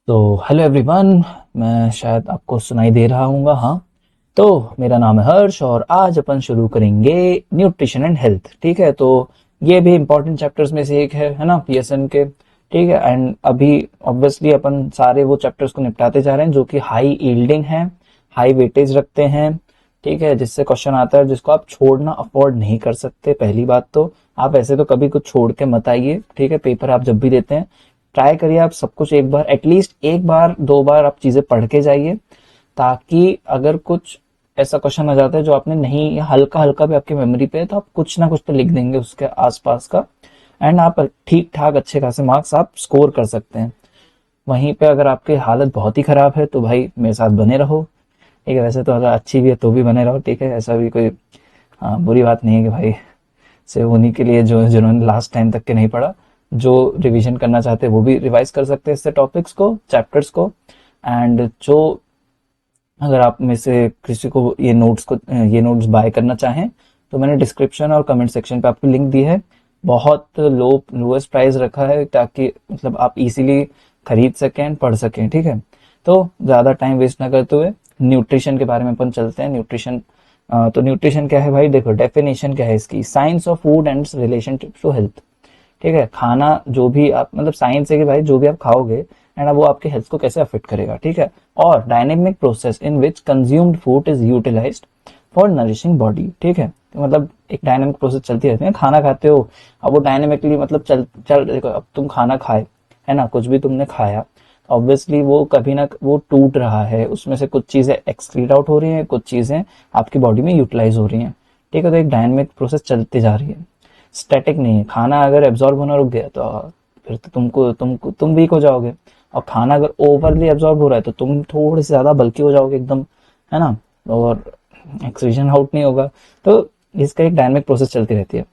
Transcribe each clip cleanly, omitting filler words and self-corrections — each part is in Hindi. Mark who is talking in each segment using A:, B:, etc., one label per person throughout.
A: तो हेलो एवरीवन। मैं शायद आपको सुनाई दे रहा हूँगा। हाँ, तो मेरा नाम है हर्ष और आज अपन शुरू करेंगे न्यूट्रिशन एंड हेल्थ। ठीक है, तो ये भी इंपॉर्टेंट चैप्टर्स में से एक है ना, पीएसएन के। ठीक है, एंड अभी ऑब्वियसली अपन सारे वो चैप्टर्स को निपटाते जा रहे हैं जो कि हाई यील्डिंग है, हाई वेटेज रखते हैं। ठीक है, जिससे क्वेश्चन आता है जिसको आप छोड़ना अफोर्ड नहीं कर सकते। पहली बात तो आप ऐसे तो कभी कुछ छोड़ के मत आइए। ठीक है, पेपर आप जब भी देते हैं ट्राई करिए आप सब कुछ एक बार, एटलीस्ट एक बार दो बार आप चीजें पढ़ के जाइए, ताकि अगर कुछ ऐसा क्वेश्चन आ जाता है जो आपने नहीं, या हल्का हल्का भी आपकी मेमोरी पे है, तो आप कुछ ना कुछ तो लिख देंगे उसके आसपास का, एंड आप ठीक ठाक अच्छे खासे मार्क्स आप स्कोर कर सकते हैं। वहीं पे अगर आपकी हालत बहुत ही खराब है तो भाई मेरे साथ बने रहो। ठीक है, वैसे तो अगर अच्छी भी है तो भी बने रहो। ठीक है, ऐसा भी कोई बुरी बात नहीं है कि भाई सिर्फ उन्हीं के लिए जो जिन्होंने लास्ट टाइम तक के नहीं पढ़ा। जो रिवीजन करना चाहते हैं वो भी रिवाइज कर सकते हैं इससे टॉपिक्स को, चैप्टर्स को। एंड जो अगर आप में से किसी को ये नोट्स बाय करना चाहें तो मैंने डिस्क्रिप्शन और कमेंट सेक्शन पे आपको लिंक दी है। बहुत लोएस्ट प्राइस रखा है ताकि मतलब आप इजीली खरीद सकें, पढ़ सकें। ठीक है, तो ज़्यादा टाइम वेस्ट ना करते हुए न्यूट्रिशन के बारे में अपन चलते हैं। न्यूट्रिशन, तो न्यूट्रिशन क्या है भाई? देखो डेफिनेशन क्या है इसकी, science of food and relationship to health. ठीक है, खाना जो भी आप मतलब साइंस है कि भाई जो भी आप खाओगे एंड वो आपके हेल्थ को कैसे अफेक्ट करेगा। ठीक है, और dynamic process in which consumed food is utilised for nourishing body. ठीक है, तो मतलब एक डायनेमिक प्रोसेस चलती रहती है। खाना खाते हो, अब वो डायनेमिकली मतलब चल चल देखो, अब तुम खाना खाए, है ना, कुछ भी तुमने खाया, ऑब्वियसली वो कभी ना वो टूट रहा है, उसमें से कुछ चीजें एक्सक्रीट आउट हो रही हैं, कुछ चीजें आपकी बॉडी में यूटिलाइज हो रही हैं। ठीक है, तो एक डायनेमिक प्रोसेस चलती जा रही है, स्टैटिक नहीं है। खाना अगर एब्जॉर्ब होना रुक गया तो फिर तो तुम वीक हो जाओगे। और खाना अगर ओवरली एब्जॉर्ब हो रहा है तो तुम थोड़े से ज्यादा बल्कि हो जाओगे एकदम, है ना, और एक्सक्रीशन आउट नहीं होगा। तो इसका एक डायनेमिक प्रोसेस चलती रहती है।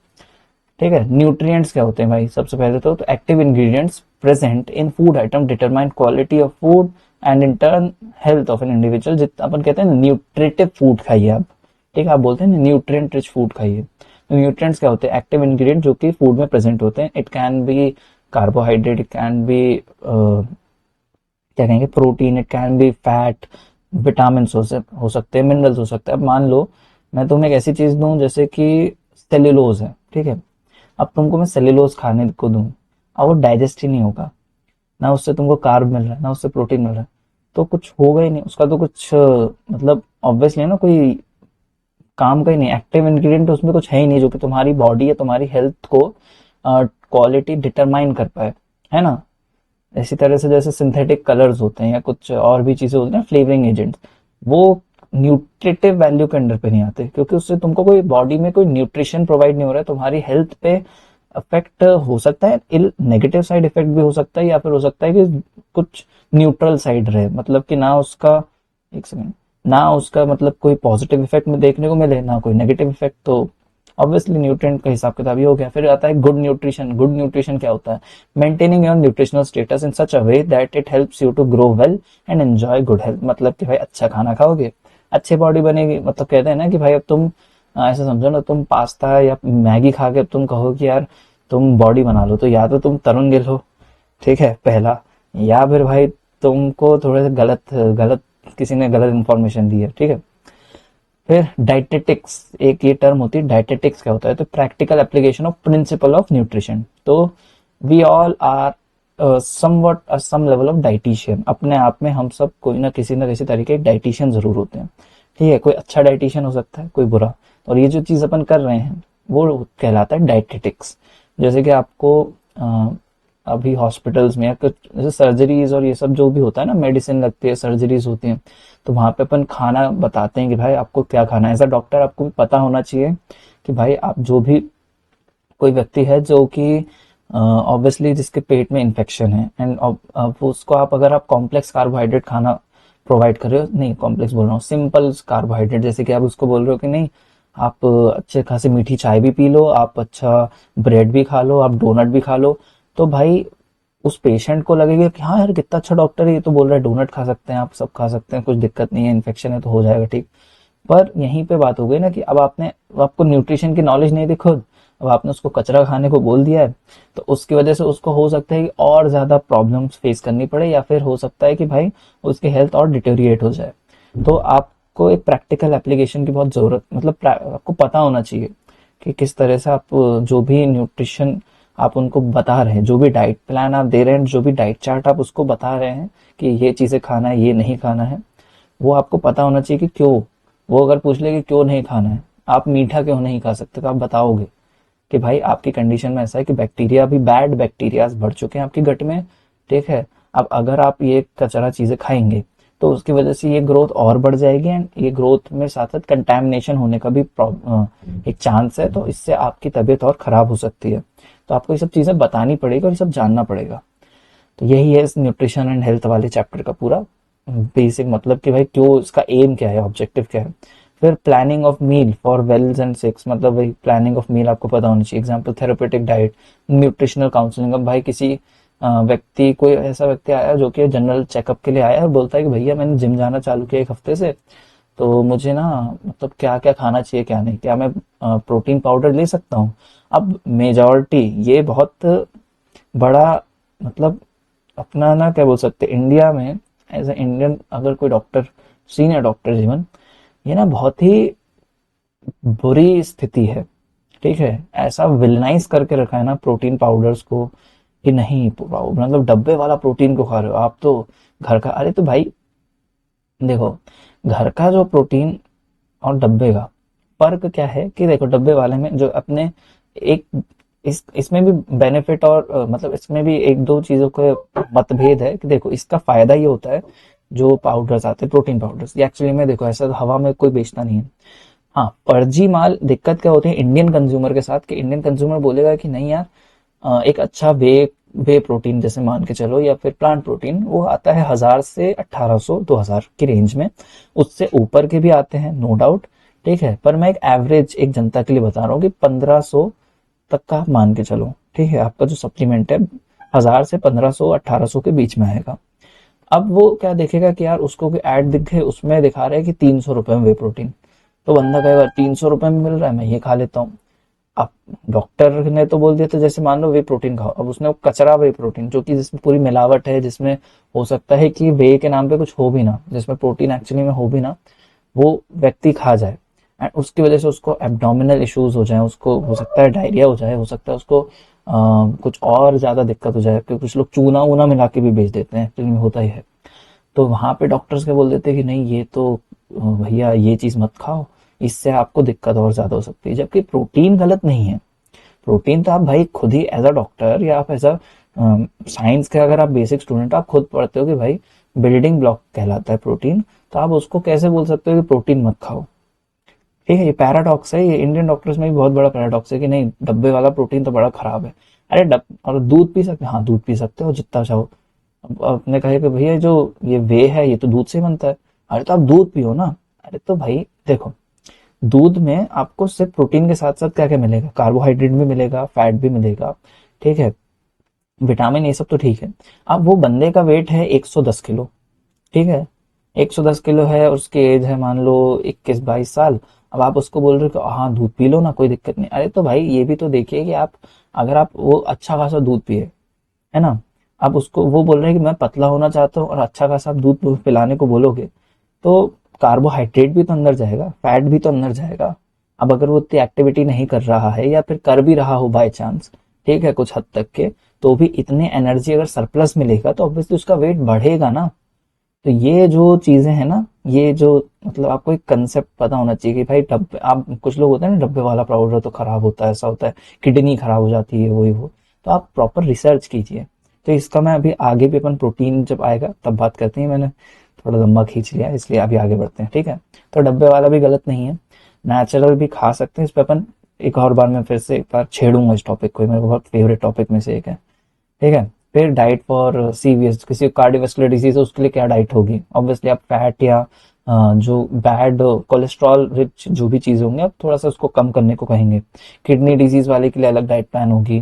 A: ठीक है, न्यूट्रिएंट्स क्या होते हैं भाई? सबसे पहले तो active ingredients present in food item determine quality of food and in turn health of an individual. जितना अपन कहते हैं न्यूट्रिटिव फूड खाइए आप। ठीक है, आप बोलते हैं न्यूट्रिएंट रिच फूड खाइए। तो न्यूट्रिएंट्स क्या होते हैं? एक्टिव इंग्रेडिएंट जो कि फूड में प्रेजेंट होते हैं। It can be carbohydrate, it can be क्या कहेंगे, protein, it can be fat, vitamin हो सकते हैं, मिनरल्स हो सकते हैं। अब मान लो मैं तुम्हें एक ऐसी चीज दूं जैसे कि सेल्यूलोज है। ठीक है, अब तुमको मैं सेल्यूलोज खाने को दूं, अब वो डाइजेस्ट ही नहीं होगा, ना उससे तुमको कार्ब मिल रहा है ना उससे प्रोटीन मिल रहा है, तो कुछ होगा ही नहीं उसका। तो कुछ मतलब ऑब्वियसली ना कोई काम का ही नहीं, एक्टिव इंग्रेडिएंट उसमें कुछ है ही नहीं जो कि तुम्हारी बॉडी या तुम्हारी हेल्थ को क्वालिटी डिटरमाइन कर पाए, है ना। इसी तरह से जैसे सिंथेटिक कलर्स होते हैं या कुछ और भी चीजें होती हैं, फ्लेवरिंग एजेंट्स, वो न्यूट्रिटिव वैल्यू के अंडर पे नहीं आते, क्योंकि उससे तुमको कोई बॉडी में कोई न्यूट्रिशन प्रोवाइड नहीं हो रहा है। तुम्हारी हेल्थ पे अफेक्ट हो सकता है, इल नेगेटिव साइड इफेक्ट भी हो सकता है, या फिर हो सकता है कि कुछ न्यूट्रल साइड रहे, मतलब कि ना उसका, एक सेकंड, ना उसका मतलब कोई पॉजिटिव इफेक्ट में देखने को मिले ना कोई नेगेटिव इफेक्ट। तो ऑब्वियसली न्यूट्रिएंट का हिसाब किताब ये हो गया। फिर आता है गुड न्यूट्रिशन। गुड न्यूट्रिशन क्या होता है? Maintaining your nutritional status in such a way that it helps you to grow well and enjoy good health. मतलब कि भाई अच्छा खाना खाओगे अच्छी बॉडी बनेगी। मतलब कहते हैं ना कि भाई अब तुम ऐसा समझो ना, तुम पास्ता या मैगी खा के अब तुम कहो कि यार तुम बॉडी बना लो, तो या तो तुम तरुण गिल हो, ठीक है, पहला, या फिर भाई तुमको थोड़े से गलत गलत किसी ने गलत इन्फॉर्मेशन दी है। ठीक है, फिर डाइटेटिक्स, एक ये टर्म होती है डाइटेटिक्स। क्या होता है? तो practical application of principle of nutrition. तो we all are somewhat some level of dietitian. अपने आप में हम सब कोई ना किसी तरीके के डाइटिशियन जरूर होते हैं। ठीक है, कोई अच्छा डाइटिशियन हो सकता है, कोई बुरा। और ये जो चीज अपन कर रहे हैं वो कहलाता है डाइटेटिक्स। जैसे कि आपको अभी हॉस्पिटल्स में या कुछ जैसे सर्जरीज और ये सब जो भी होता है ना, मेडिसिन लगती है, सर्जरीज होती हैं, तो वहां पे अपन खाना बताते हैं कि भाई आपको क्या खाना है। एज अ डॉक्टर आपको भी पता होना चाहिए कि भाई आप जो भी कोई व्यक्ति है जो कि ऑब्वियसली जिसके पेट में इन्फेक्शन है, एंड उसको आप अगर आप कॉम्प्लेक्स कार्बोहाइड्रेट खाना प्रोवाइड कर रहे हो, नहीं कॉम्प्लेक्स बोल रहा हूँ, सिंपल कार्बोहाइड्रेट, जैसे कि आप उसको बोल रहे हो कि नहीं आप अच्छे खासी मीठी चाय भी पी लो, आप अच्छा ब्रेड भी खा लो, आप डोनट भी खा लो, तो भाई उस पेशेंट को लगेगा कि हाँ यार कितना अच्छा डॉक्टर है, ये तो बोल रहा है डोनट खा सकते हैं, आप सब खा सकते हैं, कुछ दिक्कत नहीं है, इन्फेक्शन है तो हो जाएगा ठीक। पर यहीं पे बात हो गई ना कि अब आपको न्यूट्रिशन की नॉलेज नहीं थी खुद, अब आपने उसको कचरा खाने को बोल दिया है, तो उसकी वजह से उसको हो सकता है कि और ज़्यादा प्रॉब्लम्स फेस करनी पड़े, या फिर हो सकता है कि भाई उसकी हेल्थ और डिटेरिएट हो जाए। तो आपको एक प्रैक्टिकल एप्लीकेशन की बहुत ज़रूरत, मतलब आपको पता होना चाहिए कि किस तरह से आप जो भी न्यूट्रिशन आप उनको बता रहे हैं, जो भी डाइट प्लान आप दे रहे हैं, जो भी डाइट चार्ट आप उसको बता रहे हैं कि ये चीज़ें खाना है, ये नहीं खाना है, वो आपको पता होना चाहिए कि क्यों। वो अगर पूछ ले कि क्यों नहीं खाना है, आप मीठा क्यों नहीं खा सकते, तो आप बताओगे कि भाई आपकी कंडीशन में ऐसा है कि बैक्टीरिया, अभी बैड बैक्टीरियाज बढ़ चुके हैं आपकी गट में, ठीक है। अब अगर आप ये कचरा चीज़ें खाएंगे तो उसकी वजह से ये ग्रोथ और बढ़ जाएगी, एंड ये ग्रोथ में साथ साथ कंटैमिनेशन होने का भी एक चांस है, तो इससे आपकी तबीयत और खराब हो सकती है। तो आपको ये सब चीज़ें बतानी पड़ेगी और ये सब जानना पड़ेगा। तो यही है इस न्यूट्रिशन एंड हेल्थ वाले चैप्टर का पूरा बेसिक मतलब कि भाई क्यों, इसका एम क्या है, ऑब्जेक्टिव क्या है। फिर planning of meal for wells and six, मतलब वही प्लानिंग ऑफ मील आपको पता होनी चाहिए। Example therapeutic diet, nutritional counselling. अब भाई किसी व्यक्ति, कोई ऐसा व्यक्ति आया जो कि जनरल चेकअप के लिए आया और बोलता है कि भैया मैंने जिम जाना चालू किया 1 हफ्ते से, तो मुझे ना मतलब क्या क्या खाना चाहिए क्या नहीं, क्या मैं प्रोटीन पाउडर ले सकता हूँ। अब मेजॉरिटी, ये बहुत बड़ा मतलब अपना ना क्या बोल सकते इंडिया में, एज ए इंडियन अगर कोई डॉक्टर, सीनियर डॉक्टर जीवन, ये ना बहुत ही बुरी स्थिति है, ठीक है। ऐसा विलनाइज करके रखा है ना प्रोटीन पाउडर्स को कि नहीं, मतलब डब्बे वाला प्रोटीन को खा रहे हो आप तो घर का, अरे तो भाई देखो, घर का जो प्रोटीन और डब्बे का फर्क क्या है कि देखो, डब्बे वाले में जो अपने एक इसमें भी बेनिफिट और मतलब इसमें भी एक दो चीजों के मतभेद है कि देखो, इसका फायदा ये होता है, जो पाउडर्स आते हैं प्रोटीन पाउडर्स, ये एक्चुअली में देखो ऐसा हवा में कोई बेचता नहीं है। हाँ, फर्जी माल दिक्कत क्या होती है इंडियन कंज्यूमर के साथ, कि इंडियन कंज्यूमर बोलेगा कि नहीं यार, एक अच्छा वे वे प्रोटीन जैसे मान के चलो, या फिर प्लांट प्रोटीन, वो आता है 1000 से 1800 2000 की रेंज में। उससे ऊपर के भी आते हैं, नो डाउट, ठीक है। पर मैं एक एवरेज एक जनता के लिए बता रहा हूँ कि 1500 तक का आप मान के चलो, ठीक है। आपका जो सप्लीमेंट है 1000 से 1500 1800 के बीच में आएगा। अब वो क्या देखेगा कि यार उसको कोई ऐड दिख गए, उसमें दिखा रहे हैं कि 300 रुपए में वे प्रोटीन, तो बंदा कहेगा 300 रुपए में मिल रहा है, मैं ये खा लेता हूँ। अब डॉक्टर ने तो बोल दिया था जैसे मान लो वे प्रोटीन खाओ, अब उसने वो कचरा वे प्रोटीन, जो कि जिसमें पूरी मिलावट है, जिसमें हो सकता है कि वे के नाम पे कुछ हो भी ना, जिसमें प्रोटीन एक्चुअली में हो भी ना, वो व्यक्ति खा जाए, एंड उसकी वजह से उसको एब्डोमिनल इश्यूज हो जाए, उसको हो सकता है डायरिया हो जाए, हो सकता है उसको कुछ और ज्यादा दिक्कत हो जाए, क्योंकि कुछ लोग चूना वूना मिला के भी बेच देते हैं, एक्चुअली में होता ही है। तो वहां पे डॉक्टर्स क्या बोल देते हैं कि नहीं ये तो भैया ये चीज मत खाओ, इससे आपको दिक्कत और ज्यादा हो सकती है। जबकि प्रोटीन गलत नहीं है, प्रोटीन तो आप भाई खुद ही एज अ डॉक्टर या आप एज अ साइंस के अगर आप बेसिक स्टूडेंट, आप खुद पढ़ते हो कि भाई बिल्डिंग ब्लॉक कहलाता है प्रोटीन, तो आप उसको कैसे बोल सकते हो कि प्रोटीन मत खाओ, ठीक है। ये पैराडॉक्स है, ये इंडियन डॉक्टर्स में भी बहुत बड़ा पैराडॉक्स है कि नहीं डब्बे वाला प्रोटीन तो बड़ा खराब है। अरे और दूध पी सकते, हाँ दूध पी सकते हो जितना चाहो। अब आपने कहा कि भैया जो ये वे है ये तो दूध से बनता है, अरे तो आप दूध पियो ना। अरे तो भाई देखो, दूध में आपको सिर्फ प्रोटीन के साथ साथ क्या क्या मिलेगा, कार्बोहाइड्रेट भी मिलेगा, फैट भी मिलेगा, ठीक है, विटामिन, ये सब तो ठीक है। अब वो बंदे का वेट है 110 किलो, ठीक है, 110 किलो है, उसकी एज है मान लो 21 22 साल। अब आप उसको बोल रहे हो कि हाँ दूध पी लो ना, कोई दिक्कत नहीं। अरे तो भाई ये भी तो देखिए कि आप, अगर आप वो अच्छा खासा दूध पिए, है ना, आप उसको वो बोल रहे हैं कि मैं पतला होना चाहता हूँ और अच्छा खासा आप दूध पिलाने को बोलोगे, तो कार्बोहाइड्रेट भी तो अंदर जाएगा, फैट भी तो अंदर जाएगा। अब अगर वो उतनी एक्टिविटी नहीं कर रहा है, या फिर कर भी रहा हो बाय चांस, ठीक है, कुछ हद तक के, तो भी इतने एनर्जी अगर सरप्लस मिलेगा तो ऑब्वियसली उसका वेट बढ़ेगा ना। तो ये जो चीजें हैं ना, ये जो मतलब आपको एक कंसेप्ट पता होना चाहिए कि भाई डब्बे, आप कुछ लोग होते हैं ना डब्बे वाला पाउडर तो खराब होता है, ऐसा होता है, किडनी खराब हो जाती है, वो तो आप प्रॉपर रिसर्च कीजिए। तो इसका मैं अभी आगे भी, अपन प्रोटीन जब आएगा तब बात करते हैं, मैंने थोड़ा लंबा खींच लिया इसलिए अभी आगे बढ़ते हैं, ठीक है। तो डब्बे वाला भी गलत नहीं है, नेचुरल भी खा सकते हैं। इस पर अपन एक और बार मैं फिर से एक बार छेड़ूंगा इस टॉपिक को, मेरे बहुत फेवरेट टॉपिक में से एक है, ठीक है। फिर डाइट फॉर सीवीएस, किसी कार्डियोवास्कुलर डिजीज है उसके लिए क्या डाइट होगी, ऑब्वियसली आप फैट या जो बैड कोलेस्ट्रॉल रिच जो भी चीज होंगे आप थोड़ा सा उसको कम करने को कहेंगे। किडनी डिजीज वाले के लिए अलग डाइट प्लान होगी,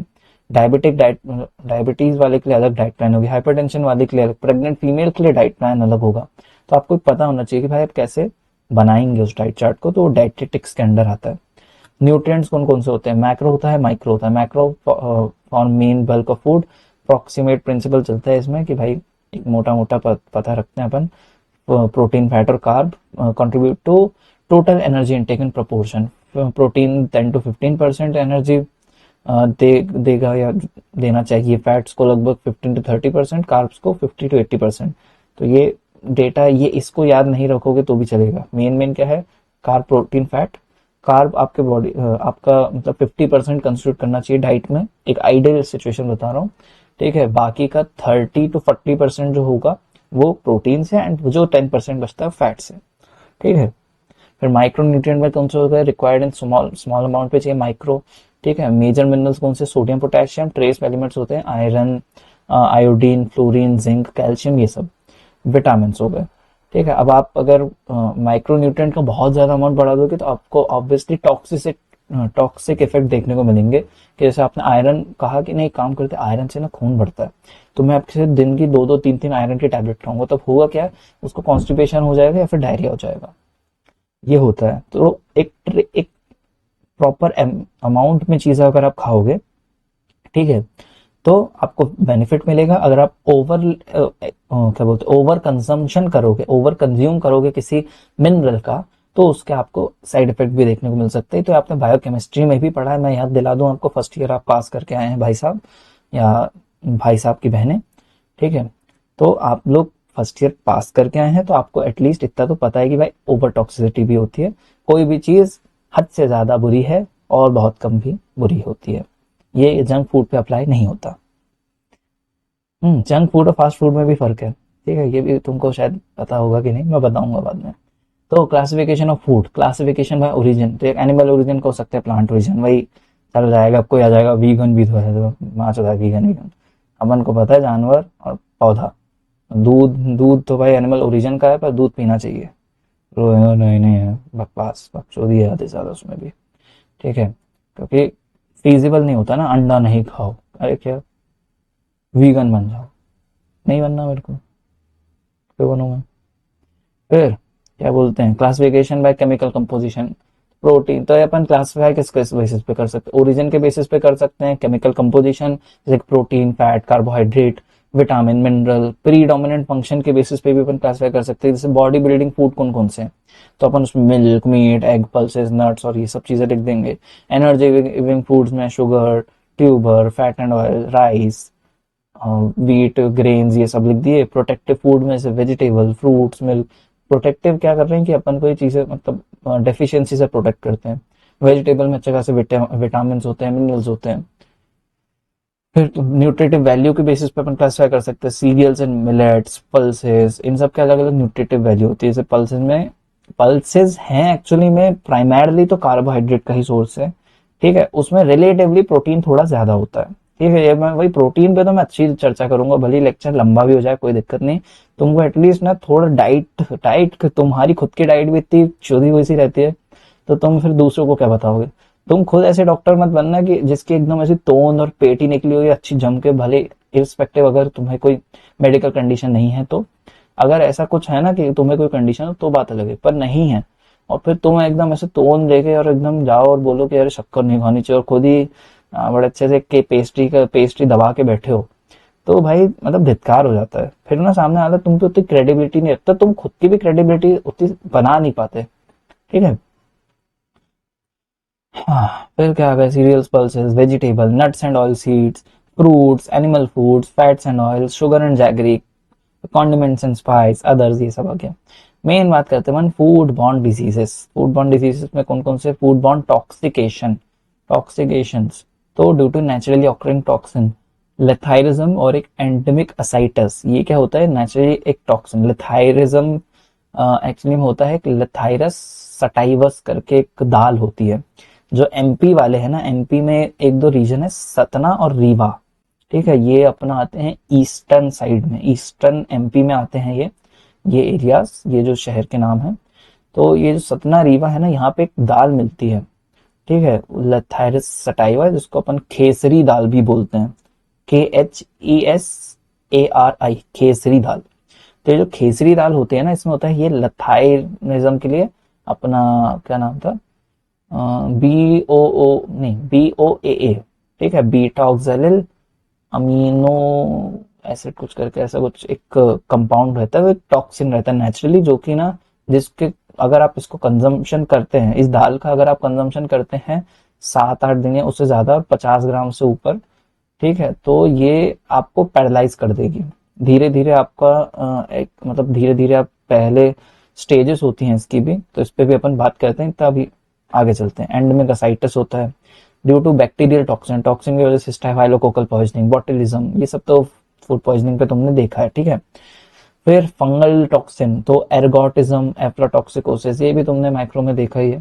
A: डायबिटीज वाले के लिए अलग डाइट प्लान होगी, हाइपरटेंशन वाले के लिए अलग, प्रेग्नेंट फीमेल के लिए डाइट प्लान अलग होगा। तो आपको पता होना चाहिए कि भाई आप कैसे बनाएंगे उस डाइट चार्ट को, तो वो डाइटेटिक्स के अंडर आता है। न्यूट्रिएंट्स कौन कौन से होते हैं, मैक्रो होता है, माइक्रो होता है। Macro form main bulk of food, proximate principle चलता है इसमें कि भाई एक मोटा मोटा पता रखते हैं अपन, प्रोटीन फैट और carb contribute to total energy intake in proportion. Protein 10 to 15% energy देगा या देना चाहिए, फैट्स को लगभग 15 to 30%, कार्ब्स को 50 to 80%। तो ये डेटा, ये इसको याद नहीं रखोगे तो भी चलेगा। मेन क्या है, कार्ब प्रोटीन फैट। कार्ब आपके बॉडी आपका मतलब 50% कंस्टिट्यूट करना चाहिए डाइट में, एक आइडियल सिचुएशन बता रहा हूँ, ठीक है। बाकी का 30 to 40% जो होगा वो प्रोटीन से, एंड जो 10% बचता है फैट से, ठीक है। फिर माइक्रो न्यूट्रिएंट में कौन से होता है, required in small small amount पे चाहिए माइक्रो, ठीक है। मेजर मिनरल्स कौन से, सोडियम पोटेशियम, ट्रेस एलिमेंट्स होते हैं iron, iodine, fluorine, zinc, calcium, ये सब विटामिन हो गए, ठीक है। अब आप अगर माइक्रो न्यूट्रिएंट का बहुत ज्यादा अमाउंट बढ़ा दोगे तो आपको ऑब्वियसली टॉक्सिक इफेक्ट देखने को मिलेंगे, कि जैसे आपने आयरन कहा कि नहीं काम करते, आयरन से ना खून बढ़ता है, तो मैं आपके दिन की 2-2 3-3 आयरन की टैबलेट खाऊंगा, तब होगा क्या, उसको कॉन्स्टिपेशन हो जाएगा या फिर डायरिया हो जाएगा, ये होता है। तो एक प्रॉपर अमाउंट में चीजें अगर आप खाओगे, ठीक है, तो आपको बेनिफिट मिलेगा। अगर आप क्या बोलते, ओवर कंजम्पशन करोगे, ओवर कंज्यूम करोगे किसी मिनरल का, तो उसके आपको साइड इफेक्ट भी देखने को मिल सकते हैं। तो आपने बायोकेमिस्ट्री में भी पढ़ा है, मैं याद दिला दूं आपको, फर्स्ट ईयर आप पास करके आए हैं भाई साहब या भाई साहब की बहनें, ठीक है। तो आप लोग फर्स्ट ईयर पास करके आए हैं, तो आपको एटलीस्ट इतना तो पता है कि भाई ओवर टॉक्सिसिटी भी होती है, कोई भी चीज हद से ज्यादा बुरी है और बहुत कम भी बुरी होती है। ये जंक फूड पे अप्लाई नहीं होता। जंक फूड और फास्ट फूड में भी फर्क है, ठीक है, ये भी तुमको शायद पता होगा कि नहीं, मैं बताऊंगा बाद में। तो classification of food, classification bye origin, तो एक एनिमल ओरिजिन का हो सकता है, प्लांट ओरिजिन, वही चल जाएगा, आपको आ जाएगा वीगन भी तो है, तो माच होता है वीगन वीगन, अपन को पता है जानवर और पौधा। दूध दूध तो भाई एनिमल ओरिजिन का है, पर दूध पीना चाहिए। नहीं नहीं है, बकवास बकचोदी है आधे ज्यादा उसमें भी, ठीक है, क्योंकि फीजिबल नहीं होता ना, अंडा नहीं खाओ, अरे क्या वीगन बन जाओ, नहीं बनना मेरे को, क्यों बनूं मैं। फिर क्या बोलते हैं, classification by chemical composition, protein तो ये अपन क्लासिफाई किस किस बेसिस पे कर सकते हैं, ओरिजिन के बेसिस पे कर सकते हैं, केमिकल कंपोजिशन जैसे protein, fat, carbohydrate, vitamin, mineral, predominant function के बेसिस पे भी अपन क्लासिफाई कर सकते हैं, जैसे बॉडी बिल्डिंग फूड कौन कौन से हैं, तो अपन उसमें milk, meat, egg, pulses, nuts और ये सब चीजें लिख देंगे। एनर्जी गिविंग फूड्स में sugar, tuber, fat and oil, rice, wheat, grains, ये सब लिख दिए। प्रोटेक्टिव फूड में से वेजिटेबल, फ्रूट्स, मिल्क। प्रोटेक्टिव क्या कर रहे हैं कि अपन कोई चीजें मतलब डेफिशिएंसी से प्रोटेक्ट करते हैं। वेजिटेबल में अच्छे खासे विटामिन होते हैं, मिनरल्स होते हैं। फिर न्यूट्रिटिव वैल्यू के बेसिस पे अपन क्लासिफाई कर सकते हैं, सीरियल्स एंड मिलेट्स, पल्सेस, इन सब के अलग अलग न्यूट्रिटिव वैल्यू होती है। जैसे पल्सेस हैं एक्चुअली में प्राइमरली तो कार्बोहाइड्रेट का ही सोर्स है, ठीक है, उसमें रिलेटिवली प्रोटीन थोड़ा ज्यादा होता है, ठीक है। ये मैं वही प्रोटीन पे तो मैं अच्छी चर्चा करूंगा, भले लेक्चर लंबा भी हो जाए कोई दिक्कत नहीं, तुमको एटलीस्ट ना थोड़ा डाइट डाइट तुम्हारी खुद की डाइट भी इतनी चोरी हुई सी रहती है, तो तुम फिर दूसरों को क्या बताओगे। तुम खुद ऐसे डॉक्टर मत बनना कि जिसकी एकदम ऐसी तोंद और पेट ही निकली हुई अच्छी जम के, भले इरिस्पेक्टिव अगर तुम्हें कोई मेडिकल कंडीशन नहीं है तो, अगर ऐसा कुछ है ना कि तुम्हें कोई कंडीशन हो तो बात अलग है, पर नहीं है और फिर तुम एकदम ऐसे तोन देके और एकदम जाओ और बोलो कि अरे शक्कर नहीं खानी चाहिए, और खुद ही बड़े अच्छे से के पेस्ट्री दबा के बैठे हो, तो भाई मतलब धिक्कार हो जाता है। फिर ना सामने वाला तुम पे उतनी क्रेडिबिलिटी नहीं रखता, तुम खुद की भी क्रेडिबिलिटी उतनी बना नहीं पाते, ठीक है। हाँ, फिर क्या आ गया, cereals, pulses, vegetable, nuts and oil seeds, fruits, animal foods, fats and oils, sugar and jaggery, condiments and spice, others, ये सब आ गया। मेन बात करते हैं food borne diseases. Food borne diseases में कौन कौन से, फूड बॉर्न टॉक्सिकेशंस, तो due to naturally occurring toxin, lathyrism और एक एंडेमिक असाइटस। ये क्या होता है, नेचुरली एक टॉक्सिन, लेथाइरिज्म एक्चुअली में होता है कि लेथाइरस सटाइवस करके एक दाल होती है, जो एमपी वाले हैं ना, एमपी में एक दो रीजन है, सतना और रीवा, ठीक है, ये अपना आते हैं ईस्टर्न साइड में, ईस्टर्न एमपी में आते हैं ये एरियाज, ये जो शहर के नाम है। तो ये जो सतना रीवा है ना, यहाँ पे एक दाल मिलती है, ठीक है, लथाइरस सटाइवा, जिसको अपन खेसरी दाल भी बोलते हैं, KHESARI, खेसरी दाल। तो ये जो खेसरी दाल होती है ना, इसमें होता है ये लथाइरिज्म के लिए अपना क्या नाम था, BOO नहीं, BOAA, ठीक है, बीटा ऑक्सैलिल अमीनो एसिड कुछ करके ऐसा कुछ एक कंपाउंड रहता है, टॉक्सिन रहता है नेचुरली, जो कि ना जिसके अगर आप इसको कंजम्पशन करते हैं, इस दाल का अगर आप कंजम्पशन करते हैं 7-8 दिन या उससे ज्यादा, 50 ग्राम से ऊपर, ठीक है, तो ये आपको पैरालाइज कर देगी धीरे धीरे। आपका एक मतलब धीरे धीरे आप पहले स्टेजेस होती हैं इसकी भी, तो इस पे भी अपन बात करते हैं, तभी आगे चलते हैं। एंड में गसाइटस होता है due to bacterial toxin, toxin की वजह से स्टाफाइलोकोकल पॉइजनिंग, बॉटुलिज्म, ये सब तो फूड पॉइजनिंग पे तुमने देखा है, ठीक है। फिर फंगल टॉक्सिन तो एर्गोटिज्म, एफ्लाटॉक्सिकोसिस, ये भी तुमने माइक्रो में देखा ही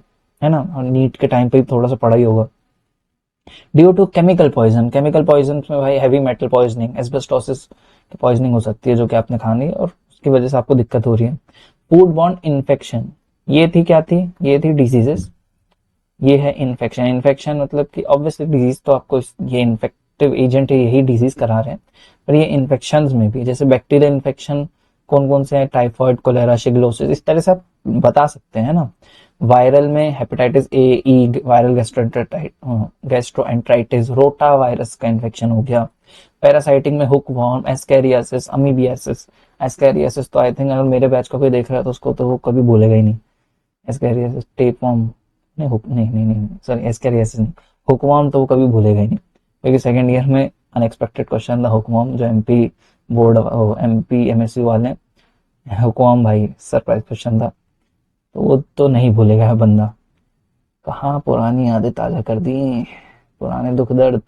A: है ना, और नीट के टाइम पे भी थोड़ा सा पढ़ा ही होगा। Due to chemical poison, chemical poison में भाई हैवी मेटल पॉइजनिंग, एस्बेस्टोसिस की पॉइजनिंग हो सकती है, जो कि आपने खानी और उसकी वजह से आपको दिक्कत हो रही है। फूड बॉर्न इन्फेक्शन, ये थी क्या थी, ये थी डिजीजेस, ये है इन्फेक्शन। इन्फेक्शन मतलब कि ऑब्वियसली डिजीज तो आपको ये इन्फेक्टिव एजेंट है, यही डिजीज करा रहे हैं, पर ये इन्फेक्शन में भी जैसे बैक्टीरियल इन्फेक्शन कौन कौन से हैं, टाइफॉइड, कोलेरा, शिगलोसिस, इस तरह से आप बता सकते हैं ना। वायरल में hepatitis A, E, viral gastroenteritis, rota virus का इन्फेक्शन हो गया। पैरासाइटिक में hook warm, ascariasis, amoebiasis. Ascariasis तो आई थिंक अगर मेरे बैच का कोई देख रहा है तो उसको तो वो कभी भूलेगा ही नहीं। एस्कैरियासिस, टेपवर्म, नहीं हुक नहीं नहीं नहीं सॉरी, एस्कैरियासिस नहीं, हुकवर्म तो वो कभी भूलेगा ही नहीं, क्योंकि सेकंड ईयर में अनएक्सपेक्टेड क्वेश्चन था हुकवर्म, जो एमपी बोर्ड, एमपी एमएससी वाले, हुकवर्म भाई सरप्राइज क्वेश्चन था, तो वो तो नहीं भूलेगा है बंदा। कहाँ पुरानी यादें ताजा कर दी, पुराने दुख दर्द।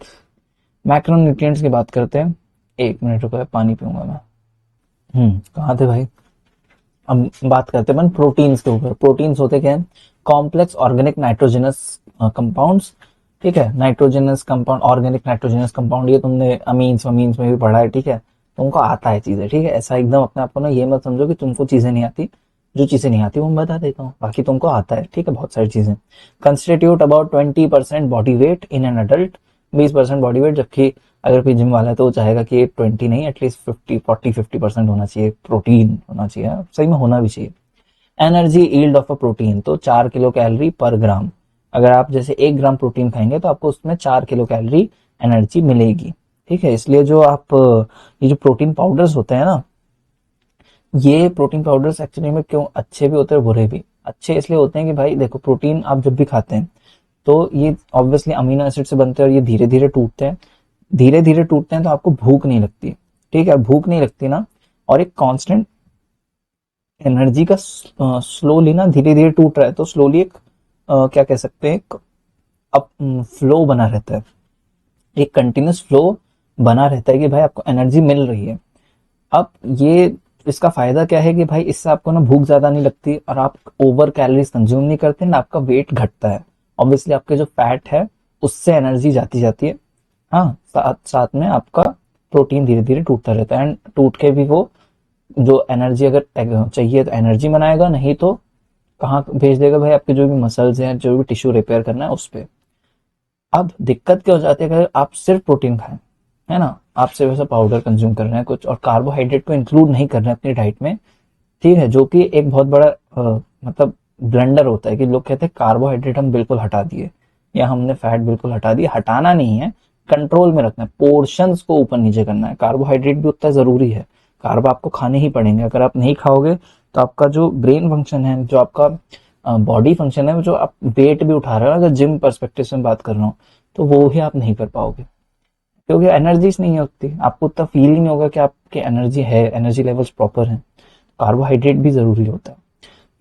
A: मैक्रोन्यूट्रिएंट्स की बात करते हैं, 1 मिनट रुको, पानी पीऊंगा मैं। कहाँ थे भाई, अब बात करते हैं अपन प्रोटीन्स के ऊपर। प्रोटीन्स होते क्या है, कॉम्प्लेक्स ऑर्गेनिक नाइट्रोजनस कंपाउंड्स, ठीक है, nitrogenous compound, organic nitrogenous compound, ये तुमने अमीन्स वमीन्स में भी पढ़ा है, ठीक है, तुमको आता है चीजें, ठीक है, ऐसा एकदम अपने आप को ना ये मत समझो कि तुमको चीजें नहीं आती, जो चीजें नहीं आती वो मैं बता देता हूँ, बाकी तुमको आता है, ठीक है, बहुत सारी चीजें। Constitute about 20% body weight in an adult, 20% body weight, जबकि अगर कोई जिम वाला है तो वो चाहेगा कि 20 नहीं, एटलीस्ट 50 होना चाहिए, प्रोटीन होना चाहिए, सही में होना भी चाहिए। Energy yield of a protein तो 4 किलो कैलोरी पर ग्राम, अगर आप जैसे 1 ग्राम प्रोटीन खाएंगे तो आपको उसमें 4 किलो कैलोरी एनर्जी मिलेगी, ठीक है। इसलिए जो आप ये जो प्रोटीन पाउडर्स होते हैं ना, ये प्रोटीन पाउडर्स एक्चुअली में क्यों अच्छे भी होते हैं बुरे भी। अच्छे इसलिए होते हैं कि भाई देखो, प्रोटीन आप जब भी खाते हैं तो ये ऑब्वियसली अमीनो एसिड से बनते हैं और ये धीरे धीरे टूटते हैं, धीरे धीरे टूटते हैं तो आपको भूख नहीं लगती, ठीक है, भूख नहीं लगती ना, और एक कांस्टेंट एनर्जी का स्लोली ना धीरे धीरे टूट रहा है, तो स्लोली एक क्या कह सकते हैं, एक अप फ्लो बना रहता है, एक कंटिन्यूस फ्लो बना रहता है कि भाई आपको एनर्जी मिल रही है। अब ये इसका फायदा क्या है कि भाई इससे आपको ना भूख ज्यादा नहीं लगती और आप ओवर कैलोरीज कंज्यूम नहीं करते ना, आपका वेट घटता है। ऑब्वियसली आपके जो फैट है उससे एनर्जी जाती जाती है, हाँ, साथ साथ में आपका प्रोटीन धीरे धीरे टूटता रहता है, एंड टूट के भी वो जो एनर्जी अगर चाहिए तो एनर्जी बनाएगा, नहीं तो कहाँ भेज देगा भाई, आपके जो भी मसल्स हैं, जो भी टिश्यू रिपेयर करना है उस पे। अब दिक्कत क्या हो जाती है, अगर आप सिर्फ प्रोटीन खाएं, है ना, आप सिर्फ ऐसा पाउडर कंज्यूम कर रहे हैं कुछ और कार्बोहाइड्रेट को इंक्लूड नहीं कर रहे हैं अपनी डाइट में, ठीक है, जो कि एक बहुत बड़ा मतलब ब्लंडर होता है कि लोग कहते हैं कार्बोहाइड्रेट हम बिल्कुल हटा दिए या हमने फैट बिल्कुल हटा दिया। हटाना नहीं है, कंट्रोल में रखना है, पोर्शंस को ऊपर नीचे करना है। कार्बोहाइड्रेट भी उतना जरूरी है, कार्ब आपको खाने ही पड़ेंगे, अगर आप नहीं खाओगे तो आपका जो ब्रेन फंक्शन है, जो आपका बॉडी फंक्शन है, जो आप वेट भी उठा रहे हो, अगर जिम पर्सपेक्टिव से बात कर रहा हूँ, तो वो ही आप नहीं कर पाओगे, क्योंकि एनर्जी नहीं होती, आपको उतना फील ही नहीं होगा कि आपके एनर्जी है, एनर्जी लेवल्स प्रॉपर हैं। कार्बोहाइड्रेट भी जरूरी होता है।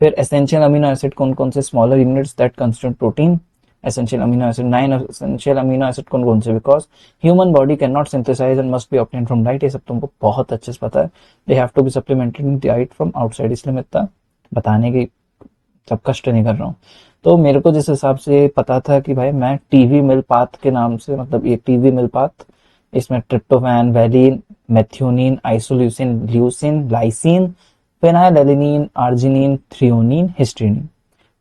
A: फिर एसेंशियल अमीनो एसिड कौन कौन से, smaller units that constitute protein, essential amino acid 9 essential amino acid कौन कौन से, because human body can not synthesise and must be obtain from diet, ये सब तुमको बहुत अच्छे से पता है। They have to be supplemented in diet from outside, इसलिए मैं इतना बताने की सब कष्ट नहीं कर रहा हूँ। तो मेरे को जिस हिसाब से पता था कि भाई मैं टीवी मिल पाथ के नाम से, मतलब ये टीवी मिल पाथ, इसमें tryptophan, valine, methionine, isoleucine, leucine, lysine, phenylalanine, arginine, threonine, histidine,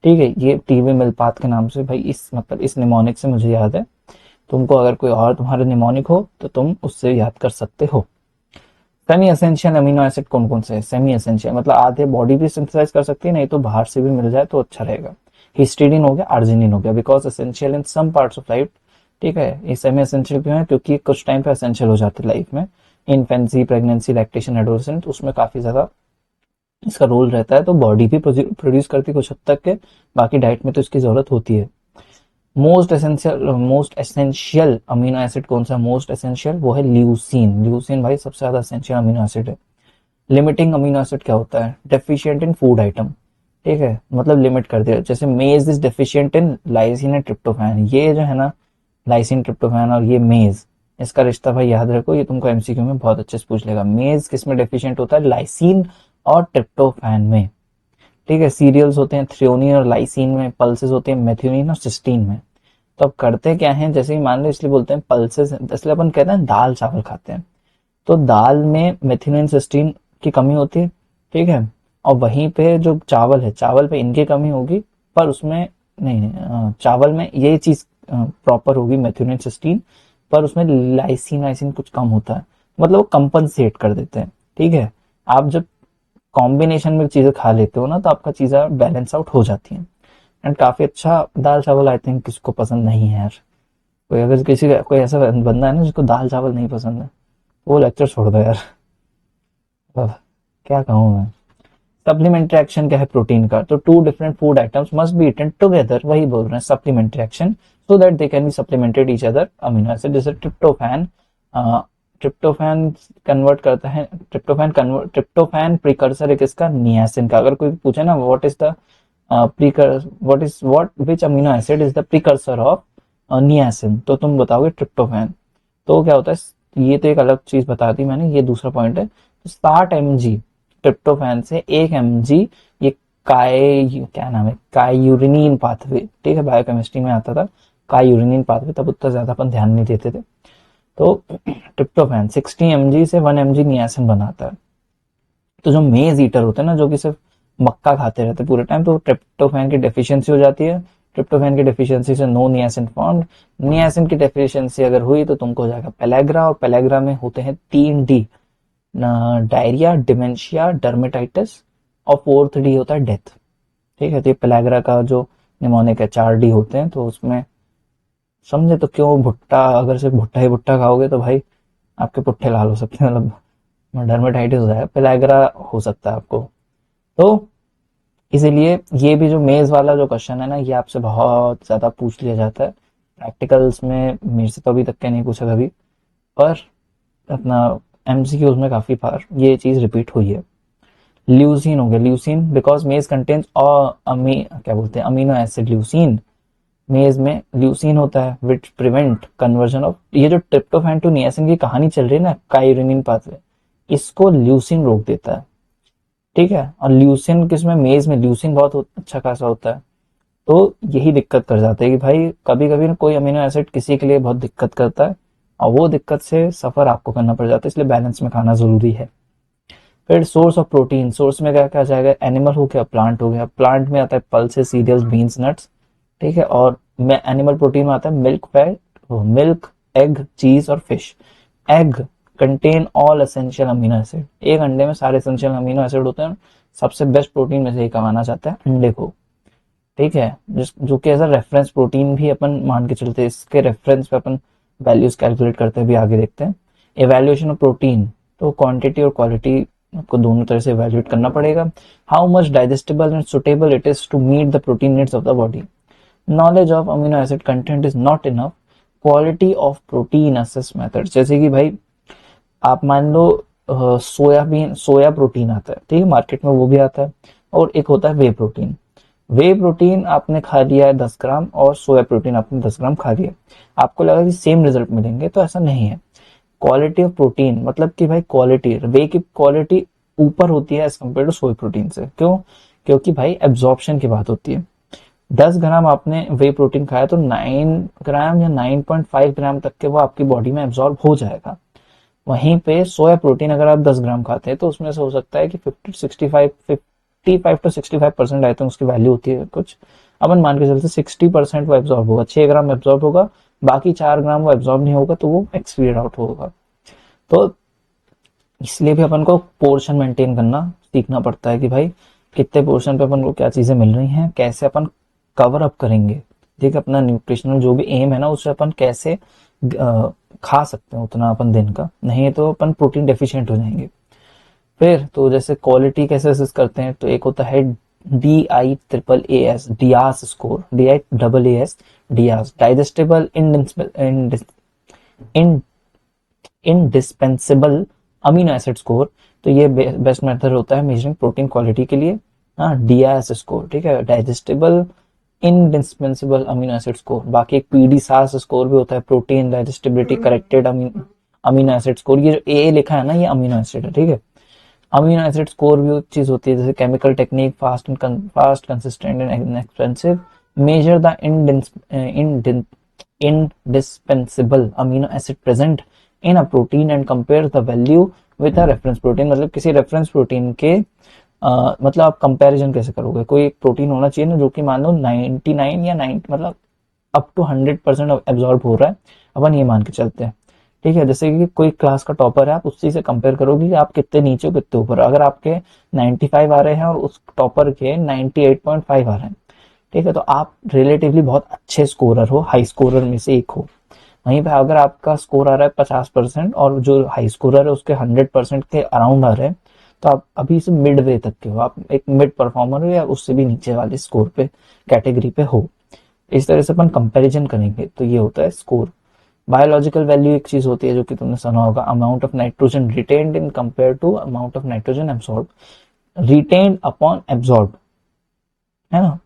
A: ठीक है, ये टीवी मिल पाथ के नाम से भाई, इस मतलब इस निमोनिक से मुझे याद है। तुमको अगर कोई और तुम्हारे निमोनिक हो तो तुम उससे याद कर सकते हो। सेमी एसेंशियल अमीनो एसिड कौन कौन से है, सेमी एसेंशियल मतलब आधे बॉडी भी सिंथेसाइज कर सकती है, नहीं तो बाहर से भी मिल जाए तो अच्छा रहेगा। हिस्टीडीन हो गया, आर्जिनिन हो गया, because essential in some parts of life. ठीक है, ये सेमी एसेंशियल क्यों है, क्योंकि कुछ टाइम पे एसेंशियल हो जाते हैं लाइफ में, इन्फेंसी, प्रेगनेंसी, लैक्टेशन, एडोलेसेंट, उसमें काफी ज्यादा इसका रोल रहता है। तो बॉडी भी प्रोड्यूस करती है कुछ हद तक के, बाकी डाइट में तो इसकी जरूरत होती है। मोस्ट एसेंशियल अमीनो एसिड कौन सा, मोस्ट एसेंशियल वो है ल्यूसीन। ल्यूसीन भाई सबसे ज्यादा एसेंशियल अमीनो एसिड है। लिमिटिंग अमीनो एसिड क्या होता है, डेफिशिएंट इन फूड आइटम। ठीक है, मतलब लिमिट कर दिया, जैसे मेज is deficient in lysine and tryptophan, ये जो है ना लाइसिन, ट्रिप्टोफैन और ये मेज, इसका रिश्ता भाई याद रखो, ये तुमको एमसीक्यू में बहुत अच्छे से पूछ लेगा। मेज किस में डेफिशिएंट होता है, लाइसिन और ट्रिप्टोफैन में। ठीक है, सीरियल्स होते हैं थ्रियोनिन और लाइसिन में, पल्सेस होते हैं मेथियोनिन और सिस्टीन में। तो अब करते क्या है, जैसे ही मान लो, इसलिए बोलते हैं पल्सेस, इसलिए अपन कहते हैं दाल चावल खाते हैं, तो दाल में मेथियोनिन सिस्टीन की कमी होती है। ठीक है, और वहीं पे जो चावल है, चावल पे इनकी कमी होगी, पर उसमें नहीं, चावल में ये चीज प्रॉपर होगी मेथियोनिन सिस्टीन, पर उसमें लाइसिन वाइसिन कुछ कम होता है, मतलब वो कंपनसेट कर देते हैं। ठीक है, आप जब कॉम्बिनेशन में चीजें खा लेते हो ना, तो आपका चीजें बैलेंस आउट हो जाती हैं। एंड काफी अच्छा दाल चावल आई थिंक किसको पसंद नहीं है यार। कोई अगर किसी का कोई ऐसा बंदा है ना जिसको दाल चावल नहीं पसंद है, वो लेक्चर छोड़ दो यार। अब क्या कहूँ मैं। सप्लीमेंट्री एक्शन क्या है प्रोटीन का, तो two different food items must be eaten together, वही बोल रहे हैं supplementary action, so that they can be supplemented each other amino acid. जैसे ट्रिप्टोफैन, ट्रिप्टोफैन कन्वर्ट करता है, ट्रिप्टोफैन प्रिकर्सर है किसका, नियासिन का। अगर कोई पूछे ना what is the what which amino acid is the precursor of niacin, तो तुम बताओगे ट्रिप्टोफैन। तो क्या होता है, ये तो एक अलग चीज बता दी मैंने, ये दूसरा पॉइंट है। 60 mg ट्रिप्टोफैन से 1 mg ये क्या नाम है, कायूरिनिन पाथवे। ठीक है, बायोकेमिस्ट्री में आता था कायूरिनिन पाथवे, तब उतना ज्यादा अपन ध्यान नहीं देते थे। तो ट्रिप्टोफैन 60 mg से 1 mg नियासिन बनाता है। तो जो मेज ईटर होते हैं ना, जो कि सिर्फ मक्का खाते रहते पूरे टाइम, तो ट्रिप्टोफैन की डेफिशिएंसी हो जाती है। ट्रिप्टोफैन की डेफिशिएंसी से नो नियासिन फॉर्म, नियासिन की डेफिशिएंसी अगर हुई तो तुमको हो जाएगा पेलेग्रा, और पेलेग्रा में होते हैं 3D, डायरिया, डिमेंशिया, डर्मेटाइटिस, और 4th D होता है डेथ। ठीक है, तो ये पेलेग्रा का जो निमोनिक है 4D होते हैं, तो उसमें समझे तो क्यों भुट्टा, अगर सिर्फ भुट्टा ही भुट्टा खाओगे तो भाई आपके पुट्ठे लाल हो सकते हैं, मतलब डर्मेटाइटिस हो जाएगा, पेलेग्रा हो सकता है आपको। तो इसीलिए ये भी जो मेज वाला जो क्वेश्चन है ना, ये आपसे बहुत ज्यादा पूछ लिया जाता है प्रैक्टिकल्स में, मेरे से तो अभी तक के नहीं पूछा कभी, पर अपना एमसीक्यूज में काफी बार ये चीज रिपीट हुई है। ल्यूसीन हो गया, ल्यूसीन बिकॉज मेज कंटेन्स क्या बोलते हैं अमीनो एसिड ल्यूसीन, मेज में ल्यूसीन होता है विच प्रिवेंट कन्वर्जन ऑफ, ये जो ट्रिप्टोफैन टू नियासिन की कहानी चल रही है ना, काइरिनिन पाथवे, इसको ल्यूसीन रोक देता है। ठीक है, और ल्यूसीन किसमें, मेज में ल्यूसीन बहुत अच्छा खासा होता है। तो यही दिक्कत कर जाता है कि भाई कभी कभी ना कोई अमीनो एसिड किसी के लिए बहुत दिक्कत करता है, और वो दिक्कत से सफर आपको करना पड़ जाता है, इसलिए बैलेंस में खाना जरूरी है। फिर सोर्स ऑफ प्रोटीन, सोर्स में क्या क्या आ जाएगा, एनिमल हो गया, प्लांट हो गया, प्लांट में आता है पल्सेस, सीरियल्स, बीन्स, नट्स। ठीक है, और में एनिमल प्रोटीन में आता है मिल्क, फैट, मिल्क, एग, चीज और fish. Egg contain all essential amino acid, एक अंडे में सारे एसेंशियल अमीनो एसिड होते हैं। सबसे बेस्ट प्रोटीन में से ही कमाना चाहता है अंडे को। ठीक है, जो कि एज अ रेफरेंस प्रोटीन भी अपन मान के चलते हैं, इसके रेफरेंस पे अपन वैल्यूज कैलकुलेट करते हैं, भी आगे देखते हैं। एवेल्युएशन ऑफ प्रोटीन, तो क्वांटिटी और क्वालिटी आपको दोनों तरह से एवेल्युएट करना पड़ेगा। How much digestible and suitable it is to meet the protein needs of the body. Knowledge of amino acid content is not enough. Quality of protein assess method, जैसे कि भाई आप मान लो सोयाबीन, सोया प्रोटीन आता है, ठीक है, मार्केट में वो भी आता है, और एक होता है वे प्रोटीन। वे प्रोटीन आपने खा लिया है 10 ग्राम, और सोया प्रोटीन आपने 10 ग्राम खा लिया, आपको लगा कि सेम रिजल्ट मिलेंगे, तो ऐसा नहीं है। क्वालिटी ऑफ प्रोटीन मतलब कि भाई क्वालिटी, वे की क्वालिटी ऊपर होती है as compare to soya protein से। क्यों, क्योंकि भाई एब्जॉर्प्शन की बात होती है। 10 ग्राम आपने वे प्रोटीन खाया तो 9 ग्राम या 9.5 ग्राम तक के वो आपकी बॉडी में एब्जॉर्ब हो जाएगा। वहीं पे सोया प्रोटीन अगर आप 10 ग्राम खाते हैं तो उसमें से हो सकता है कि 55 to 65% आई थिंक उसकी वैल्यू होती है कुछ, अपन मान के चलते 60% वो एब्जॉर्ब होगा, 6 ग्राम एब्जॉर्ब होगा, बाकी 4 ग्राम वो एब्जॉर्ब नहीं होगा, तो वो एक्सपीड आउट होगा। तो इसलिए भी अपन को पोर्शन मेंटेन करना सीखना पड़ता है कि भाई कितने पोर्शन पे अपन को क्या चीजें मिल रही हैं, कैसे अपन कवर अप करेंगे, ठीक है। अपना न्यूट्रिशनल जो भी एम है ना, उससे अपन कैसे खा सकते हैं उतना अपन दिन का, नहीं तो अपन प्रोटीन डेफिशिएंट हो जाएंगे। फिर तो जैसे क्वालिटी कैसे असेस करते हैं, तो एक होता है DIAAS DIAAS score, DIAAS DIAAS, digestible indispensable amino acid score. तो ये बेस्ट मेथड होता है मेजरिंग प्रोटीन क्वालिटी के लिए। हाँ, DIAAS स्कोर, ठीक है, digestible indispensable amino acid score. बाकी एक PDSAS स्कोर भी होता है, protein digestibility corrected amino acid score. ये जो ए लिखा है ना, ये अमीनो एसिड है, ठीक है। अमीनो एसिड स्कोर भी एक चीज होती है, जैसे chemical technique, fast consistent and expensive, measure the indispensable amino acid present in a protein and compare the value with a reference protein। मतलब किसी रेफरेंस प्रोटीन के मतलब आप कंपैरिजन कैसे करोगे, कोई एक प्रोटीन होना चाहिए ना जो कि मान लो 99 या 90 मतलब अप टू 100% एब्जॉर्ब हो रहा है, अपन ये मान के चलते हैं, ठीक है। जैसे कि कोई क्लास का टॉपर है, आप उसी से कंपेयर करोगे कि आप कितने नीचे हो कितने ऊपर। अगर आपके 95 आ रहे हैं और उस टॉपर के 98.5 आ रहे हैं, ठीक है, तो आप रिलेटिवली बहुत अच्छे स्कोरर हो, हाई स्कोरर में से एक हो। वहीं पे अगर आपका स्कोर आ रहा है 50% और जो हाई स्कोरर है उसके 100% के अराउंड आ रहे हैं, तो आप अभी से मिड वे तक के हो, आप एक मिड परफॉर्मर हो या उससे भी नीचे वाले स्कोर पे कैटेगरी पे हो। इस तरह से अपन कंपैरिजन करेंगे, तो ये होता है स्कोर। बायोलॉजिकल वैल्यू एक चीज होती है जो कि तुमने सुना होगा, amount of nitrogen retained in compare to amount of nitrogen absorb, retained upon absorb, है ना।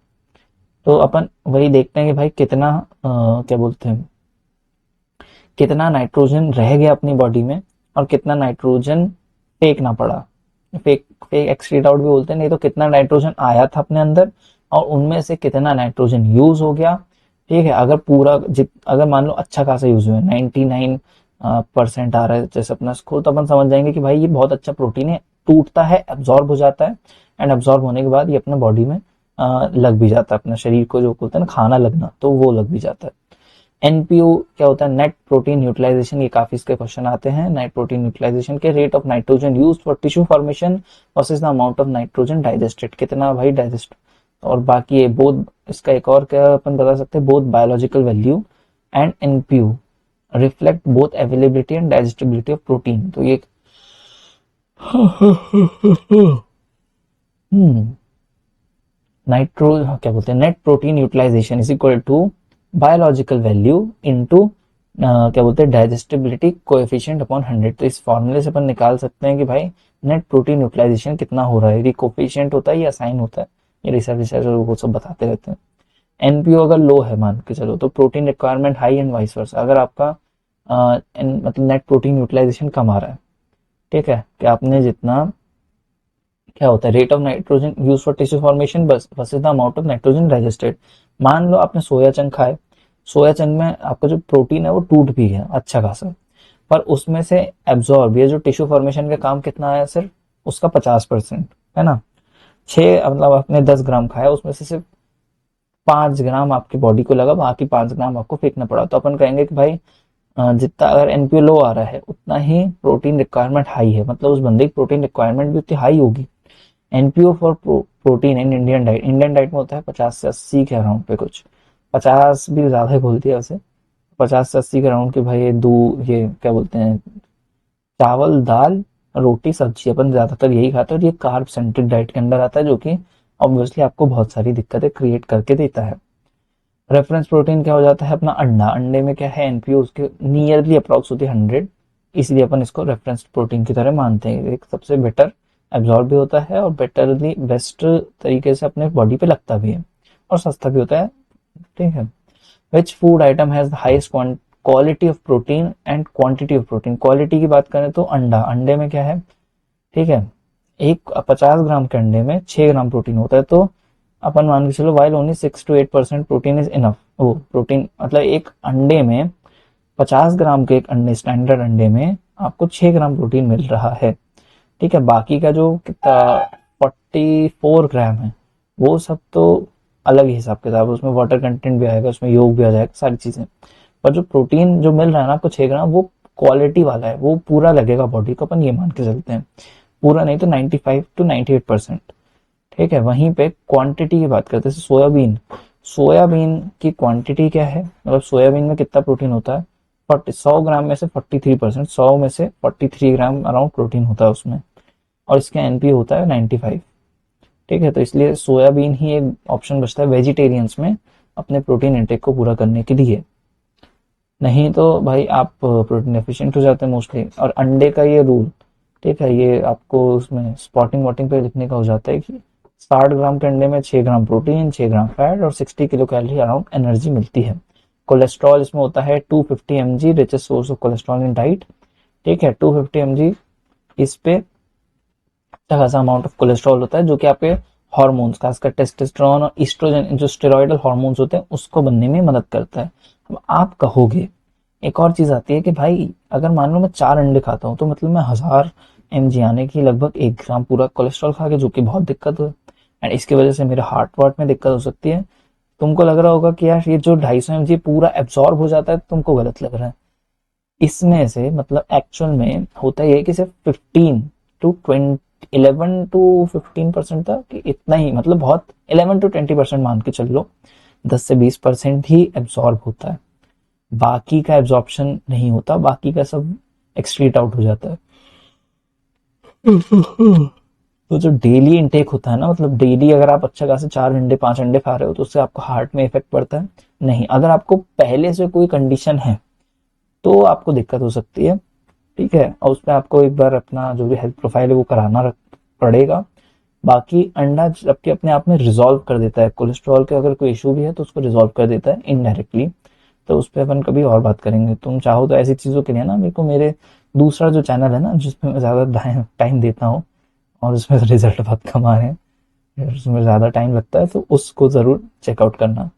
A: तो अपन वही देखते हैं कि भाई कितना क्या बोलते हैं, कितना नाइट्रोजन रह गया अपनी बॉडी में और कितना नाइट्रोजन फेंकना पड़ा, फेक फेक एक्सक्रीट आउट भी बोलते हैं, नहीं तो कितना नाइट्रोजन आया था अपने अंदर और उनमें से कितना नाइट्रोजन यूज हो गया, ठीक है। अगर पूरा अगर मान लो अच्छा खासा यूज हुआ, 99% आ रहा है जैसे अपना स्कोर, तो अपन समझ जाएंगे कि भाई ये बहुत अच्छा प्रोटीन है, टूटता है, एब्जॉर्ब हो जाता है, एंड एब्जॉर्ब होने के बाद ये अपने बॉडी में लग भी जाता है, अपना शरीर को जो बोलते हैं ना खाना लगना, तो वो लग भी जाता है। NPU क्या होता है, नेट प्रोटीन यूटिलाइजेशन, ये काफी इसके क्वेश्चन आते हैं। नेट प्रोटीन यूटिलाइजेशन के rate of nitrogen used for tissue formation versus the amount of nitrogen digested, कितना भाई डाइजेस्ट। और बाकी ये बोथ, इसका एक और क्या अपन बता सकते हैं, both biological value and NPU reflect both availability and digestibility of protein. तो ये नाइट्रो क्या बोलते हैं, net protein utilisation is equal to biological value into क्या बोलते हैं डाइजेस्टिबिलिटी कोएफिशिएंट अपॉन 100। तो इस फॉर्मूले से अपन निकाल सकते हैं कि भाई नेट प्रोटीन यूटिलाइजेशन कितना हो रहा है, ये कोएफिशिएंट होता है या साइन होता है, ये रिसर्च वो सब बताते रहते हैं। NPO अगर लो है मान के चलो, तो protein requirement high and vice वर्सा। अगर आपका मतलब नेट प्रोटीन यूटिलाइजेशन कम आ रहा है, ठीक है, कि आपने जितना क्या होता है rate of nitrogen use for tissue formation बस versus the amount of nitrogen digested. मान लो आपने सोया चंक खाए, सोया चंक में आपका जो प्रोटीन है वो टूट भी गया अच्छा खासा, पर उसमें से एब्जॉर्ब ये जो टिश्यू फॉर्मेशन का काम कितना आया, सिर्फ उसका 50%, है ना। 6 मतलब आपने 10 ग्राम खाया, उसमें से सिर्फ 5 ग्राम आपकी बॉडी को लगा, बाकी 5 ग्राम आपको फेंकना पड़ा। तो अपन कहेंगे कि भाई जितना अगर NPO लो आ रहा है उतना ही प्रोटीन रिक्वायरमेंट हाई है, मतलब उस बंदे की प्रोटीन रिक्वायरमेंट भी उतनी हाई होगी। NPO for protein in Indian diet, Indian diet में होता है 50 से 80 के अराउंड पे, कुछ 50 भी ज्यादा ही बोल दिया वैसे, 50 से 80 के अराउंड के भाई ये क्या बोलते हैं, चावल दाल रोटी सब्जी, अपन ज्यादातर यही खाते हैं और ये कार्ब सेंट्रिक डाइट के अंदर आता है, जो कि ऑब्वियसली आपको बहुत सारी दिक्कतें क्रिएट करके देता है। रेफरेंस प्रोटीन क्या हो जाता है अपना अंडा, अंडे में क्या है NPO उसके नियरली अप्रॉक्स होती है 100, इसलिए अपन इसको रेफरेंस प्रोटीन की तरह मानते हैं। एक सबसे बेटर एब्जॉर्ब भी होता है और बेटरली बेस्ट तरीके से अपने बॉडी पे लगता भी है और सस्ता भी होता है, ठीक है। Which food item has the highest quality of protein and quantity of protein. Quality की बात करें तो अंडा, अंडे में क्या है, ठीक है, एक 50 ग्राम के अंडे में 6 ग्राम प्रोटीन होता है, तो अपन मान के चलो while only 6 to 8% protein is enough. वो प्रोटीन मतलब एक अंडे में 50 ग्राम के एक अंडे स्टैंडर्ड अंडे में आपको 6 ग्राम प्रोटीन मिल रहा है, ठीक है। बाकी का जो कितना 44 ग्राम है वो सब तो अलग ही हिसाब किताब, उसमें वाटर कंटेंट भी आएगा, उसमें योग भी आ जाएगा, सारी चीजें। पर जो प्रोटीन जो मिल रहा है ना आपको 6 ग्राम, वो क्वालिटी वाला है, वो पूरा लगेगा बॉडी को, अपन ये मान के चलते हैं, पूरा नहीं तो 95 to 98%, ठीक है। वहीं पे क्वांटिटी की बात करते हैं, सोयाबीन, सोयाबीन की क्वांटिटी क्या है, मतलब सोयाबीन में कितना प्रोटीन होता है, 100 ग्राम में से 43%, 100 में से 43 ग्राम अराउंड प्रोटीन होता है उसमें, और इसका एनपी होता है 95। ठीक है, तो इसलिए सोयाबीन ही एक ऑप्शन बचता है वेजिटेरियंस में अपने प्रोटीन इंटेक को पूरा करने के लिए। नहीं तो भाई आप प्रोटीन एफिशिएंट हो जाते हैं मोस्टली। और अंडे का ये रूल, ठीक है, ये आपको उसमें स्पॉटिंग वॉटिंग पे लिखने का हो जाता है कि 60 ग्राम के अंडे में 6 ग्राम प्रोटीन, 6 ग्राम फैट और 60 किलो कैलोरी अराउंड एनर्जी मिलती है। कोलेस्ट्रॉल इसमें होता है 250 mg, richest source of cholesterol in diet. ठीक है, 250 mg, इस पे अच्छा खासा अमाउंट ऑफ कोलेस्ट्रॉल होता है जो कि आपके हॉर्मोन्स, खासकर टेस्टोस्टेरोन और ईस्ट्रोजन जो स्टेरॉइडल हॉर्मोन्स होते हैं उसको बनने में मदद करता है। अब आप कहोगे, एक और चीज आती है कि भाई अगर मान लो मैं 4 अंडे खाता हूँ तो मतलब मैं 1000 mg यानी कि लगभग 1 ग्राम पूरा कोलेस्ट्रॉल खा के, जो कि बहुत दिक्कत है एंड इसकी वजह से मेरे हार्ट वार्ट में दिक्कत हो सकती है। तुमको लग रहा होगा कि यार ये जो 250 mg पूरा एब्जॉर्ब हो जाता है, तुमको गलत लग रहा है। इसमें से मतलब एक्चुअल में होता ये है कि सिर्फ 11 to 15% तक कि इतना ही, मतलब बहुत 11 to 20% मान के चल लो, 10 से 20% ही एब्जॉर्ब होता है, बाकी का एब्जॉर्प्शन नहीं होता, बाकी का सब एक्सक्रीट आउट हो जाता है। तो जो डेली इनटेक होता है ना, मतलब डेली अगर आप अच्छा खासा 4 अंडे 5 अंडे खा रहे हो तो उससे आपको हार्ट में इफेक्ट पड़ता है नहीं। अगर आपको पहले से कोई कंडीशन है तो आपको दिक्कत हो सकती है। ठीक है, और उसमें आपको एक बार अपना जो भी हेल्थ प्रोफाइल है वो कराना पड़ेगा। बाकी अंडा जबकि अपने आप में रिजॉल्व कर देता है कोलेस्ट्रॉल के, अगर कोई इशू भी है तो उसको रिजॉल्व कर देता है इनडायरेक्टली। तो उस पर अपन कभी और बात करेंगे। तुम चाहो तो ऐसी चीज़ों के लिए ना मेरे को मेरे दूसरा जो चैनल है ना जिसमें मैं ज़्यादा टाइम देता हूँ और उसमें रिजल्ट बहुत कम आ रहे हैं, उसमें ज़्यादा टाइम लगता है, तो उसको ज़रूर चेकआउट करना।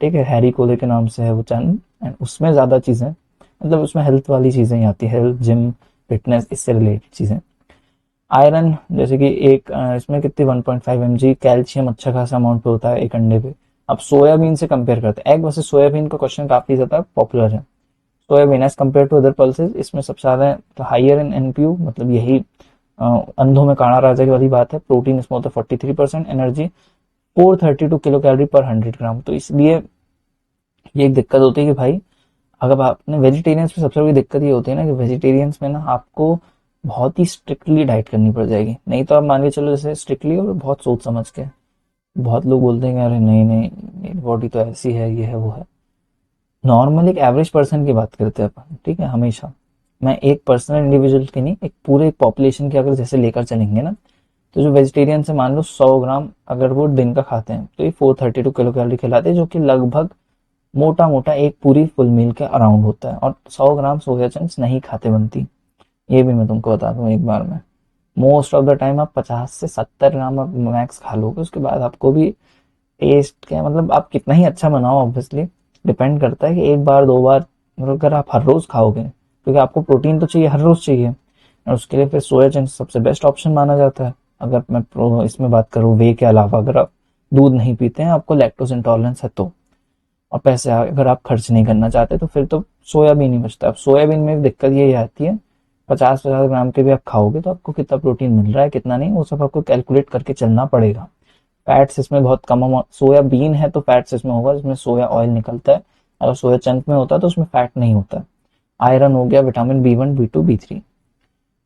A: ठीक है, हैरी कोले के नाम से है वो चैनल एंड उसमें ज़्यादा चीज़ें, मतलब उसमें हेल्थ वाली चीज़ें ही आती है, हेल्थ जिम फिटनेस इससे रिलेटेड चीज़ें। आयरन जैसे कि एक इसमें कितनी 1.5 mg, कैल्शियम अच्छा खासा अमाउंट पे होता है एक अंडे पे। अब सोयाबीन से कंपेयर करते हैं, एग वर्सेस सोयाबीन का क्वेश्चन काफी ज्यादा पॉपुलर है। Soyabean as compare to other pulses, इसमें सबसे ज्यादा हाइयर इन एनपीयू, मतलब यही अंधों में काना राजा की वाली बात है। प्रोटीन इसमें होता है 43%, एनर्जी 432 किलो कैलोरी पर 100 ग्राम। तो इसलिए ये एक दिक्कत होती है कि भाई अगर आपने वेजिटेरियंस में सबसे बड़ी दिक्कत ये होती है ना कि वेजिटेरियंस में ना आपको बहुत ही स्ट्रिक्टली डाइट करनी पड़ जाएगी। नहीं तो आप मान के चलो जैसे स्ट्रिक्टली और बहुत सोच समझ के, बहुत लोग बोलते हैं कि अरे नहीं नहीं मेरी बॉडी तो ऐसी है, ये है वो है। नॉर्मल एक एवरेज पर्सन की बात करते हैं अपन, ठीक है, हमेशा। मैं एक पर्सनल इंडिविजुअल की नहीं, एक पूरे पॉपुलेशन की अगर जैसे लेकर चलेंगे ना, तो जो वेजिटेरियन से मान लो 100 ग्राम अगर वो दिन का खाते हैं तो ये 432 किलो कैलोरी खिलाते हैं, जो कि लगभग मोटा मोटा एक पूरी फुल मील के अराउंड होता है। और 100 ग्राम सोया चंक्स नहीं खाते बनती, ये भी मैं तुमको बता दूं एक बार में। मोस्ट ऑफ द टाइम आप 50 से 70 ग्राम आप मैक्स खा लोगे, उसके बाद आपको भी टेस्ट क्या, मतलब आप कितना ही अच्छा बनाओ ऑब्वियसली डिपेंड करता है कि एक बार दो बार, मतलब अगर आप हर रोज खाओगे, क्योंकि आपको प्रोटीन तो चाहिए, हर रोज चाहिए, और उसके लिए फिर सोया चंक्स सबसे बेस्ट ऑप्शन माना जाता है। अगर मैं इसमें बात करूँ वे के अलावा, अगर आप दूध नहीं पीते हैं, आपको लैक्टोज इंटॉलरेंस है तो, और पैसे अगर आप खर्च नहीं करना चाहते तो फिर तो सोयाबीन ही बचता है। अब सोयाबीन में दिक्कत ये आती है, 50-50 ग्राम के भी आप खाओगे तो आपको कितना प्रोटीन मिल रहा है कितना नहीं, वो सब आपको कैलकुलेट करके चलना पड़ेगा। फैट्स इसमें बहुत कम अमाउंट, सोयाबीन है तो फैट्स इसमें होगा, इसमें सोया ऑयल निकलता है। अगर सोया चंक में होता है तो उसमें फैट नहीं होता। आयरन हो गया, vitamin B1 B2 B3।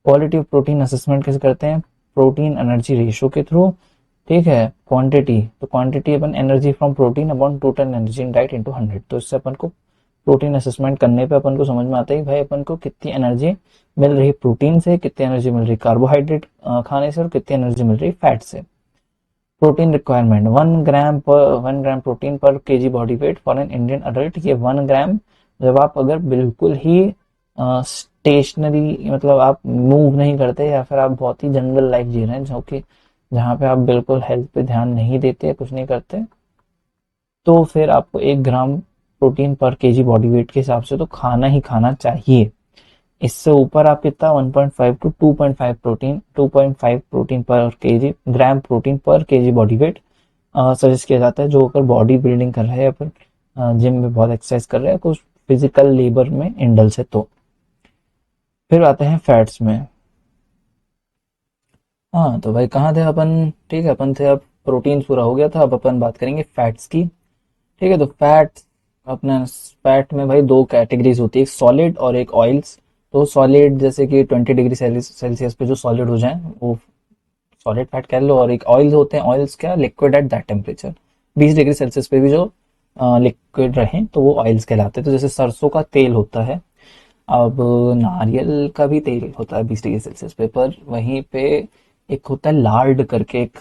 A: Quality of protein assessment कैसे करते हैं, प्रोटीन एनर्जी रेशियो के थ्रू। ठीक है, क्वांटिटी, तो quantity upon energy from protein upon total energy in diet into 100। तो इससे अपन को प्रोटीन असेसमेंट करने पे अपन को समझ में आता है कि भाई अपन को कितनी एनर्जी मिल रही प्रोटीन से, कितनी एनर्जी मिल रही कार्बोहाइड्रेट खाने से, और कितनी एनर्जी मिल रही फैट से। प्रोटीन रिक्वायरमेंट 1 ग्राम प्रोटीन पर KG body weight for an Indian adult. ये 1 ग्राम, जब आप अगर बिल्कुल ही स्टेशनरी, मतलब आप मूव नहीं करते या फिर आप बहुत ही जंगल लाइफ जी रहे हैं, जो कि जहाँ पे आप बिल्कुल हेल्थ पे ध्यान नहीं देते, कुछ नहीं करते, तो फिर आपको 1 ग्राम प्रोटीन पर केजी बॉडी वेट के हिसाब से तो खाना ही खाना चाहिए। इससे ऊपर आप कितना 1.5 टू 2.5 प्रोटीन, 2.5 प्रोटीन पर केजी, ग्राम प्रोटीन पर केजी बॉडी वेट सजेस्ट किया जाता है, जो अगर बॉडी बिल्डिंग कर रहे हैं या फिर जिम में बहुत एक्सरसाइज कर रहे हैं, कुछ फिजिकल लेबर में इंडल्स है तो। फिर आते हैं फैट्स में। हाँ तो भाई कहाँ थे अपन, ठीक है अपन थे, अब प्रोटीन पूरा हो गया था, अब अपन बात करेंगे फैट्स की। ठीक है, तो फैट, अपना फैट में भाई दो कैटेगरीज होती है, एक सॉलिड और एक ऑयल्स। तो सॉलिड जैसे कि 20 डिग्री सेल्सियस पे जो सॉलिड हो जाए वो सॉलिड फैट कह लो, और एक ऑयल्स होते हैं, ऑयल्स क्या, liquid at that temperature, 20 degree Celsius पे भी जो लिक्विड रहे तो वो ऑयल्स कहलाते हैं। तो जैसे सरसों का तेल होता है, अब नारियल का भी तेल होता है 20 डिग्री सेल्सियस पे, पर वहीं पे एक होता है लार्ड करके एक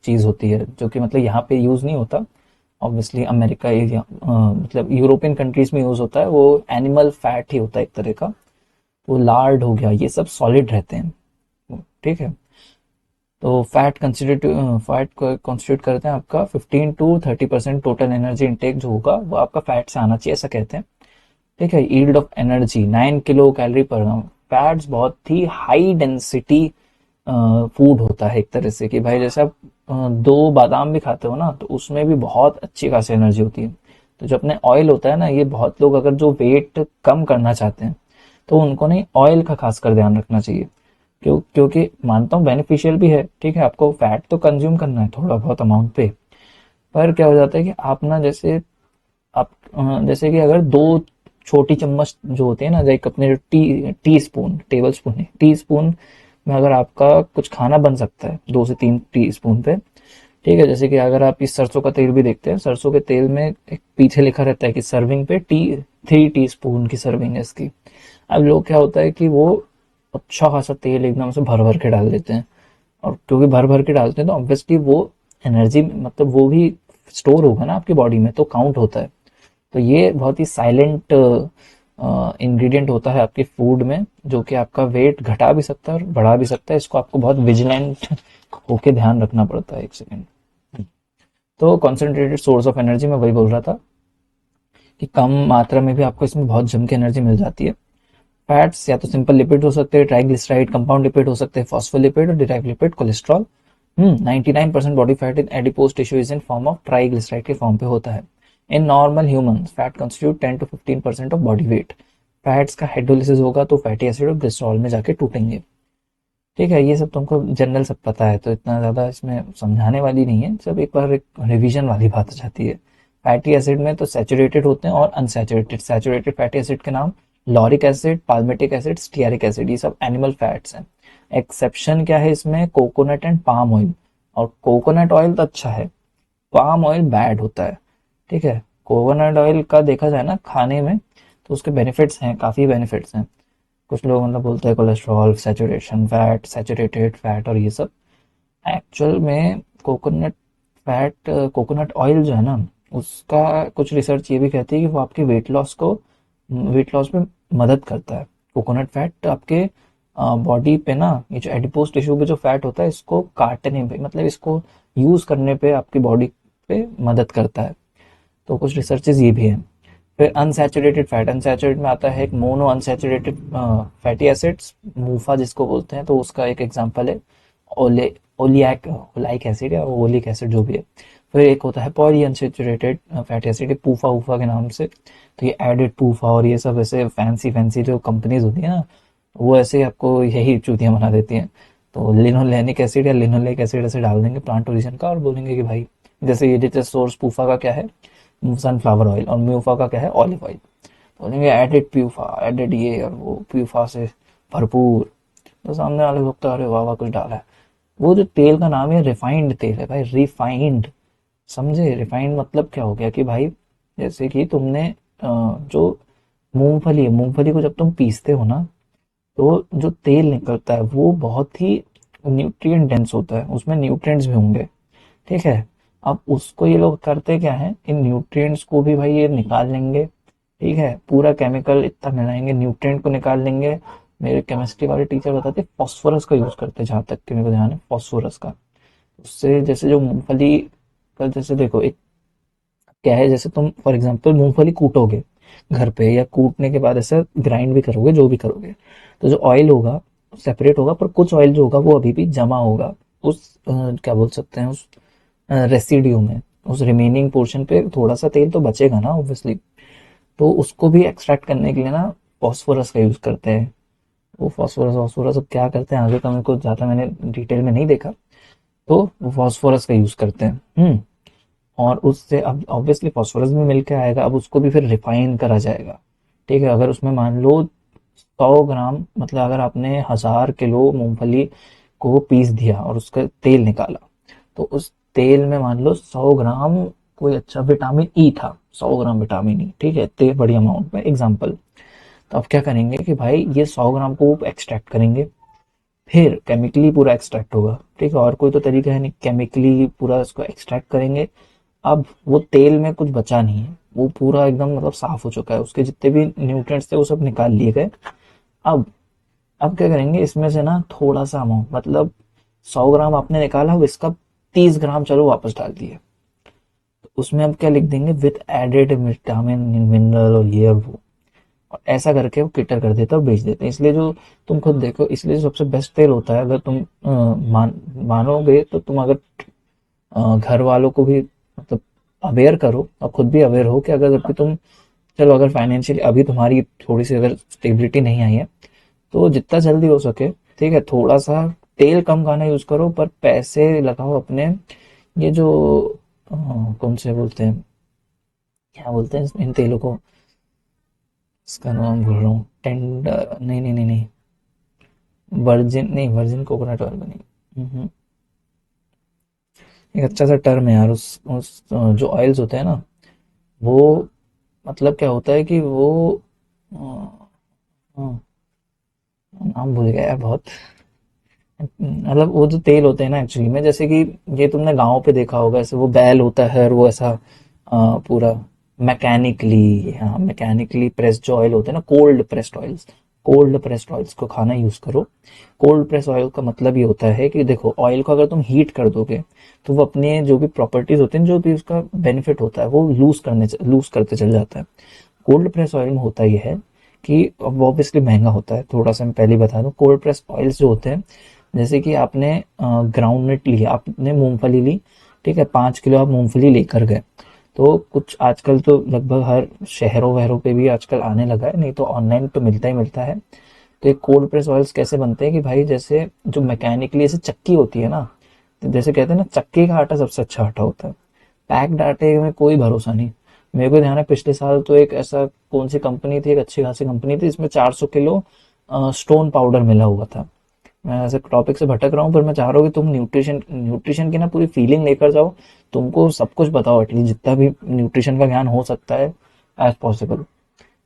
A: चीज होती है, जो कि मतलब यहाँ पे यूज नहीं होता, ऑब्वियसली अमेरिका एरिया मतलब यूरोपियन कंट्रीज में यूज होता है, वो एनिमल फैट ही होता है एक तरह का। वो लार्ड हो गया, ये सब सॉलिड रहते हैं। ठीक है, तो फैट को कॉन्स्टिट्यूट करते हैं आपका 15 to 30% टोटल एनर्जी इंटेक जो होगा वो आपका फैट से आना चाहिए, ऐसा कहते हैं। ठीक है, yield of energy 9 kilo calorie पर ग्राम। फैट्स बहुत ही हाई डेंसिटी फूड होता है एक तरह से, कि भाई जैसे आप दो बादाम भी खाते हो ना, तो उसमें भी बहुत अच्छी खासी एनर्जी होती है। तो जो अपने ऑयल होता है ना, ये बहुत लोग अगर जो वेट कम करना चाहते हैं तो उनको नहीं ऑयल का खासकर ध्यान रखना चाहिए। क्योंकि मानता हूँ बेनिफिशियल भी है, ठीक है, आपको फैट तो कंज्यूम करना है थोड़ा बहुत अमाउंट पे, पर क्या हो जाता है कि आप ना जैसे आप जैसे कि अगर दो छोटी चम्मच जो होते हैं ना, लाइक अपने जो टी स्पून, टेबल स्पून नहीं, टी स्पून में अगर आपका कुछ खाना बन सकता है 2 से 3 टी स्पून पे। ठीक है, जैसे कि अगर आप इस सरसों का तेल भी देखते हैं, सरसों के तेल में एक पीछे लिखा रहता है कि सर्विंग पे 3 टी स्पून की सर्विंग है इसकी। अब लोग क्या होता है कि वो अच्छा खासा तेल एकदम से भर भर के डाल देते हैं, और क्योंकि भर भर के डालते हैं तो ऑब्वियसली वो एनर्जी मतलब वो भी स्टोर होगा ना आपकी बॉडी में, तो काउंट होता है। तो ये बहुत ही साइलेंट इंग्रेडिएंट होता है आपके फूड में, जो कि आपका वेट घटा भी सकता है और बढ़ा भी सकता है। इसको आपको बहुत विजिलेंट होके ध्यान रखना पड़ता है। एक सेकेंड। तो कॉन्सेंट्रेटेड सोर्स ऑफ एनर्जी, मैं वही बोल रहा था कि कम मात्रा में भी आपको इसमें बहुत जम के एनर्जी मिल जाती है। फैट्स या तो सिंपल लिपिड हो सकते हैं, ट्राइग्लिसराइड, कंपाउंड लिपिड हो सकते हैं, फॉस्फोलिपिड और derive lipid, cholesterol. 99% body fat in adipose tissue is in form of triglyceride के फॉर्म पे होता है। In normal humans fat constitute 10 to 15% of body weight. Fats का हाइड्रोलिसिस होगा तो फैटी एसिड और ग्लिसरॉल में जाके टूटेंगे। ठीक है, ये सब तुमको जनरल सब पता है, तो इतना ज़्यादा इसमें समझाने वाली नहीं है, सब एक बार एक रिवीजन वाली बात हो जाती है। फैटी एसिड में तो सैचुरेटेड होते हैं और अनसैचुरेटेड। सैचुरेटेड फैटी एसिड के नाम lauric acid, palmitic acid, stearic acid, ये सब एनिमल फैट्स हैं। एक्सेप्शन क्या है इसमें, कोकोनट एंड पाम ऑयल। और कोकोनट ऑयल तो अच्छा है, पाम ऑयल बैड होता है। ठीक है, कोकोनट ऑयल का देखा जाए ना खाने में, तो उसके बेनिफिट्स हैं, काफ़ी बेनिफिट्स हैं। कुछ लोग मतलब बोलते हैं cholesterol, saturation fat, saturated fat और ये सब। एक्चुअल में कोकोनट फैट, कोकोनट ऑयल जो है ना, उसका कुछ रिसर्च ये भी कहती है कि वो आपके वेट लॉस में मदद करता है। कोकोनट फैट आपके बॉडी पे ना, ये जो एडिपोज टिश्यू पे जो फैट होता है, इसको काटने पे मतलब इसको यूज करने पे आपकी बॉडी पे मदद करता है। तो कुछ रिसर्चेज ये भी है। फिर अनसैचुरेटेड फैट, अनसैचुरेटेड में आता है एक मोनो अनसैचुरेटेड फैटी एसिड्स, मूफा जिसको बोलते हैं, तो उसका एक एग्जांपल है ओले ओलियक ओलाइक एसिड या ओलिक एसिड जो भी है। फिर एक होता है पॉली अनसैचुरेटेड फैटी एसिड, पूफा ऊफा के नाम से। तो ये एडिड पूफा और ये सब ऐसे फैंसी फैंसी जो कंपनीज होती है ना, वो ऐसे आपको यही चूतियां बना देती हैं। तो लिनोलेनिक एसिड या लिनोलेक एसिड ऐसे डाल देंगे प्लांट ओरिजिन का, और बोलेंगे कि भाई जैसे ये जैसे सोर्स पूफा का क्या है, सनफ्लावर ऑयल, और म्यूफा का क्या है, ऑलिव ऑयल। बोलेंगे एडिड प्यूफा, एडिड ये और वो, प्यूफा से भरपूर। तो सामने वाले लोग तो अरे वाह वाह कुछ डाला है। वो जो तेल का नाम है रिफाइंड तेल है भाई, रिफाइंड। समझे, रिफाइंड मतलब क्या हो गया कि भाई जैसे कि तुमने जो मूंगफली है, मूंगफली को जब तुम पीसते हो ना, तो जो तेल निकलता है वो बहुत ही न्यूट्रिएंट डेंस होता है, उसमें न्यूट्रिएंट्स भी होंगे। ठीक है, अब उसको ये लोग करते क्या है, इन न्यूट्रिएंट्स को भी भाई ये निकाल लेंगे। ठीक है, पूरा केमिकल इतना मिलाएंगे, न्यूट्रिएंट को निकाल लेंगे। मेरे केमिस्ट्री वाले टीचर बताते फास्फोरस का यूज करते हैं, जहाँ तक कि मेरे को ध्यान है फास्फोरस का। उससे जैसे जो मूंगफली का, जैसे देखो एक क्या है, जैसे तुम फॉर एग्जांपल मूंगफली कूटोगे घर पे, या कूटने के बाद ऐसे ग्राइंड भी करोगे, जो भी करोगे, तो जो ऑयल होगा सेपरेट होगा, पर कुछ ऑयल जो होगा वो अभी भी जमा होगा उस क्या बोल सकते हैं, उस रेसिड्यू में, उस रिमेनिंग पोर्शन पे थोड़ा सा तेल तो बचेगा ना ऑब्वियसली। तो उसको भी एक्सट्रैक्ट करने के लिए ना फॉस्फोरस का यूज करते हैं। वो फॉस्फोरस फॉस्फोरस अब क्या करते हैं आगे का मेरे को ज़्यादा मैंने डिटेल में नहीं देखा। तो वो फॉस्फोरस का यूज करते हैं। और उससे अब ऑब्वियसली फॉस्फोरस भी मिल के आएगा। अब उसको भी फिर रिफाइन करा जाएगा, ठीक है। अगर उसमें मान लो 100 ग्राम, मतलब अगर आपने 1000 किलो मूंगफली को पीस दिया और उसका तेल निकाला, तो उस तेल में मान लो 100 ग्राम कोई अच्छा विटामिन ई था, 100 ग्राम विटामिन ई, ठीक है, इतने बड़ी अमाउंट में एग्जाम्पल। तो अब क्या करेंगे कि भाई ये 100 ग्राम को एक्सट्रैक्ट करेंगे, फिर केमिकली पूरा एक्सट्रैक्ट होगा, ठीक है, और कोई तो तरीका है नहीं, केमिकली पूरा इसको एक्सट्रैक्ट करेंगे। अब वो तेल में कुछ बचा नहीं है, वो पूरा एकदम मतलब साफ हो चुका है, उसके जितने भी न्यूट्रिएंट्स थे वो सब निकाल लिए गए। अब अब क्या करेंगे, इसमें से ना थोड़ा सा अमाउंट, मतलब 100 ग्राम आपने निकाला, अब इसका 30 ग्राम चलो वापस डाल दिए, तो उसमें अब क्या लिख देंगे, विथ एडेड विटामिन मिनरल और ये और वो, और ऐसा करके वो किटर कर देता है और बेच देते हैं। इसलिए जो तुम खुद देखो, इसलिए जो सबसे बेस्ट तेल होता है, अगर तुम मानोगे तो तुम अगर घर वालों को भी मतलब अवेयर करो और खुद भी अवेयर हो कि अगर जबकि तुम, चलो अगर फाइनेंशियली अभी तुम्हारी थोड़ी सी अगर स्टेबिलिटी नहीं आई है, तो जितना जल्दी हो सके, ठीक है, थोड़ा सा तेल कम खाना यूज करो, पर पैसे लगाओ अपने ये जो कौन से बोलते हैं, क्या बोलते हैं इन तेलों को, इसका नाम भूल रहा हूँ, टेंडर, नहीं नहीं नहीं नहीं, वर्जिन नहीं, वर्जिन कोकोनट ऑयल नहीं। एक अच्छा सा टर्म है यार, उस जो ऑयल्स होते हैं ना, वो मतलब क्या होता है कि वो नाम भूल गया यार बहुत, मतलब वो जो तेल होते हैं ना एक्चुअली में, जैसे कि ये तुमने गाँव पे देखा होगा, ऐसे वो बैल होता है और वो ऐसा पूरा मैकेनिकली, हाँ मैकेनिकली प्रेस्ड जो ऑयल होते हैं ना, कोल्ड प्रेस्ड ऑयल्स को खाना यूज करो। कोल्ड प्रेस ऑयल का मतलब ये होता है कि देखो, ऑयल को अगर तुम हीट कर दोगे तो वो अपने जो भी प्रॉपर्टीज होते हैं, जो भी उसका बेनिफिट होता है, वो लूज करते चल जाता है। कोल्ड प्रेस ऑयल में होता यह है कि अब ऑब्वियसली महंगा होता है थोड़ा सा, मैं पहले ही बता दूं, कोल्ड प्रेस ऑयल्स जो होते हैं, जैसे कि आपने ग्राउंडनट लिया, आपने मूंगफली ली, ठीक है, 5 किलो आप मूंगफली लेकर गए, तो कुछ आजकल तो लगभग हर शहरों वहरों पे भी आजकल आने लगा है, नहीं तो ऑनलाइन तो मिलता ही मिलता है। तो ये कोल्ड प्रेस ऑयल्स कैसे बनते हैं कि भाई, जैसे जो मैकेनिकली ऐसे चक्की होती है ना, तो जैसे कहते हैं ना, चक्की का आटा सबसे अच्छा आटा होता है, पैक्ड आटे में कोई भरोसा नहीं। मेरे को ध्यान है पिछले साल तो एक ऐसा, कौन सी कंपनी थी, एक अच्छी खासी कंपनी थी, इसमें 400 किलो स्टोन पाउडर मिला हुआ था। मैं ऐसे टॉपिक से भटक रहा हूँ, पर मैं चाह रहा हूँ कि तुम न्यूट्रिशन न्यूट्रिशन की ना पूरी फीलिंग लेकर जाओ, तुमको सब कुछ बताओ, एटलीस्ट जितना भी न्यूट्रिशन का ज्ञान हो सकता है एज पॉसिबल।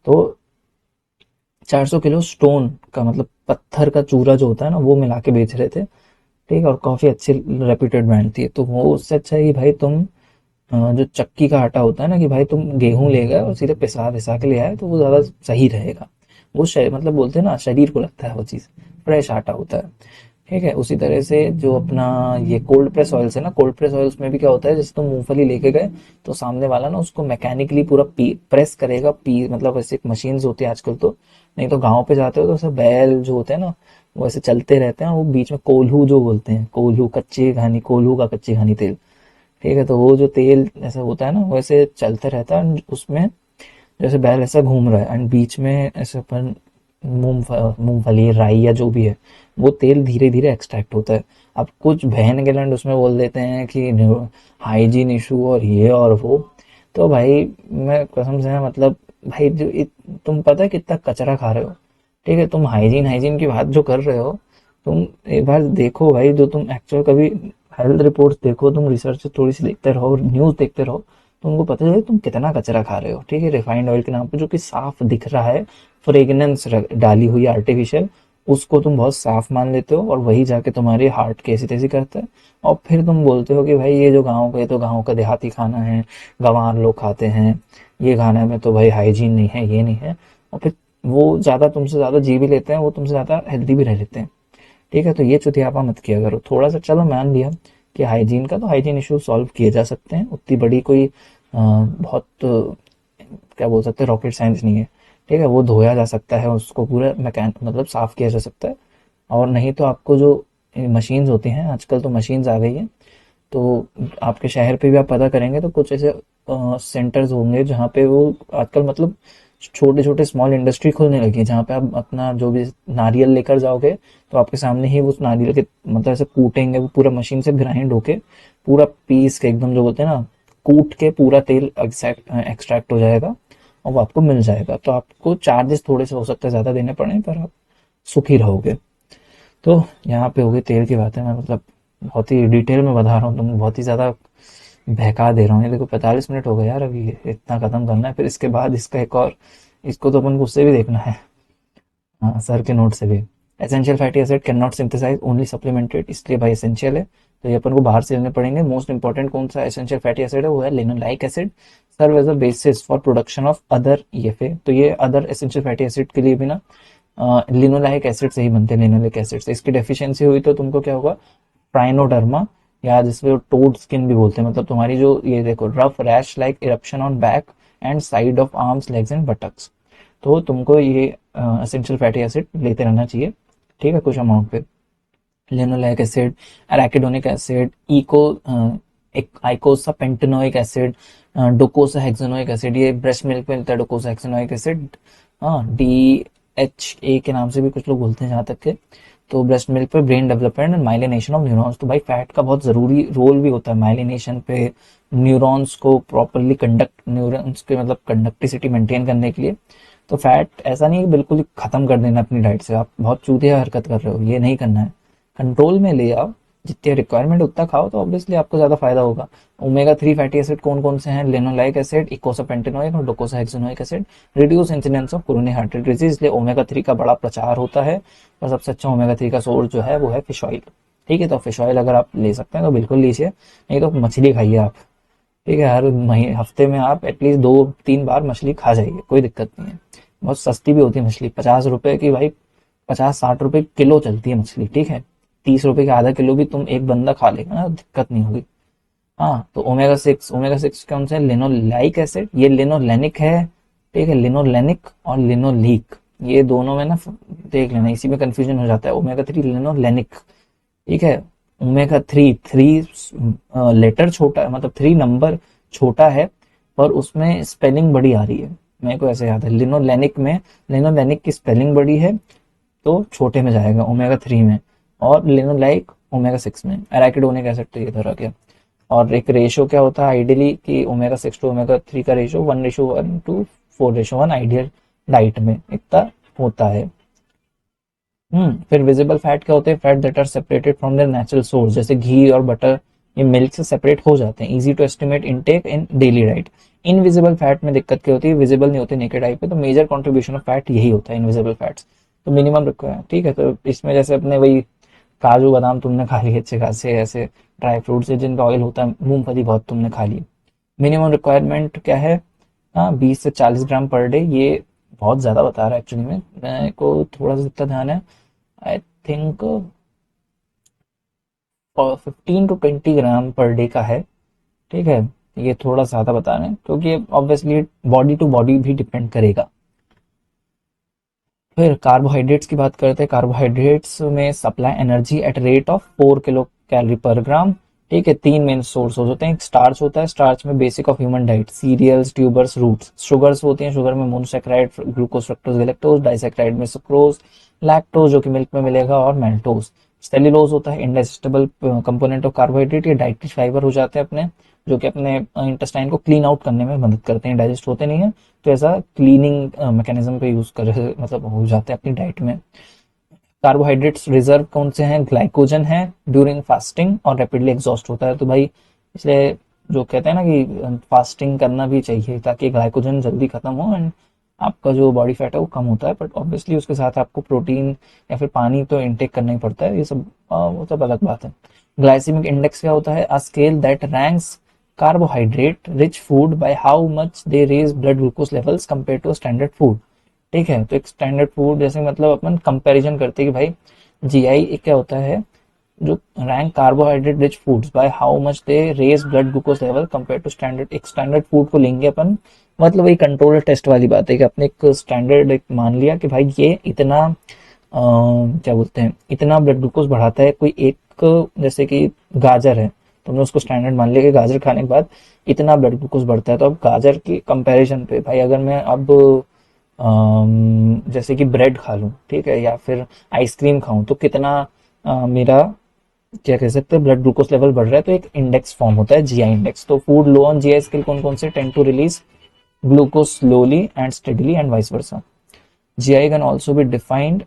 A: तो 400 किलो स्टोन का मतलब पत्थर का चूरा जो होता है ना, वो मिला के बेच रहे थे, ठीक है, और काफी अच्छी रेप्यूटेड ब्रांड थी। तो वो उससे अच्छा है कि भाई तुम जो चक्की का आटा होता है ना, कि भाई तुम गेहूं ले गए और सीधे पिसा पिसा के ले आए, तो वो ज्यादा सही रहेगा। वो मतलब बोलते हैं ना, शरीर को लगता है वो चीज, फ्रेश आटा होता है, ठीक है। उसी तरह से जो अपना ये कोल्ड प्रेस ऑयल्स है ना, कोल्ड प्रेस ऑयल्स में भी क्या होता है, जैसे तुम मूंगफली लेके गए, तो सामने वाला ना उसको मैकेनिकली पूरा प्रेस करेगा, मतलब ऐसे मशीन होती है आजकल तो, नहीं तो गाँव पे जाते हो तो सब बैल जो होते हैं ना, वो ऐसे चलते रहते हैं, वो बीच में कोल्हू जो बोलते हैं, कोल्हू कच्ची घानी, कोल्हू का कच्ची घानी तेल, ठीक है। तो वो जो तेल ऐसा होता है ना, वो ऐसे चलते रहता है, and उसमें जैसे बैल ऐसा घूम रहा है, एंड बीच में ऐसे अपन मूंगफली राई या जो भी है, वो तेल धीरे धीरे एक्सट्रैक्ट होता है। अब कुछ बहन के लंड उसमें बोल देते हैं कि हाइजीन इशू और ये और वो, तो भाई मैं कसम से ना, मतलब भाई तुम पता है कितना कचरा खा रहे हो, ठीक है, तुम हाइजीन हाइजीन की बात जो कर रहे हो, तुम एक बार देखो भाई, जो तुम एक्चुअल कभी हेल्थ रिपोर्ट्स देखो, तुम रिसर्च थोड़ी सी देखते रहो, न्यूज़ देखते रहो, तुमको पता चले तुम कितना कचरा खा रहे हो, ठीक है, रिफाइंड ऑयल के नाम पे, जो कि साफ दिख रहा है, फ्रेगनेंस डाली हुई आर्टिफिशियल, उसको तुम बहुत साफ मान लेते हो, और वही जाके तुम्हारे हार्ट की ऐसी तैसी करता है। और फिर तुम बोलते हो कि भाई ये जो गाँव का, ये तो गाँव का देहाती खाना है, गंवार लोग खाते हैं, ये खाने में तो भाई हाइजीन नहीं है, ये नहीं है, और फिर वो ज़्यादा तुमसे ज़्यादा जी भी लेते हैं, वो तुमसे ज़्यादा हेल्दी भी रह लेते हैं, ठीक है। तो ये चुतियापा मत किया करो, थोड़ा सा चलो मान लिया कि हाइजीन का, तो हाइजीन इशू सॉल्व किए जा सकते हैं, उतनी बड़ी कोई बहुत क्या बोल सकते हैं, रॉकेट साइंस नहीं है, ठीक है, वो धोया जा सकता है, उसको पूरा मतलब साफ किया जा सकता है। और नहीं तो आपको जो मशीन्स होती हैं, आजकल तो मशीन्स आ गई हैं, तो आपके शहर पे भी आप पता करेंगे तो कुछ ऐसे सेंटर्स होंगे जहाँ पे वो आजकल मतलब छोटे छोटे स्मॉल इंडस्ट्री खुलने लगी है, जहाँ पे आप अपना जो भी नारियल लेकर जाओगे, तो आपके सामने ही उस नारियल के मतलब ऐसे कूटेंगे, वो पूरा मशीन से ग्राइंड होके पूरा पीस के एकदम जो बोलते हैं ना, कूट के पूरा तेल एक्सट्रैक्ट हो जाएगा और वो आपको मिल जाएगा। तो आपको चार्जेस थोड़े से हो सकते हैं ज़्यादा देने पड़े, पर आप सुखी रहोगे। तो यहाँ पे हो गई तेल की बातें। मैं मतलब बहुत ही डिटेल में बता रहा हूँ, तुम बहुत ही ज़्यादा बहका दे रहा हूँ। ये देखो 45 मिनट हो गए यार, अभी इतना खत्म करना है, फिर इसके बाद इसका एक और, इसको तो अपन को उससे भी देखना है, हाँ सर के नोट से भी। Essential fatty acid can not synthesise only supplemented, इसलिए भाई एसेंशियल है, तो ये अपन को बाहर से लेने पड़ेंगे। मोस्ट इंपॉर्टेंट कौन सा एसेंशियल फैटी एसिड है, वो है linoleic acid, serve as a basis for production of other EFA. तो ये अदर एसेंशियल फैटी एसिड के लिए भी ना लिनोलाइक एसिड से ही बनते हैं, लिनोलिक एसिड से। इसकी डेफिशिएंसी हुई तो तुमको क्या होगा, ट्राइनोडर्मा, या जिसको टोड स्किन भी बोलते हैं, मतलब तुम्हारी जो ये देखो rough rash like eruption on back and side of arms legs and buttocks. तो तुमको ये एसेंशियल फैटी एसिड लेते रहना चाहिए, ठीक है, कुछ अमाउंट पे। लिनोलाइक एसिड, एराकिडोनिक एसिड, एक आइकोसा पेंटेनोइक एसिड, डोकोसा हेक्सेनोइक एसिड, ये ब्रेस्ट मिल्क में मिलता है डोकोसा हेक्सेनोइक एसिड। हाँ, DHA के नाम से भी कुछ लोग बोलते हैं जहाँ तक के। तो ब्रेस्ट मिल्क पे brain development and myelination of neurons. तो भाई फैट का बहुत जरूरी रोल भी होता है माइलिनेशन पे, न्यूरॉन्स को प्रॉपरली कंडक्ट, न्यूरॉन्स के मतलब कंडक्टिसिटी मेंटेन करने के लिए। तो फैट ऐसा नहीं है कि बिल्कुल ही खत्म कर देना अपनी डाइट से, आप बहुत चूतिया हरकत कर रहे हो, ये नहीं करना है। कंट्रोल में ले आओ, जितनी रिक्वायरमेंट उतना खाओ, तो ऑब्वियसली आपको ज्यादा फायदा होगा। ओमेगा 3 फैटी एसिड कौन कौन से हैं, लिनोलाइक एसिड, इकोसापेंटेनोइक और docosahexaenoic acid reduce incidence of coronary heart disease, इसलिए ओमेगा 3 का बड़ा प्रचार होता है। और सबसे अच्छा ओमेगा 3 का सोर्स जो है वो है फिश ऑयल। ठीक है, तो फिश ऑयल अगर आप ले सकते हैं तो बिल्कुल लीजिए, नहीं तो मछली खाइए आप। ठीक है, हर महीने हफ्ते में आप एटलीस्ट 2-3 बार मछली खा जाइए, कोई दिक्कत नहीं है। बहुत सस्ती भी होती है मछली, 50 रुपए की भाई, 50-60 रुपए किलो चलती है मछली। ठीक है, 30 रुपए का आधा किलो भी तुम एक बंदा खा लेगा ना, दिक्कत नहीं होगी। हाँ, तो ओमेगा 6 कौन सा है, लिनोलाइक एसिड, ये लिनोलेनिक है। ठीक है, लिनोलेनिक और लिनोलीक, ये दोनों में ना देख लेना, इसी में कंफ्यूजन हो जाता है। ओमेगा 3 लिनोलेनिक, ठीक है। ओमेगा 3, 3 लेटर छोटा है, मतलब 3 नंबर छोटा है, पर उसमें स्पेलिंग बड़ी आ रही है, मेरे को ऐसे याद है। लिनोलेनिक में, लिनोलेनिक की स्पेलिंग बड़ी है, तो छोटे में जाएगा ओमेगा 3 में, और लिनोलाइक ओमेगा 6 में। एराकिडोनिक एसिड तो ये इधर आ गया। और एक रेशो क्या होता है आइडियली, कि ओमेगा 6 टू ओमेगा 3 का रेशो 1:1 to 4:1 आइडियल डाइट में इतना होता है। फिर विजिबल फैट क्या होते हैं, fat that are separated from their natural source, जैसे घी और बटर, ये मिल्क से सेपरेट हो जाते हैं, easy to estimate intake in daily diet. Invisible fat में दिक्कत क्या होती है, विजिबल नहीं होते नेकेड आई पे, तो मेजर कंट्रीब्यूशन ऑफ फैट यही होता है, इनविजिबल फैट्स। तो मिनिमम रिक्वायरमेंट, ठीक है, तो इसमें जैसे अपने वही काजू बादाम तुमने खा लिए अच्छे खासे, ऐसे ड्राई फ्रूट्स है जिनका ऑयल होता है, मूंगफली बहुत तुमने खा ली। मिनिमम रिक्वायरमेंट क्या है, हाँ 20 से 40 ग्राम पर डे, ये बहुत ज्यादा बता रहा है एक्चुअली में, मेरे को थोड़ा सा जितना ध्यान है, I think 15 to 20 gram per day का है। ठीक है, ये थोड़ा ज्यादा बता रहे हैं, क्योंकि ऑब्वियसली बॉडी टू बॉडी भी डिपेंड करेगा। फिर कार्बोहाइड्रेट्स की बात करते हैं। कार्बोहाइड्रेट्स में supply energy at rate of 4 kilo calorie पर ग्राम। ठीक है, 3 मेन सोर्स होते हैं। एक स्टार्च होता है, स्टार्च में basic of human diet, cereals, tubers, roots. Sugars होती हैं, शुगर में monosaccharide, glucose, fructose, galactose. Disaccharide में सुक्रोज, लैक्टोज जो कि मिल्क में मिलेगा, और मैल्टोज। सेल्यूलोज होता है इंडाइजेस्टिबल कंपोनेंट ऑफ कार्बोहाइड्रेट, ये डाइटरी फाइबर हो जाते हैं अपने, जो कि अपने इंटेस्टाइन को क्लीन आउट करने में मदद करते हैं, डाइजेस्ट होते नहीं है, तो ऐसा क्लीनिंग मैकेनिज्म पे यूज कर, मतलब हो जाते हैं अपनी डाइट में। कार्बोहाइड्रेट्स रिजर्व कौन से हैं, ग्लाइकोजन है, ड्यूरिंग फास्टिंग, और रैपिडली एग्जॉस्ट होता है। तो भाई इसलिए जो कहते हैं ना कि फास्टिंग करना भी चाहिए, ताकि ग्लाइकोजन जल्दी खत्म हो, एंड आपका जो बॉडी फैट है वो कम होता है। बट ऑब्वियसली उसके साथ आपको प्रोटीन या फिर पानी तो इनटेक करना ही पड़ता है, ये सब वो सब अलग बात है। ग्लाइसेमिक इंडेक्स क्या होता है, a scale that ranks carbohydrate rich food by how much they raise blood glucose levels compare to standard food. ठीक है, तो एक स्टैंडर्ड फूड जैसे मतलब अपन कंपैरिजन करते हैं कि भाई जीआई क्या होता है, जो rank carbohydrate rich foods by how much they raise blood glucose level compare to standard. एक स्टैंडर्ड फूड को लेंगे अपन, मतलब वही कंट्रोल टेस्ट वाली बात है कि अपने एक स्टैंडर्ड एक मान लिया कि भाई ये इतना क्या बोलते हैं, इतना ब्लड ग्लूकोज बढ़ाता है कोई एक, जैसे कि गाजर है, तुमने उसको स्टैंडर्ड मान लिया कि गाजर खाने के बाद इतना ब्लड ग्लूकोज बढ़ता है। तो अब गाजर की कंपैरिजन पे भाई अगर मैं अब जैसे कि ब्रेड खा लूं, ठीक है, या फिर आइसक्रीम खाऊं, तो कितना मेरा क्या कह सकते हैं, ब्लड ग्लूकोज लेवल बढ़ रहा है तो एक इंडेक्स फॉर्म होता है, जीआई इंडेक्स। तो food low on GI scale कौन कौन से, tend to release glucose slowly and steadily and vice versa. GI can also be defined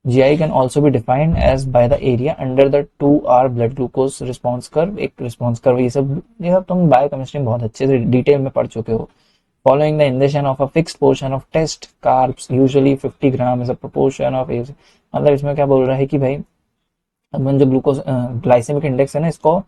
A: GI can also be defined as by the area under the 2 hour blood glucose response curve। एक response curve, ये सब तुम बायोकेमिस्ट्री में बहुत अच्छे से डिटेल में पढ़ चुके हो। Following the ingestion of a fixed portion of test carbs usually 50 gram is a proportion of age। मतलब इसमें क्या बोल रहा है कि भाई अपन जो ग्लूकोज ग्लाइसेमिक इंडेक्स है ना, इसको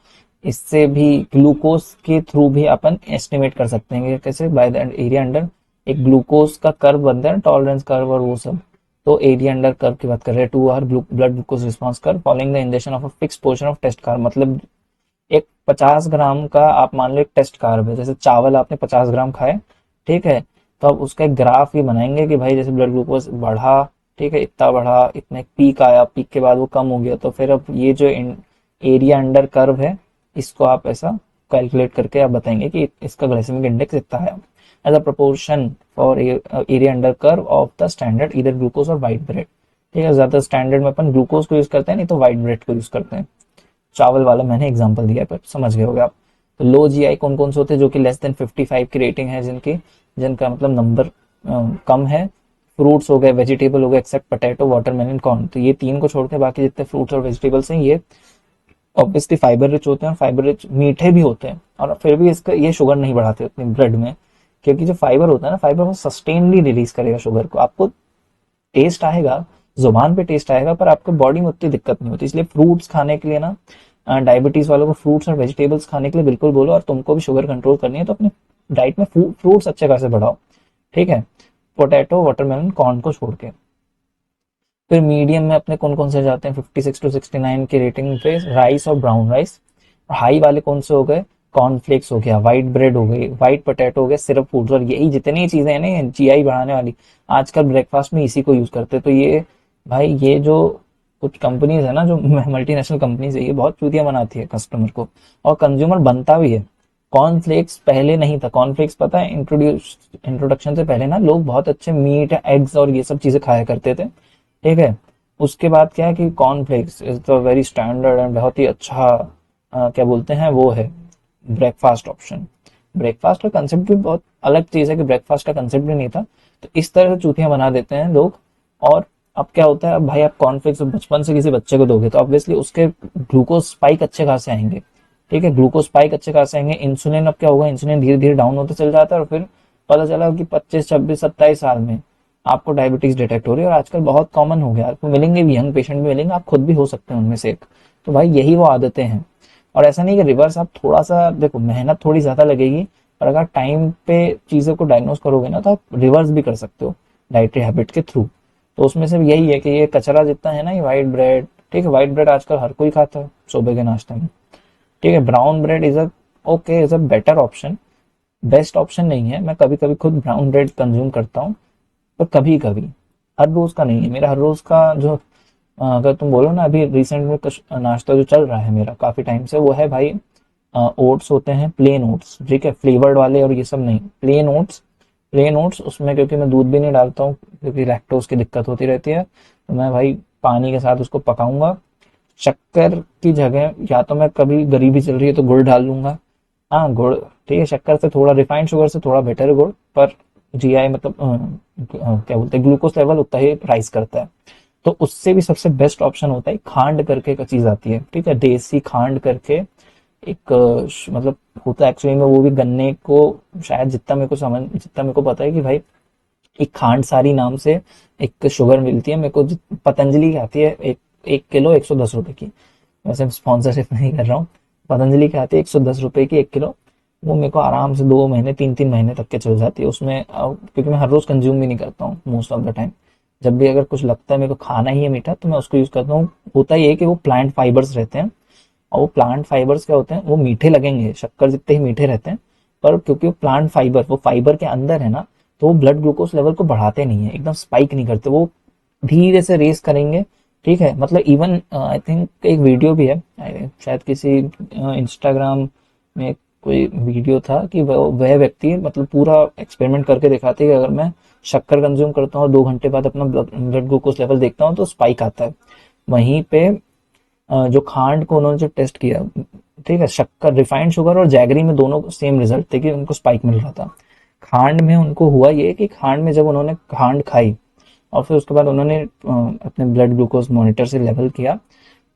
A: इससे भी ग्लूकोज के थ्रू भी अपन एस्टिमेट कर सकते हैं। कैसे, बाय द एरिया अंडर, एक ग्लूकोज का कर्व बनता है, टॉलरेंस कर्व और वो सब। तो एरिया अंडर कर्व की बात कर रहे हैं, 2 hour blood glucose response curve following the injection of a fix portion of test carb. मतलब एक 50 ग्राम का आप मान लो एक टेस्ट कार्ब है, जैसे चावल आपने 50 ग्राम खाए, ठीक है, तो आप उसका एक ग्राफ ही बनाएंगे कि भाई जैसे ब्लड ग्लूकोज बढ़ा, ठीक है, इतना बढ़ा, इतने पीक आया, पीक के बाद वो कम हो गया, तो फिर अब ये जो एरिया अंडर कर्व है, इसको आप ऐसा कैलकुलेट करके आप बताएंगे कि इसका ग्लाइसेमिक इंडेक्स इतना है as a proportion for area under curve of the standard either glucose और व्हाइट ब्रेड। ठीक है, ज्यादा स्टैंडर्ड में अपन ग्लूकोज को यूज करते हैं, नहीं तो व्हाइट ब्रेड को यूज करते हैं। चावल वाला मैंने एग्जांपल दिया है, पर समझ गए होगे आप। तो लो जीआई कौन कौन से होते हैं, जो कि लेस देन 55 की रेटिंग है, जिनका मतलब नंबर कम है। फ्रूट्स हो गए, वेजिटेबल हो गए, एक्सेप्ट पोटैटो, वाटरमेलन, कॉर्न। तो ये तीन को छोड़ के बाकी जितने फ्रूट्स और वेजिटेबल्स हैं, ये ऑब्वियसली फाइबर रिच होते हैं, फाइबर रिच मीठे भी होते हैं, और फिर भी इसका ये शुगर नहीं बढ़ाते उतनी ब्लड में, क्योंकि जो फाइबर होता है ना, फाइबर वो सस्टेनली रिलीज करेगा शुगर को। आपको टेस्ट आएगा, जुबान पे टेस्ट आएगा, पर आपको बॉडी में उतनी दिक्कत नहीं होती। इसलिए फ्रूट्स खाने के लिए ना, डायबिटीज वालों को फ्रूट्स और वेजिटेबल्स खाने के लिए बिल्कुल बोलो। और तुमको भी शुगर कंट्रोल करनी है तो अपने डाइट में फ्रूट्स अच्छे खासे बढ़ाओ, ठीक है, पोटैटो, वाटरमेलन, कॉर्न को छोड़ के। फिर मीडियम में अपने कौन कौन से जाते हैं, 56 टू 69 की रेटिंग पे राइस और ब्राउन राइस। हाई वाले कौन से हो गए, कॉर्नफ्लेक्स हो गया, व्हाइट ब्रेड हो गई, व्हाइट पोटैटो हो गया, सिरप फूड्स। और यही जितनी चीजें हैं ना जीआई बढ़ाने वाली, आजकल ब्रेकफास्ट में इसी को यूज करते हैं। तो ये भाई, ये जो कुछ कंपनीज है ना, जो मल्टीनेशनल कंपनीज है, ये बहुत चूतियां बनाती है कस्टमर को, और कंज्यूमर बनता भी है। कॉर्नफ्लेक्स पहले नहीं था, कॉर्नफ्लेक्स पता है इंट्रोडक्शन से पहले ना लोग बहुत अच्छे मीट, एग्स और ये सब चीजें खाया करते थे, ठीक है। उसके बाद क्या है कि cornflakes is the very standard and बहुत ही अच्छा क्या बोलते हैं वो है ब्रेकफास्ट ऑप्शन। ब्रेकफास्ट का कंसेप्ट भी बहुत अलग चीज है कि ब्रेकफास्ट का कंसेप्ट भी नहीं था। तो इस तरह से चूतियां बना देते हैं लोग। और अब क्या होता है, अब भाई आप कॉर्नफ्लेक्स बचपन से किसी बच्चे को दोगे तो ऑब्वियसली उसके ग्लूकोज स्पाइक अच्छे खासे आएंगे, ठीक है, ग्लूकोज स्पाइक अच्छे खासे आएंगे। इंसुलिन, अब क्या होगा, इंसुलिन धीरे धीरे डाउन होते चल जाता है, और फिर पता चला कि 25, 26, 27 साल में आपको डायबिटीज डिटेक्ट हो रही है। और आजकल बहुत कॉमन हो गया, आपको मिलेंगे भी, यंग पेशेंट भी मिलेंगे, आप खुद भी हो सकते हैं उनमें से एक। तो भाई यही वो आदतें हैं। और ऐसा नहीं कि रिवर्स, आप थोड़ा सा देखो, मेहनत थोड़ी ज्यादा लगेगी, पर अगर टाइम पे चीजों को डायग्नोज करोगे ना, तो आप रिवर्स भी कर सकते हो डाइटरी हैबिट के थ्रू। तो उसमें से यही है कि ये कचरा जितना है ना, ये व्हाइट ब्रेड, ठीक है, व्हाइट ब्रेड आजकल हर कोई खाता है सुबह के नाश्ते में, ठीक है। Brown bread is a better option, best option नहीं है। मैं कभी कभी खुद ब्राउन ब्रेड कंज्यूम करता हूँ, पर कभी कभी, हर रोज का नहीं है मेरा। हर रोज का जो अगर तुम बोलो ना, अभी रिसेंट में कुछ नाश्ता जो चल रहा है मेरा काफी टाइम से, वो है भाई ओट्स होते हैं, प्लेन ओट्स, ठीक है, फ्लेवर्ड वाले और ये सब नहीं, प्लेन ओट्स। प्लेन ओट्स, उसमें क्योंकि मैं दूध भी नहीं डालता हूँ, क्योंकि लैक्टोज की दिक्कत होती रहती है, तो मैं भाई पानी के साथ उसको पकाऊंगा। शक्कर की जगह या तो मैं, कभी गरीबी चल रही है तो गुड़ डाल लूंगा, हाँ गुड़, ठीक है, शक्कर से थोड़ा, रिफाइंड शुगर से थोड़ा बेटर है गुड़, पर जीआई मतलब क्या बोलते हैं, ग्लूकोज लेवल उतना ही राइज करता है। तो उससे भी सबसे बेस्ट ऑप्शन होता है खांड करके एक चीज आती है, ठीक है, देसी खांड करके एक मतलब होता है एक्चुअली में, वो भी गन्ने को, शायद जितना मेरे को पता है कि भाई एक खांड सारी नाम से एक शुगर मिलती है मेरे को, पतंजलि की आती है, एक किलो 110 रुपए की। वैसे स्पॉन्सरशिप नहीं कर रहा हूँ, पतंजलि की आती है 110 रुपए की 1 किलो। वो मेरे को आराम से 2 महीने, 3-3 महीने तक के चल जाती है उसमें, क्योंकि मैं हर रोज कंज्यूम भी नहीं करता हूँ मोस्ट ऑफ द टाइम। जब भी अगर कुछ लगता है मेरे को खाना ही है मीठा, तो मैं उसको यूज करता हूँ। होता ये है कि वो प्लांट फाइबर्स रहते हैं, और वो प्लांट फाइबर्स क्या होते हैं, वो मीठे लगेंगे, शक्कर जितने ही मीठे रहते हैं, पर क्योंकि वो प्लांट फाइबर, वो फाइबर के अंदर है ना, तो वो ब्लड ग्लूकोज लेवल को बढ़ाते नहीं है, एकदम स्पाइक नहीं करते, वो धीरे से रेस करेंगे, ठीक है। मतलब इवन आई थिंक एक वीडियो भी है, शायद किसी इंस्टाग्राम में कोई वीडियो था कि वह व्यक्ति मतलब पूरा एक्सपेरिमेंट करके दिखाते कि अगर मैं शक्कर कंज्यूम करता हूँ 2 घंटे बाद अपना ब्लड ग्लूकोज लेवल देखता हूँ तो स्पाइक आता है। वहीं पे जो खांड को उन्होंने जो टेस्ट किया, ठीक है, शक्कर रिफाइंड शुगर और जैगरी में दोनों सेम रिजल्ट थे कि उनको स्पाइक मिल रहा था। खांड में उनको हुआ ये कि खांड में जब उन्होंने खांड खाई और फिर उसके बाद उन्होंने अपने ब्लड ग्लूकोज मॉनिटर से लेवल किया,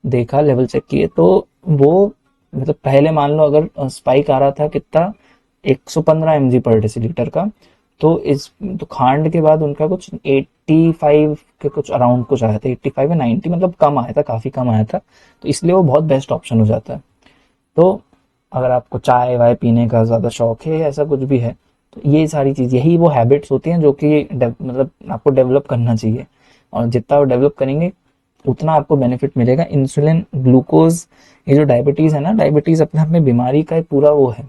A: देखा, लेवल चेक किए, तो वो मतलब पहले मान लो अगर स्पाइक आ रहा था कितना 115 mg पर डेसीलीटर का, तो इस तो खांड के बाद उनका कुछ 85 के कुछ अराउंड कुछ आया था, 85 या 90, मतलब कम आया था, काफी कम आया था। तो इसलिए वो बहुत बेस्ट ऑप्शन हो जाता है। तो अगर आपको चाय वाय पीने का ज्यादा शौक है, ऐसा कुछ भी है, तो ये सारी चीज, यही वो हैबिट्स होती हैं जो कि मतलब आपको डेवलप करना चाहिए। और जितना वो डेवलप करेंगे उतना आपको बेनिफिट मिलेगा। इंसुलिन, ग्लूकोज, ये जो डायबिटीज है ना, डायबिटीज अपने आप में बीमारी का एक पूरा वो है,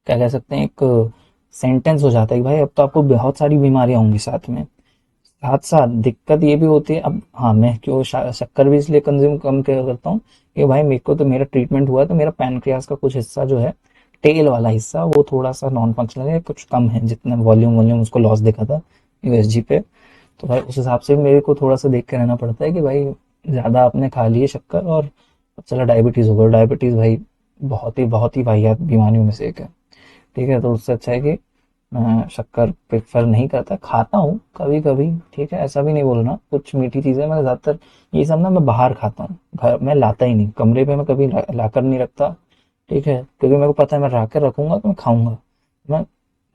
A: क्या कह सकते हैं, एक सेंटेंस हो जाता है कि भाई अब तो आपको बहुत सारी बीमारियां होंगी साथ में। साथ साथ दिक्कत ये भी होती है, अब हाँ मैं क्यों शक्कर भी इसलिए कंज्यूम कम क्या करता हूँ कि भाई मेरे को तो मेरा ट्रीटमेंट हुआ तो मेरा पैनक्रियास का कुछ हिस्सा जो है, टेल वाला हिस्सा, वो थोड़ा सा नॉन फंक्शनल है, कुछ कम है, जितना वॉल्यूम वॉल्यूम उसको लॉस दिखा था यूएसजी पे। तो भाई उस हिसाब से मेरे को थोड़ा सा देख के रहना पड़ता है कि भाई ज़्यादा आपने खा लिए शक्कर और चला डायबिटीज़ हो गया। डायबिटीज़ भाई बहुत ही वाहियात बीमारियों में से एक है। ठीक है, तो उससे अच्छा है कि मैं शक्कर प्रेफर नहीं करता, खाता हूँ कभी कभी, ठीक है, ऐसा भी नहीं बोलना। कुछ मीठी चीज़ें मैं ज़्यादातर ये सब ना मैं बाहर खाता हूँ, घर में लाता ही नहीं, कमरे पे मैं कभी ला कर नहीं रखता। ठीक है, क्योंकि मेरे को पता है मैं ला कर रखूंगा तो मैं खाऊंगा। मैं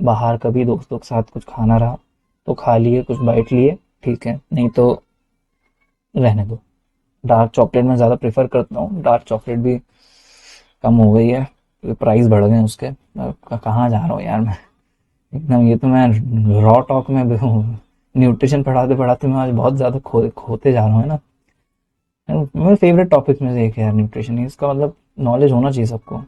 A: बाहर कभी दोस्तों के साथ कुछ खाना रहा तो खा लिए, कुछ बाइट लिए, ठीक है, नहीं तो रहने दो। डार्क चॉकलेट मैं ज़्यादा प्रेफर करता हूँ, डार्क चॉकलेट भी कम हो गई है क्योंकि प्राइस बढ़ गए हैं उसके। कहाँ जा रहा हूँ यार मैं एकदम, ये तो मैं रॉ टॉक में भी हूँ। न्यूट्रिशन पढ़ाते पढ़ाते मैं आज बहुत ज़्यादा खोते जा रहा हूँ, है ना। मेरे फेवरेट टॉपिक में से एक है यार न्यूट्रिशन, इसका मतलब नॉलेज होना चाहिए सबको।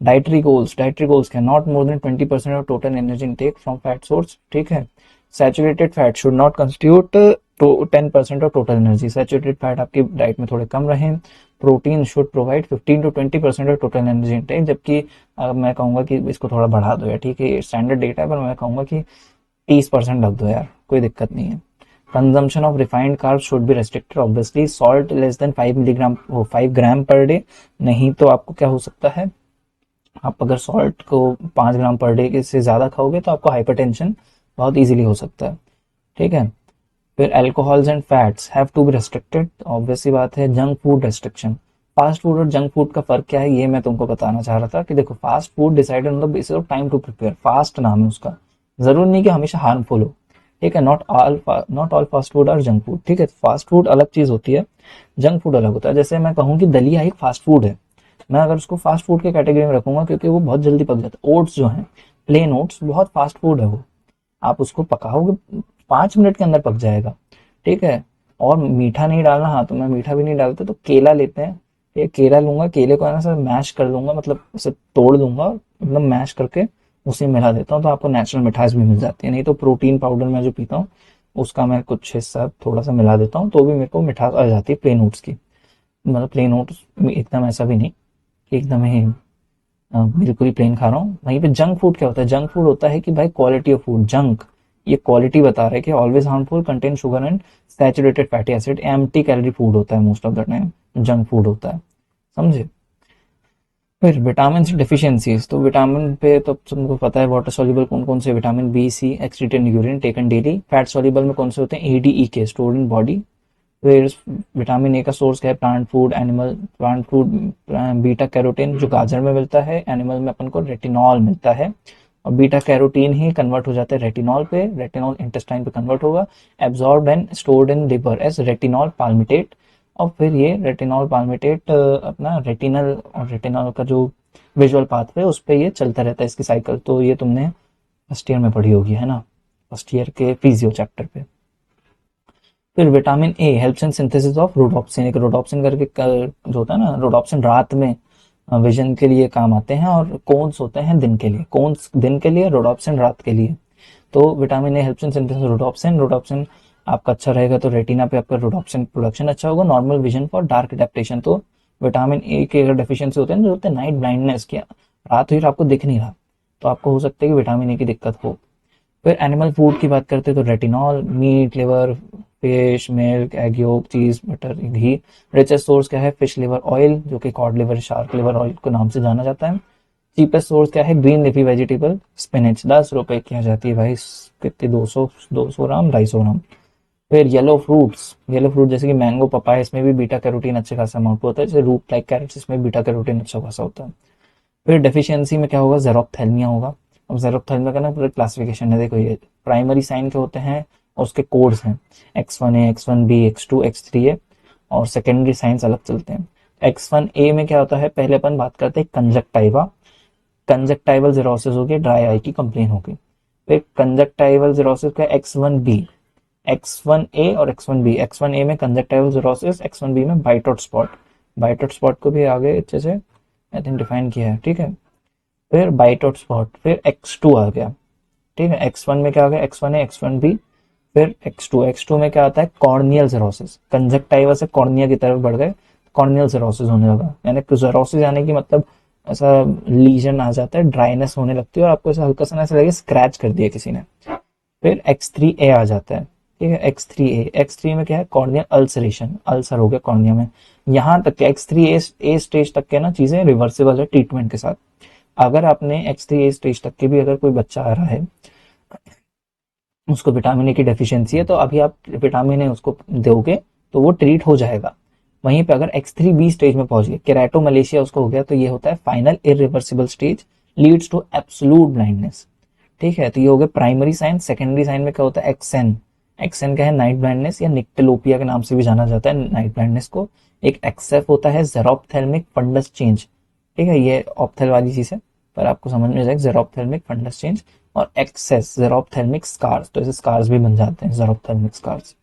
A: डाइटरी गोल्स क्या, not more than 20% of total energy intake from fat source, ठीक है। Saturated fat should not constitute 10% of total energy, saturated fat आपकी डाइट में थोड़े कम रहे। Protein should provide 15 to 20% of total energy intake, जबकि मैं कहूंगा कि इसको थोड़ा बढ़ा दो यार, ठीक है, ये स्टैंडर्ड डेटा है, पर मैं कहूंगा कि 30% रख दो यार, कोई दिक्कत नहीं है। Consumption of refined carb should be restricted, obviously salt less than 5 milligram 5 gram per day, नहीं तो आपको क्या हो सकता है, आप अगर सॉल्ट को 5 ग्राम पर डे से ज़्यादा खाओगे तो आपको हाइपरटेंशन बहुत इजीली हो सकता है। ठीक है, फिर alcohols and fats have to be restricted, obvious सी बात है। Junk food restriction, fast food और जंक फूड का फर्क क्या है ये मैं तुमको बताना चाह रहा था कि देखो, fast food decided on the basis of time to prepare, fast नाम है उसका, जरूरी नहीं कि हमेशा हार्मफुल हो। ठीक है, नॉट ऑल फास्ट फूड और जंक फूड, ठीक है, फास्ट फूड अलग चीज होती है, जंक फूड अलग होता है। जैसे मैं कहूँ कि दलिया एक फास्ट फूड है, मैं अगर उसको फास्ट फूड के कैटेगरी में रखूंगा क्योंकि वो बहुत जल्दी पक जाता है। ओट्स जो है, प्लेन ओट्स, बहुत फास्ट फूड है वो, आप उसको पकाओगे 5 मिनट के अंदर पक जाएगा। ठीक है, और मीठा नहीं डालना, हाँ तो मैं मीठा भी नहीं डालता, तो केला लेते हैं, ये केला लूंगा, केले को है ना सर मैश कर लूंगा, मतलब उसे तोड़ दूंगा, मतलब मैश करके उसे मिला देता हूँ, तो आपको नेचुरल मिठास भी मिल जाती है। नहीं तो प्रोटीन पाउडर मैं जो पीता हूँ उसका मैं कुछ हिस्सा थोड़ा सा मिला देता हूँ, तो भी मेरे को मिठास आ जाती है प्लेन ओट्स की। मतलब प्लेन ओट्स एकदम ऐसा भी नहीं कि एकदम ही बिल्कुल ही प्लेन खा रहा हूँ। वहीं पे जंक फूड क्या होता है, जंक फूड होता है कि भाई क्वालिटी ऑफ फूड, जंक ये क्वालिटी बता रहा है कि always harmful, contain sugar and saturated fatty acid, empty calorie food होता है most of the time, junk food होता है, समझे। फिर विटामिन सी डेफिशिएंसीज, तो विटामिन पे तो तुमको पता है वाटर सॉल्युबल कौन कौन से, vitamin B, C excreted in urine taken daily. Fat soluble में कौन से होते हैं, A, D, E K, stored in body. फिर विटामिन ए का सोर्स क्या है, plant food, animal plant food, beta carotene जो गाजर में मिलता है, एनिमल में अपन को रेटिनॉल मिलता है, और बीटा कैरोटीन ही कन्वर्ट हो जाता है रेटिनॉल पे, रेटिनॉल इंटेस्टाइन पे कन्वर्ट होगा, absorb and stored in liver as retinol palmitate. और फिर ये रेटिनॉल पाल्मिटेट अपना रेटिनल और रेटिनॉल का जो विजुअल पाथवे उस पर ये चलता रहता है इसकी साइकिल, तो ये तुमने फर्स्ट ईयर में पढ़ी होगी, है ना, फर्स्ट ईयर के फिजियो चैप्टर पे। फिर vitamin A helps in synthesis of rhodopsin, एक रोडोप्सिन करके जो होता है ना, रोडोप्सिन रात में विजन के लिए काम आते हैं, और कोन्स होते हैं दिन के लिए, कोन्स दिन के लिए, रोडोप्सिन रात के लिए। तो vitamin A helps in synthesis rhodopsin, rhodopsin आपका अच्छा रहेगा तो रेटिना पे आपका रोडोप्सिन प्रोडक्शन अच्छा होगा, normal vision for dark adaptation. तो विटामिन ए के अगर डेफिशिएंसी होते हैं तो होते हैं नाइट ब्लाइंडनेस, क्या रात हुई और आपको दिख नहीं रहा, तो आपको हो सकता है कि विटामिन ए की दिक्कत हो। फिर एनिमल फूड की बात करते हैं तो retinol, meat, liver, fish, milk, egg yolk, cheese, butter, घी। रिचेस्ट सोर्स क्या है? फिश लिवर ऑयल, जो कि cod liver, shark liver oil के नाम से जाना जाता है। चीपेस्ट सोर्स क्या है? ग्रीन लीफी वेजिटेबल, स्पिनच, 10 रुपए की आ जाती है भाई, कितनी, 200 ग्राम, 250 ग्राम। फिर येलो फ्रूट्स, येलो फ्रूट जैसे कि मैंगो, पपाया, इसमें भी बीटा कैरोटीन अच्छे खासा अमाउंट होता है। जैसे रूट लाइक कैरेट्स, इसमें बीटा कैरोटीन अच्छा खासा होता है। फिर डेफिशिएंसी में क्या होगा? जेरोप्थेल्मिया होगा। अब जेरोप्थेल्मिया का ना पूरा क्लासिफिकेशन है, देखो ये प्राइमरी साइन के होते हैं और उसके कोड्स हैं, X1A, X1B, X2, X3A, और सेकेंडरी साइंस अलग चलते हैं। X1A में क्या होता है? पहले अपन बात करते हैं कंजक्टाइवा, कंजक्टाइवल जेरोसिस हो गई, ड्राई आई की कंप्लेन हो गई। फिर कंजक्टाइवल जेरोसिस का X1B, X1A और X1B। X1A में कंजक्टाइवल जेरोसिस, X1B में बाइटोट स्पॉट। बाइटोट स्पॉट को भी आगे अच्छे से आई थिंक डिफाइन किया है, ठीक है। फिर बाइटोट स्पॉट, फिर X2 आ गया, ठीक है। X1 में क्या आ गया? X1A, X1B, फिर X2। X2 में क्या आता है? कॉर्नियल जेरोसिस, कंजक्टाइवा से कॉर्निया की तरफ बढ़ गए, कॉर्नियल जेरोसिस होने लगा। यानी जेरोसिस यानी कि मतलब ऐसा लीजन आ जाता है, ड्राइनेस होने लगती है और आपको ऐसा हल्का सा ऐसा लगे स्क्रैच कर दिया किसी ने। फिर X3A आ जाता है, ठीक है। X3 में क्या है? कॉर्नियल अल्सरेशन, अल्सर हो गया कॉर्निया में। यहाँ तक के X3A स्टेज तक के ना चीजें रिवर्सिबल है ट्रीटमेंट के साथ। अगर आपने X3A स्टेज तक के भी अगर कोई बच्चा आ रहा है, उसको विटामिन ए की डेफिशिएंसी है, तो अभी आप विटामिन ए उसको दोगे तो वो ट्रीट हो जाएगा। वहीं पे अगर X3B स्टेज में पहुंच गया, केराटोमलेशिया उसको हो गया, तो ये होता है final irreversible stage, leads to absolute blindness, ठीक है। तो ये हो गया प्राइमरी साइन। सेकेंडरी साइन में क्या होता है? एक्सन, एक्सन क्या है? नाइट ब्लाइंडनेस या निक्टेलोपिया के नाम से भी जाना जाता है नाइट ब्लाइंडनेस को। एक एक्सएफ होता है जेरोप्थेल्मिक फंडस चेंज, ठीक है, ये ऑप्थेल वाली चीज है, पर आपको समझ में जाएगा जेरोप्थेल्मिक फंडस चेंज। और एक्सेस जेरोप्थेल्मिक स्कार्स, तो ऐसे स्कार्स भी बन जाते हैं, जेरोप्थेल्मिक स्कार्स,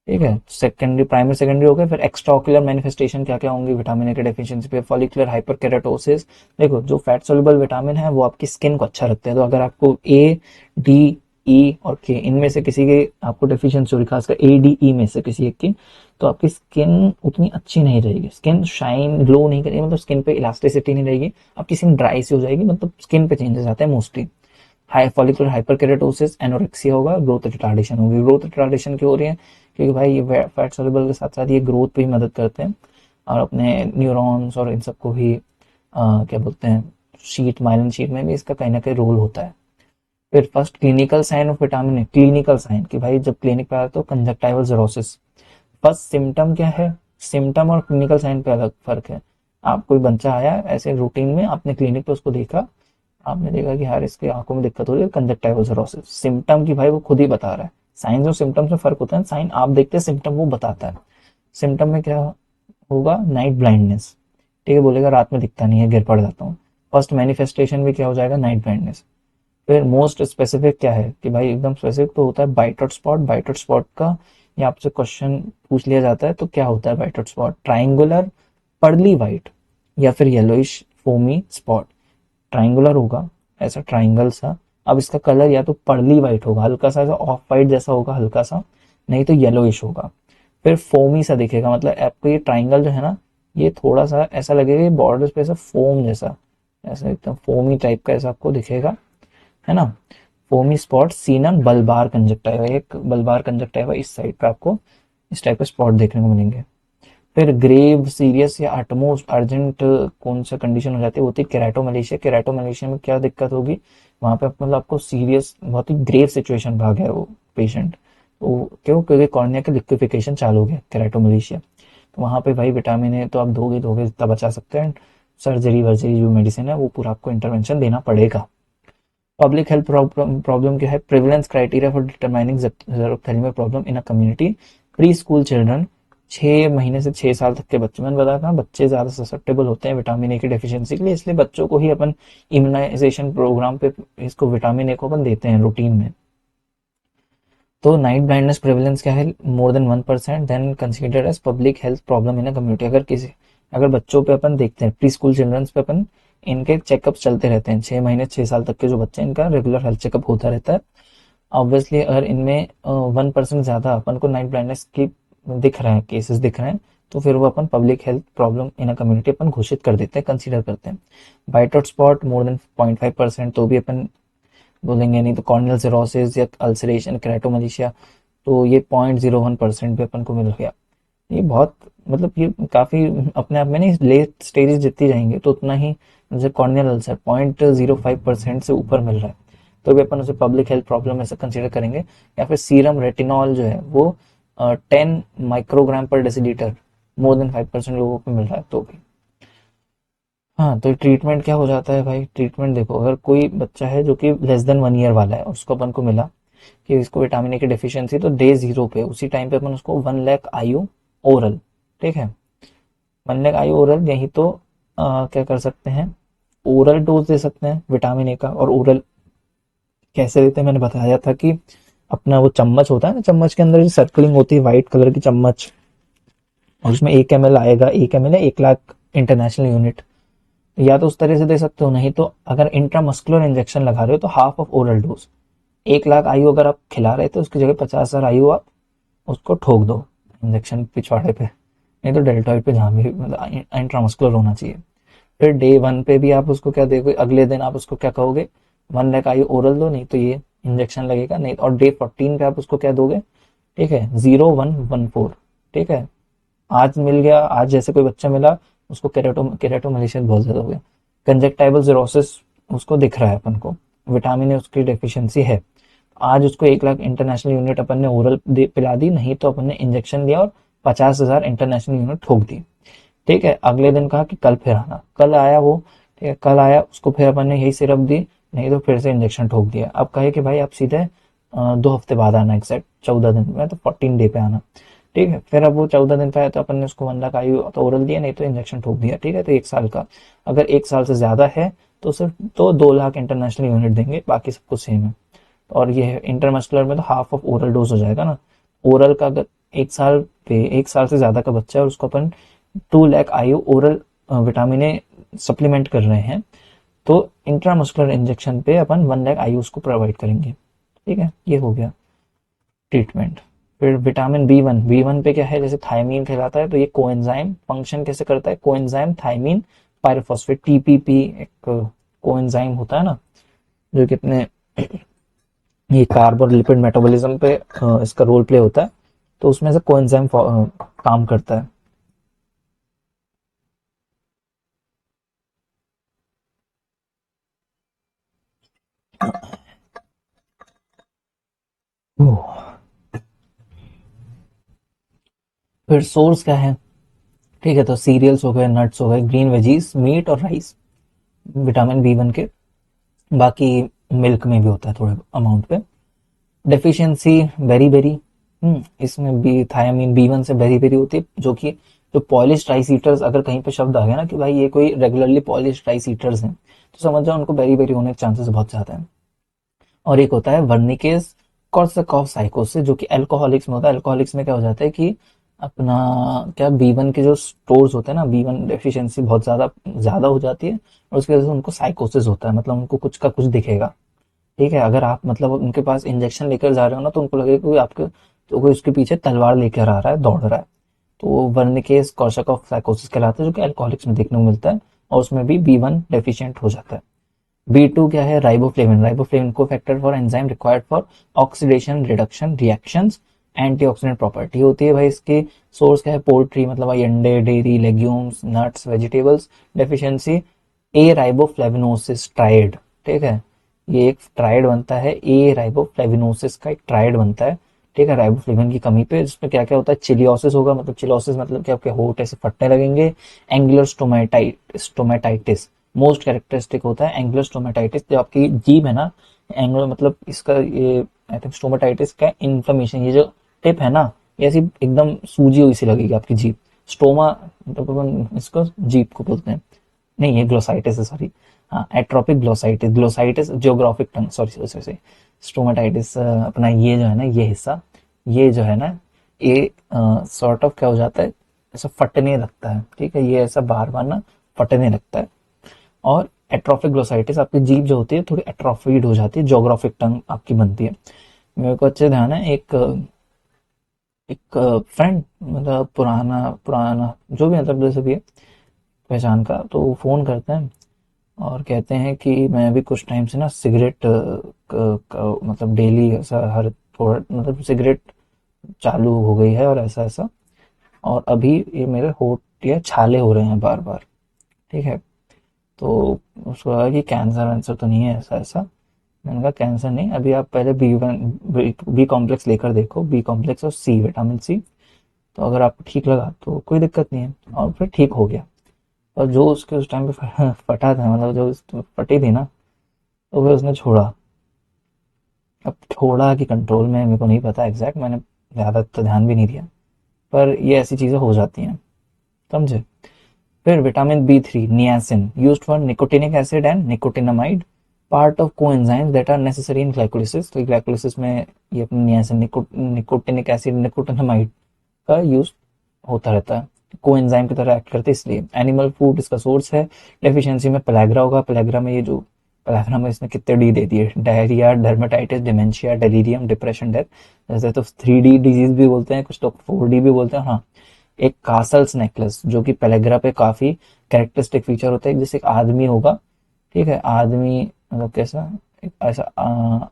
A: ठीक है। सेकेंडरी, प्राइमरी सेकेंडरी हो गए। फिर एक्स्ट्रा ऑक्यूलर मैनिफेस्टेशन क्या क्या होंगी विटामिन ए के डेफिशिएंसी पे? फॉलिकुलर हाइपरकेराटोसिस, देखो जो फैट सोल्यूबल विटामिन है वो आपकी स्किन को अच्छा रखते हैं, तो अगर आपको ए, डी, ई और के इनमें से किसी के आपको डेफिशिएंसी हो रही, खासकर ए, डी, ई में से किसी एक की, तो आपकी स्किन उतनी अच्छी नहीं रहेगी, स्किन शाइन ग्लो नहीं करेगी, मतलब स्किन पे इलास्टिसिटी नहीं रहेगी, आपकी स्किन ड्राई सी हो जाएगी, मतलब स्किन पे चेंजेस आते हैं mostly. High follicular hyperkeratosis, anorexia होगा, ग्रोथ रिटार्डेशन होगी। ग्रोथ रिटार्डेशन क्यों हो रही है? क्योंकि भाई ये फैट सोल्यूबल के साथ साथ ये ग्रोथ पे भी मदद करते हैं और अपने न्यूरॉन्स और इन सबको भी क्या बोलते हैं, शीट, माइलिन शीट में भी इसका कहीं ना कहीं रोल होता है। फिर first clinical sign of vitamin A, clinical sign कि भाई जब क्लिनिक पे आया तो कंजक्टाइवल जेरोसिस। फर्स्ट सिम्टम क्या है? सिम्टम और क्लिनिकल साइन पे अलग फर्क है। आप कोई बच्चा आया ऐसे रूटीन में, आपने क्लिनिक पे उसको देखा, आपने देखा कि यार इसके आंखों में दिक्कत हो रही है, कंजक्टाइवल जेरोसिस। सिम्टम की भाई वो खुद ही बता रहा है, साइंस और सिम्टम्स में फर्क होता है, साइन आप देखते हैं, सिम्टम वो बताता है। सिम्टम में क्या होगा? नाइट ब्लाइंडनेस, ठीक है, बोलेगा रात में दिखता नहीं है, गिर पड़ जाता हूँ। फर्स्ट मैनिफेस्टेशन भी क्या हो जाएगा? Night blindness. फिर मोस्ट स्पेसिफिक क्या है कि भाई एकदम स्पेसिफिक तो होता है बाइटोट स्पॉट। बाइटोट स्पॉट का ये आपसे क्वेश्चन पूछ लिया जाता है, तो क्या होता है बाइटोट स्पॉट? ट्राइंगुलर पर्ली वाइट या फिर येलोइश फोमी स्पॉट। ट्राइंगुलर होगा, ऐसा ट्राइंगल सा। अब इसका कलर या तो पर्ली वाइट होगा, हल्का सा ऐसा ऑफ वाइट जैसा होगा हल्का सा, नहीं तो येलोइश होगा। फिर फोमी सा दिखेगा, मतलब आपको ये ट्राइंगल जो है ना, ये थोड़ा सा ऐसा लगेगा बॉर्डर पे ऐसा फोम जैसा, ऐसा एकदम फोमी टाइप का ऐसा आपको दिखेगा, है ना। Foamy spot seen on bulbar conjunctiva, एक बल्बार कंजक्टाइवा इस साइड पे आपको इस टाइप के स्पॉट देखने को मिलेंगे। फिर ग्रेव, सीरियस या अटमोस्ट अर्जेंट कौन सा कंडीशन हो जाती है? होती है केराटोमलेशिया। केराटोमलेशिया में क्या दिक्कत होगी? वहां पे मतलब आपको सीरियस, बहुत ही ग्रेव सिचुएशन भाग है वो पेशेंट, तो क्यों? क्योंकि कॉर्निया का लिक्विफिकेशन चालू हो गया, केराटोमलेशिया। तो वहां पे भाई विटामिन ए तो आप दोगे दोगे जितना बचा सकते हैं, सर्जरी वर्जरी जो मेडिसिन है वो पूरा आपको इंटरवेंशन देना पड़ेगा। पब्लिक हेल्थ प्रॉब्लम क्या है? Prevalence criteria for determining xerophthalmia problem in a community. Pre school children, 6 महीने से 6 साल तक के बच्चे, मैंने बताया था बच्चे ज्यादा ससेप्टेबल होते हैं विटामिन ए की डेफिशिएंसी के लिए, इसलिए बच्चों को ही अपन इम्यूनाइजेशन प्रोग्राम पे इसको विटामिन ए को अपन देते हैं रूटीन में। तो नाइट ब्लाइंडनेस प्रेवलेंस क्या है? More than 1%, then considered as public health problem in a community. अगर बच्चों पे अपन देखते हैं, प्री स्कूल चिल्ड्रंस पे अपन इनके चेकअप चलते रहते हैं, 6 महीने 6 साल तक के जो बच्चे हैं इनका रेगुलर हेल्थ चेकअप होता रहता है। ऑब्वियसली अगर इनमें 1% ज्यादा अपन को नाइट ब्लाइंडनेस की दिख रहे हैं, केसेस दिख रहे हैं, तो फिर वो अपन public health problem in a community अपन घोषित कर देते हैं, कंसीडर करते हैं। White hot spot more than 0.5% तो भी अपन बोलेंगे, नहीं तो कॉर्नियल सिरोसिस या अल्सरेशन क्रेटोमलेशिया तो ये 0.01% भी अपन को मिल गया। ये बहुत मतलब ये काफी अपने आप में नहीं, लेट स्टेजेस जितनी जाएंगे तो उतना ही, जैसे कॉर्नियल अल्सर 0.05% से ऊपर मिल रहा है तो भी अपन उसे पब्लिक हेल्थ प्रॉब्लम ऐसे कंसीडर करेंगे। या फिर सीरम रेटिनॉल जो है वो 10 माइक्रोग्राम पर डेसीलीटर मोर देन 5% लोगों को मिल रहा है तो भी। हाँ, तो ट्रीटमेंट क्या हो जाता है भाई, ट्रीटमेंट देखो, अगर कोई बच्चा है जो कि लेस देन 1 ईयर वाला है, उसको अपन को मिला कि इसको विटामिन ए की डिफिशियंसी, तो डे 0 पे उसी टाइम पे अपन उसको 1 लाख आयु ओरल, ठीक है, 1 लाख आयु ओरल, यही तो क्या कर सकते हैं, ओरल डोज दे सकते हैं विटामिन ए का। और ओरल कैसे देते हैं, मैंने बताया था कि अपना वो चम्मच होता है ना, चम्मच के अंदर जो सर्कलिंग होती है व्हाइट कलर की चम्मच, और उसमें 1 ml आएगा, 1 ml है 1 लाख इंटरनेशनल यूनिट, या तो उस तरह से दे सकते हो, नहीं तो अगर इंट्रामस्कुलर इंजेक्शन लगा रहे हो तो half of oral dose. 1 lakh आयु अगर आप खिला रहे थे उसकी जगह 50,000 आयु आप उसको ठोक दो इंजेक्शन पिछवाड़े पे, नहीं तो डेल्टॉइड पे, जहाँ भी मतलब इंट्रामस्कुलर होना चाहिए। फिर डे 1 पे भी आप उसको क्या दोगे, अगले दिन आप उसको क्या कहोगे, 1 लाख आयु ओरल दो, नहीं तो ये इंजेक्शन लगेगा, नहीं। और डे 14 पे आप उसको क्या दोगे, ठीक है, 0114, ठीक है। आज मिल गया, आज जैसे कोई बच्चा मिला उसको केरेटोमलेशियस बहुत ज्यादा हो गया, कंजक्टाइवल जीरोसिस उसको दिख रहा है अपन को, विटामिन ए उसकी डेफिशिएंसी है, आज उसको 1 लाख इंटरनेशनल यूनिट अपन ने ओरल पिला दी, नहीं तो अपन ने इंजेक्शन लिया और 50,000 इंटरनेशनल यूनिट ठोक दी, ठीक है। अगले दिन कहा कि कल फिर आना, कल आया वो, ठीक है, कल आया, उसको फिर अपन ने यही सिरप दी, नहीं तो फिर से इंजेक्शन ठोक दिया। अब कहे कि भाई आप सीधे 2 हफ्ते बाद आना, एग्जैक्ट 14 दिन में, तो 14 डे पे आना, ठीक है। फिर अब वो 14 दिन पे आया तो अपन ने उसको 1 लाख आयु तो ओरल दिया, नहीं तो इंजेक्शन ठोक दिया, ठीक है। तो 1 साल का, अगर 1 साल से ज्यादा है तो सिर्फ तो 2 लाख इंटरनेशनल यूनिट देंगे, बाकी सब कुछ सेम है। और ये इंटरमस्कुलर में तो हाफ ऑफ ओरल डोज हो जाएगा ना। ओरल का अगर 1 साल पे, 1 साल से ज्यादा का बच्चा है और उसको अपन 2 लाख आयु ओरल विटामिन ए सप्लीमेंट कर रहे हैं, तो इंट्रामस्कुलर इंजेक्शन पे अपन 1 लाख आयु उसको प्रोवाइड करेंगे, ठीक है। ये हो गया ट्रीटमेंट। फिर विटामिन बी वन पे क्या है, जैसे थायमीन कहलाता है, तो ये कोएंजाइम फंक्शन कैसे करता है, कोएंजाइम थायमीन पायरोफॉस्फेट टीपीपी, एक कोएंजाइम होता है ना जो कि अपने ये कार्ब और लिपिड मेटाबॉलिज्म पे इसका रोल प्ले होता है, तो उसमें से कोएंजाइम काम करता है। ओह, फिर सोर्स क्या है, ठीक है, तो सीरियल्स हो गए, नट्स हो गए, ग्रीन वेजीज, मीट और राइस, विटामिन बी 1 के। बाकी मिल्क में भी होता है थोड़े अमाउंट पे। डेफिशिएंसी बेरी बेरी, इसमें भी थायमीन बी 1 से बेरी बेरी होती है, जो कि जो पॉलिश राइस ईटर्स, अगर कहीं पे शब्द आ गया ना कि भाई ये कोई रेगुलरली पॉलिश राइस ईटर्स हैं, तो समझ जाओ उनको बेरी बेरी होने के चांसेस बहुत ज्यादा है। और एक होता है वर्निकेज कॉर्सकॉफ साइकोसिस, जो कि अल्कोहलिक्स में होता है। अल्कोहलिक्स में क्या हो जाता है कि अपना क्या बी 1 के जो स्टोर्स होते हैं ना, बी 1 डेफिशिएंसी बहुत ज्यादा ज्यादा हो जाती है, और उसकी वजह से उनको साइकोसिस होता है, मतलब उनको कुछ का कुछ दिखेगा, ठीक है। अगर आप मतलब उनके पास इंजेक्शन लेकर जा रहे हो ना, तो उनको लगेगा कोई आपके, तो कोई उसके पीछे तलवार लेकर आ रहा है, दौड़ रहा है, तो वो वर्निकेज कॉर्सकॉफ साइकोसिस कहलाता है, जो कि अल्कोहलिक्स में देखने को मिलता है, और उसमें भी बी 1 डेफिशिएंट हो जाता है। बी 2 क्या है, राइबोफ्लेविन, राइबोफ्लेविन को factor for enzyme required for oxidation reduction reactions, antioxidant property होती है भाई इसकी। सोर्स क्या है, पोल्ट्री, मतलब भाई अंडे, dairy, legumes, nuts, vegetables. Deficiency ariboflavinosis triad, ठीक है, ये एक ट्राइड बनता है, ए राइबोफ्लेविनोसिस का एक ट्राइड बनता है, ठीक है, राइबोफ्लेविन की कमी पे। जिसमें क्या क्या होता है, चिलियोसिस होगा, मतलब चिलियोसिस मतलब कि आपके होंठ ऐसे फटने लगेंगे। एंगुलर स्टोमेटाइटिस मोस्ट कैरेक्टरिस्टिक होता है, एंगुलर स्टोमेटाइटिस, जो आपकी जीभ है ना, एंगुलर मतलब इसका ये आई थिंक स्टोमेटाइटिस का इन्फ्लेमेशन, ये जो टिप है ना, ये ऐसी एकदम सूजी हुई सी लगेगी आपकी जीभ। स्टोमा मतलब अपन इसको जीभ को बोलते हैं, नहीं ये ग्लोसाइटिस है, सॉरी, हाँ एट्रोपिक ग्लोसाइटिस, ग्लोसाइटिस जियोग्राफिक टंग, सॉरी सॉरी सॉरी, स्टोमेटाइटिस अपना ये जो है ना, ये हिस्सा, ये जो है ना, ये सॉर्ट ऑफ क्या हो जाता है, ऐसा फटने लगता है, ठीक है, ये ऐसा बार बार ना फटने लगता है। और एट्रोफिक ग्लोसाइटिस, आपकी जीभ जो होती है थोड़ी एट्रोफीड हो जाती है, ज्योग्राफिक टंग आपकी बनती है। मेरे को अच्छे ध्यान है, एक एक फ्रेंड, मतलब पुराना पुराना जो भी, मतलब जैसे भी है पहचान का, तो वो फ़ोन करते हैं और कहते हैं कि मैं अभी कुछ टाइम से ना सिगरेट मतलब डेली ऐसा हर थोड़ा मतलब सिगरेट चालू हो गई है और ऐसा ऐसा, और अभी ये मेरे होंठ या छाले हो रहे हैं बार बार। ठीक है, तो उसको लगा कि कैंसर वैंसर तो नहीं है, ऐसा ऐसा। मैंने कहा कैंसर नहीं, अभी आप पहले बी कॉम्प्लेक्स लेकर देखो, बी कॉम्प्लेक्स और सी, विटामिन सी। तो अगर आपको ठीक लगा तो कोई दिक्कत नहीं है, और फिर ठीक हो गया। और जो उसके उस टाइम पे फटा था, मतलब जो फटी थी ना, तो फिर उसने छोड़ा। अब छोड़ा कि कंट्रोल में, मेरे को नहीं पता एग्जैक्ट, मैंने ज़्यादा तो ध्यान भी नहीं दिया, पर ये ऐसी चीज़ें हो जाती हैं, समझे। फिर vitamin B 3 niacin, used for nicotinic acid and nicotinamide, part of coenzymes that are necessary in glycolysis. तो ग्लाइकोलिसिस में ये अपने नियासिन, निकोटिनिक एसिड, निकोटिनामाइड का यूज होता रहता है, कोएंजाइम की तरह एक्ट करते हैं, इसलिए एनिमल फूड इसका सोर्स है। डेफिशिएंसी में पेलाग्रा होगा, पेलाग्रा में ये जो, पेलाग्रा में इसने कितने डी दे दिए, diarrhoea, dermatitis, dementia, delirium, depression, death. जैसे तो 3D डिजीज भी बोलते हैं, कुछ लोग 4D भी बोलते हैं। हाँ, एक कासल्स नेकलेस जो कि पेलेग्रा पे काफी कैरेक्टरिस्टिक फीचर होता है, जैसे एक आदमी होगा, ठीक है, आदमी मतलब कैसा, एक ऐसा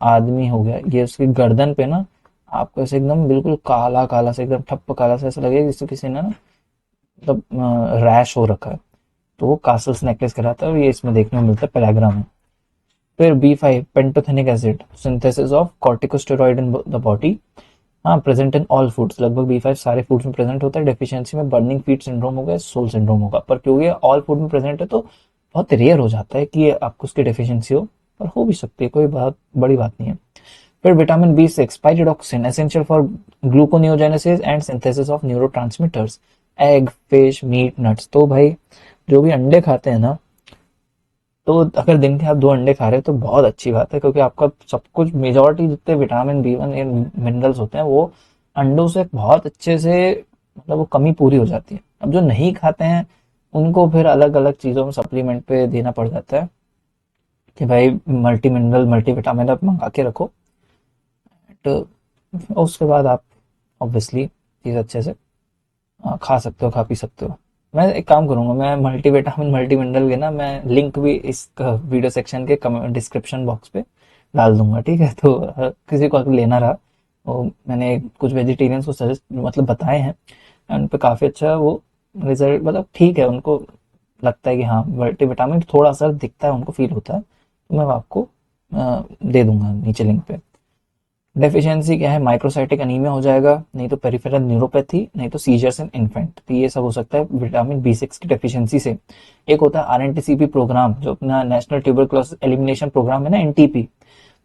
A: आदमी हो गया, ये उसकी गर्दन पे ना आपको ऐसे एकदम बिल्कुल काला काला से, एकदम ठप्प काला से ऐसा लगेगा जैसे किसी ने ना, मतलब रैश हो रखा है। तो वो कासल्स नेकलेस कहलाता है, और ये इसमें देखने को मिलता है पेलाग्रा में। फिर B 5 pantothenic acid, synthesis of corticosteroid in the body. हाँ, प्रेजेंट इन ऑल फूड्स, लगभग बी 5 सारे फूड्स में प्रेजेंट होता है। डेफिशिएंसी में बर्निंग फीट सिंड्रोम होगा, सोल सिंड्रोम होगा, पर क्योंकि ऑल फूड में प्रेजेंट है तो बहुत रेयर हो जाता है कि आपको उसकी डेफिशिएंसी हो, पर हो भी सकती है, कोई बात बड़ी बात नहीं है। फिर vitamin B 6 pyridoxine, essential for gluconeogenesis and synthesis of neurotransmitters. Egg, fish, meat, nuts. तो भाई जो भी अंडे खाते हैं ना, तो अगर दिन के आप 2 अंडे खा रहे हो तो बहुत अच्छी बात है, क्योंकि आपका सब कुछ, मेजोरिटी जितने विटामिन बी 1 या मिनरल्स होते हैं वो अंडों से बहुत अच्छे से, मतलब वो कमी पूरी हो जाती है। अब जो नहीं खाते हैं उनको फिर अलग अलग चीज़ों में सप्लीमेंट पे देना पड़ जाता है कि भाई मल्टी मिनरल मल्टी विटामिन आप मंगा के रखो, तो उसके बाद आप ऑब्वियसली चीज़ अच्छे से खा सकते हो, खा पी सकते हो। मैं एक काम करूंगा, मैं मल्टीविटामिन मल्टी मिनरल के ना, मैं लिंक भी इस वीडियो सेक्शन के डिस्क्रिप्शन बॉक्स पे डाल दूंगा, ठीक है। तो किसी को अगर लेना रहा, तो मैंने कुछ वेजिटेरियंस को सजेस्ट मतलब बताए हैं, उन पे काफ़ी अच्छा वो रिजल्ट, मतलब ठीक है, उनको लगता है कि हाँ मल्टीविटामिन थोड़ा सा दिखता है, उनको फील होता है, तो मैं आपको दे दूंगा नीचे लिंक पे। डेफिशिएंसी क्या है, माइक्रोसाइटिक अनीमिया हो जाएगा, नहीं तो पेरिफेरल न्यूरोपैथी, नहीं तो सीजर्स इन इन्फेंट। तो ये सब हो सकता है विटामिन बी 6 की डेफिशिएंसी से। एक होता है आरएनटीसीपी प्रोग्राम, जो अपना नेशनल ट्यूबरकुलोसिस एलिमिनेशन प्रोग्राम है ना, एनटीपी।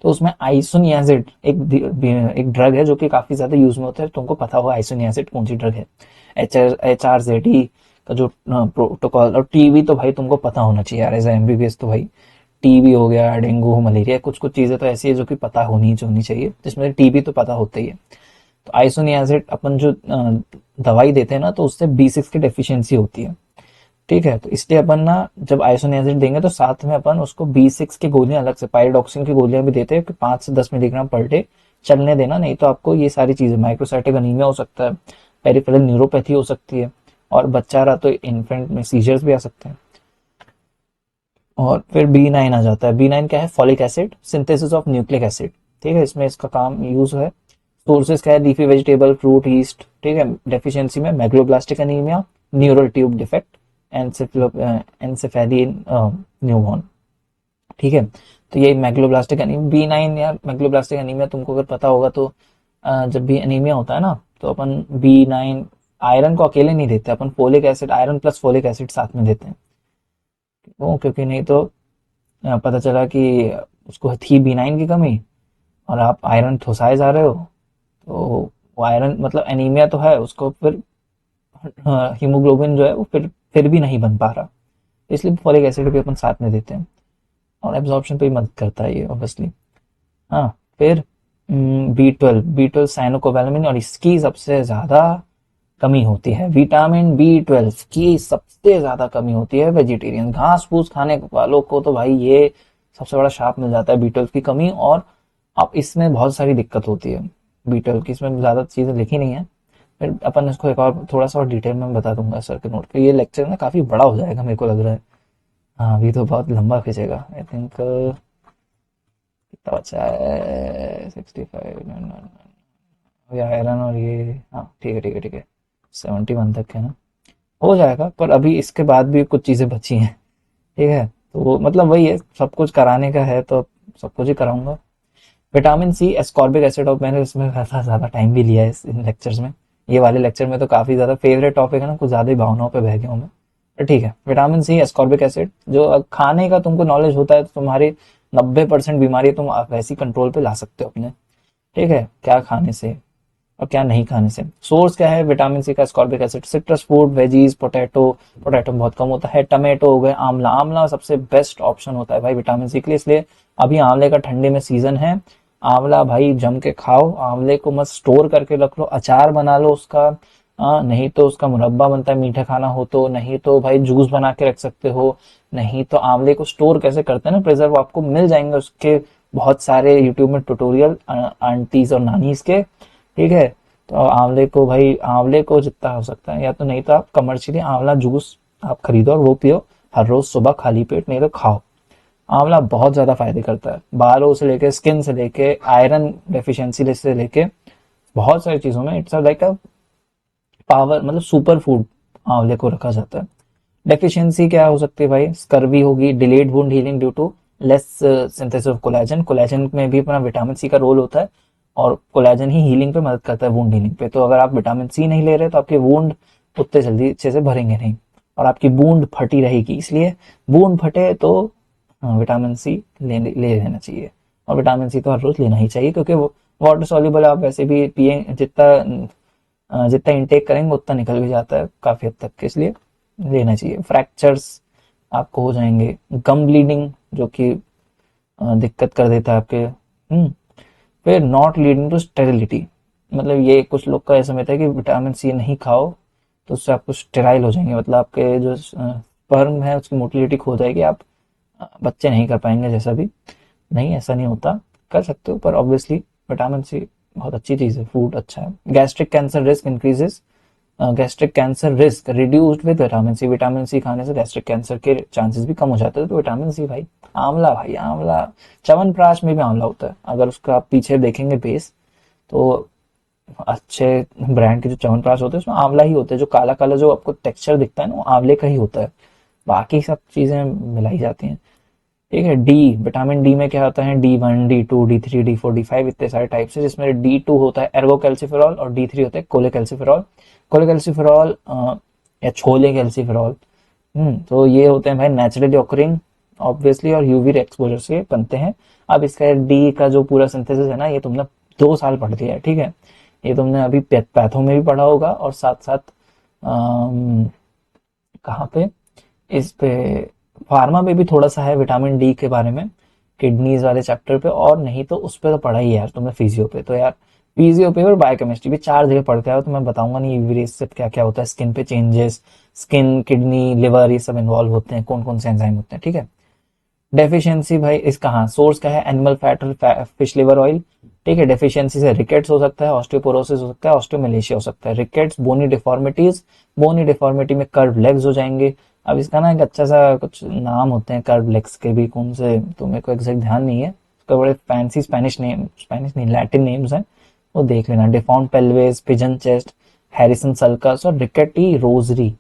A: तो उसमें आइसोनियाजिड एक ड्रग है जो कि काफी ज्यादा यूज में होता है, तुमको पता होगा आइसोनियाजिड कौन सी ड्रग है। HRZD का जो प्रोटोकॉल, और टीबी तो भाई तुमको पता होना चाहिए यार, एज एमबीबीएस तो भाई टीबी हो गया, डेंगू, मलेरिया, कुछ कुछ चीजें तो ऐसी है जो कि पता होनी चाहिए, जिसमें टीबी तो पता होता ही है। तो आइसोनियाजिड अपन जो दवाई देते हैं ना, तो उससे बी 6 की डेफिशिएंसी होती है, ठीक है। तो इसलिए अपन ना जब आइसोनियाजिड देंगे तो साथ में अपन उसको बी 6 की गोलियां अलग से, पायरिडॉक्सिन की गोलियां भी देते हैं कि 5 से 10 मिलीग्राम पर डे चलने देना, नहीं तो आपको ये सारी चीजें, माइक्रोसाइटिक अनीमिया हो सकता है, पेरिफेरल न्यूरोपैथी हो सकती है, और बच्चा रहा तो इन्फेंट में सीजर्स भी आ सकते हैं। और फिर बी 9 आ जाता है। बी 9 क्या है, folic acid, synthesis of nucleic acid, ठीक है, इसमें इसका काम यूज है। सोर्सेज क्या है, लीफी वेजिटेबल, फ्रूट, ईस्ट, ठीक है। डेफिशिएंसी में megaloblastic anaemia, neural tube defect, एनसेफेलिन न्यूमोन, ठीक है। तो ये मैग्लोब्लास्टिक एनीमिया, बी 9 या मैग्लोब्लास्टिक एनीमिया तुमको अगर पता होगा तो जब भी एनीमिया होता है ना, तो अपन बी 9 आयरन को अकेले नहीं देते, अपन folic acid, iron plus folic acid साथ में देते हैं, वो क्योंकि नहीं तो पता चला कि उसको थी बी 9 की कमी और आप आयरन ठुसाए जा रहे हो, तो वो आयरन मतलब एनीमिया तो है उसको, फिर हीमोग्लोबिन जो है वो फिर भी नहीं बन पा रहा, इसलिए फॉलिक एसिड भी अपन साथ में देते हैं, और एब्जॉर्प्शन पे भी मदद करता है ये ऑब्वियसली। हाँ, फिर बी 12 साइनोकोवैलेमिन, और इसकी सबसे ज्यादा कमी होती है, विटामिन बी 12 की सबसे ज्यादा कमी होती है वेजिटेरियन घास फूस खाने वालों को, तो भाई ये सबसे बड़ा शाप मिल जाता है बी 12 की कमी। और अब इसमें बहुत सारी दिक्कत होती है बी 12 की, इसमें ज्यादा चीजें लिखी नहीं है, फिर अपन इसको एक और थोड़ा सा और डिटेल में बता दूंगा सर के नोट पे। ये लेक्चर ना काफ़ी बड़ा हो जाएगा मेरे को लग रहा है। हाँ अभी तो बहुत लंबा खींचेगा आई थिंक। कितना बचा है? 65 ये आयरन और ये, हाँ ठीक है ठीक है ठीक है, 71 तक है ना, हो जाएगा। पर अभी इसके बाद भी कुछ चीज़ें बची हैं, ठीक है। तो वो मतलब वही है, सब कुछ कराने का है तो सब कुछ ही कराऊंगा। विटामिन सी एस्कॉर्बिक एसिड, और मैंने इसमें खासा ज़्यादा टाइम भी लिया है इन लेक्चर्स में। ये वाले लेक्चर में तो काफ़ी ज़्यादा फेवरेट टॉपिक है ना, कुछ ज़्यादा ही भावनाओं पे बह गया हूँ मैं। तो ठीक है, विटामिन सी एस्कॉर्बिक एसिड जो खाने का तुमको नॉलेज होता है तो तुम्हारी 90% बीमारी तुम वैसी कंट्रोल पे ला सकते हो अपने, ठीक है, क्या खाने से और क्या नहीं खाने से। सोर्स क्या है विटामिन सी का? Ascorbic acid, citrus food, veggies, potato, potato बहुत कम होता है, टमाटो हो गए, आंवला, आंवला सबसे बेस्ट ऑप्शन होता है भाई विटामिन सी के लिए। इसलिए अभी आंवले का ठंडे में सीजन है, आंवला भाई जम के खाओ। आंवले को मत स्टोर करके रख लो, अचार बना लो उसका, नहीं तो उसका मुरब्बा बनता है मीठा खाना हो तो, नहीं तो भाई जूस बना के रख सकते हो, नहीं तो आंवले को स्टोर कैसे करते हैं ना प्रिजर्व, आपको मिल जाएंगे उसके बहुत सारे यूट्यूब में ट्यूटोरियल आंटीज और नानीज के, ठीक है। तो आंवले को भाई, आंवले को जितना हो सकता है, या तो नहीं तो आप कमर्शियली आंवला जूस आप खरीदो और वो पियो हर रोज सुबह खाली पेट, नहीं तो खाओ। आंवला बहुत ज्यादा फायदे करता है, बालों से लेके, स्किन से लेके, आयरन डेफिशिएंसी से लेके बहुत सारी चीजों में इट्स लाइक अ पावर, मतलब सुपर फूड आंवले को रखा जाता है। डेफिशिएंसी क्या हो सकती है भाई? स्कर्वी होगी, delayed wound healing due to less synthesis of collagen. Collagen में भी अपना विटामिन सी का रोल होता है और कोलेजन ही हीलिंग पे मदद करता है, वुंड हीलिंग पे। तो अगर आप विटामिन सी नहीं ले रहे तो आपके वुंड उतने जल्दी अच्छे से भरेंगे नहीं और आपकी बूंद फटी रहेगी। इसलिए बूंद फटे तो विटामिन सी ले लेना चाहिए। और विटामिन सी तो हर रोज लेना ही चाहिए क्योंकि वो वाटर सॉल्युबल, आप वैसे भी पिए जितना इंटेक करेंगे उतना निकल भी जाता है काफी हद तक, इसलिए लेना चाहिए। फ्रैक्चर्स आपको हो जाएंगे, गम ब्लीडिंग जो कि दिक्कत कर देता है आपके। फिर नॉट लीडिंग टू स्टेरिलिटी, मतलब ये कुछ लोग का ऐसा होता है कि विटामिन सी नहीं खाओ तो उससे आपको स्टेराइल हो जाएंगे, मतलब आपके जो स्पर्म है उसकी मोटिलिटी खो जाएगी, आप बच्चे नहीं कर पाएंगे जैसा भी। नहीं, ऐसा नहीं होता, कर सकते हो, पर ऑब्वियसली विटामिन सी बहुत अच्छी चीज है, फूड अच्छा है। Gastric cancer risk increases, gastric cancer risk reduced with vitamin C. Vitamin C खाने से गैस्ट्रिक कैंसर के चांसेस भी कम हो जाते हैं, तो विटामिन सी भाई। आंवला भाई, आंवला च्यवनप्राश में भी आंवला होता है, अगर उसका आप पीछे देखेंगे बेस तो अच्छे ब्रांड के जो च्यवनप्राश होते हैं उसमें आंवला ही होता है, जो काला काला जो आपको टेक्सचर दिखता है ना वो आंवले का ही होता है, बाकी सब चीजें मिलाई जाती हैं, ठीक है। डी, विटामिन डी में क्या होता है? D1, D2, D3, D4, D5 इतने सारे टाइप्स है, जिसमें D2 होता है एर्गोकैल्सिफेरॉल और D3 होता है कोलेकैल्सिफेरॉल। कोलेकैल्सिफेरॉल या छोले कैल्सिफेरॉल, तो ये होते हैं भाई नेचुरली ऑकरिंग ऑब्वियसली और यूवी एक्सपोजर से बनते हैं। अब इसका डी का जो पूरा सिंथेसिस है ना, ये तुमने 2 साल पढ़ लिया है, ठीक है। ये तुमने अभी पैथो में भी पढ़ा होगा और साथ साथ कहाँ पे, इस पे फार्मा में भी थोड़ा सा है विटामिन डी के बारे में, किडनीज वाले चैप्टर पे, और नहीं तो उस पे तो पढ़ा ही है यार तुमने फिजियो पे। तो यार फिजियो पे और बायोकेमिस्ट्री भी 4 जगह पढ़ते हो, तो मैं बताऊंगा नहीं यूवी रेस से क्या क्या होता है, स्किन पे चेंजेस, स्किन, किडनी, लिवर, ये सब इन्वॉल्व होते हैं, कौन कौन से एंजाइम होते हैं, ठीक है। डेफिशिएंसी भाई इसका, हाँ सोर्स क्या है? एनिमल फैट और फिश लिवर ऑयल, ठीक है। डेफिशिएंसी से रिकेट्स हो सकता है, ऑस्टियोपोरोसिस हो सकता है, ऑस्टियोमेलेशिया हो सकता है। रिकेट्स बोनी डिफॉर्मिटीज, बोनी डिफॉर्मिटी में कर्व लेग्स हो जाएंगे। अब इसका ना एक अच्छा सा कुछ नाम होते हैं कर्व लेग्स के भी, कौन से तो मेरे को एग्जैक्ट ध्यान नहीं है, उसका बड़े फैंसी स्पेनिश नेम, स्पेनिश नहीं लैटिन नेम्स हैं, वो देख लेना। Deform pelvis, pigeon chest, Harrison sulcus और रिकेटी रोजरी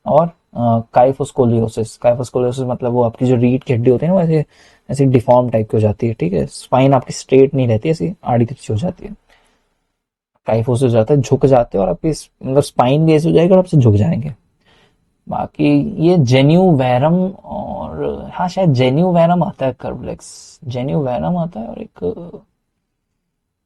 A: और काइफोस्कोलियोसिस। काइफोस्कोलियोसिस मतलब वो आपकी जो रीढ़ की हड्डी होती है ना, वैसे ऐसी डिफॉर्म टाइप की हो जाती है, ठीक है। स्पाइन आपकी स्ट्रेट नहीं रहती, ऐसी आड़ी तिरछी हो जाती है। काइफोसिस हो जाता है, झुक जाते हैं और आपकी मतलब स्पाइन भी ऐसी हो जाएगी और आपसे झुक जाएंगे। बाकी ये जेन्यू वैरम, और हाँ शायद जेन्यू वैरम आता है, कर्वलेक्स जेन्यू वैरम आता है, और एक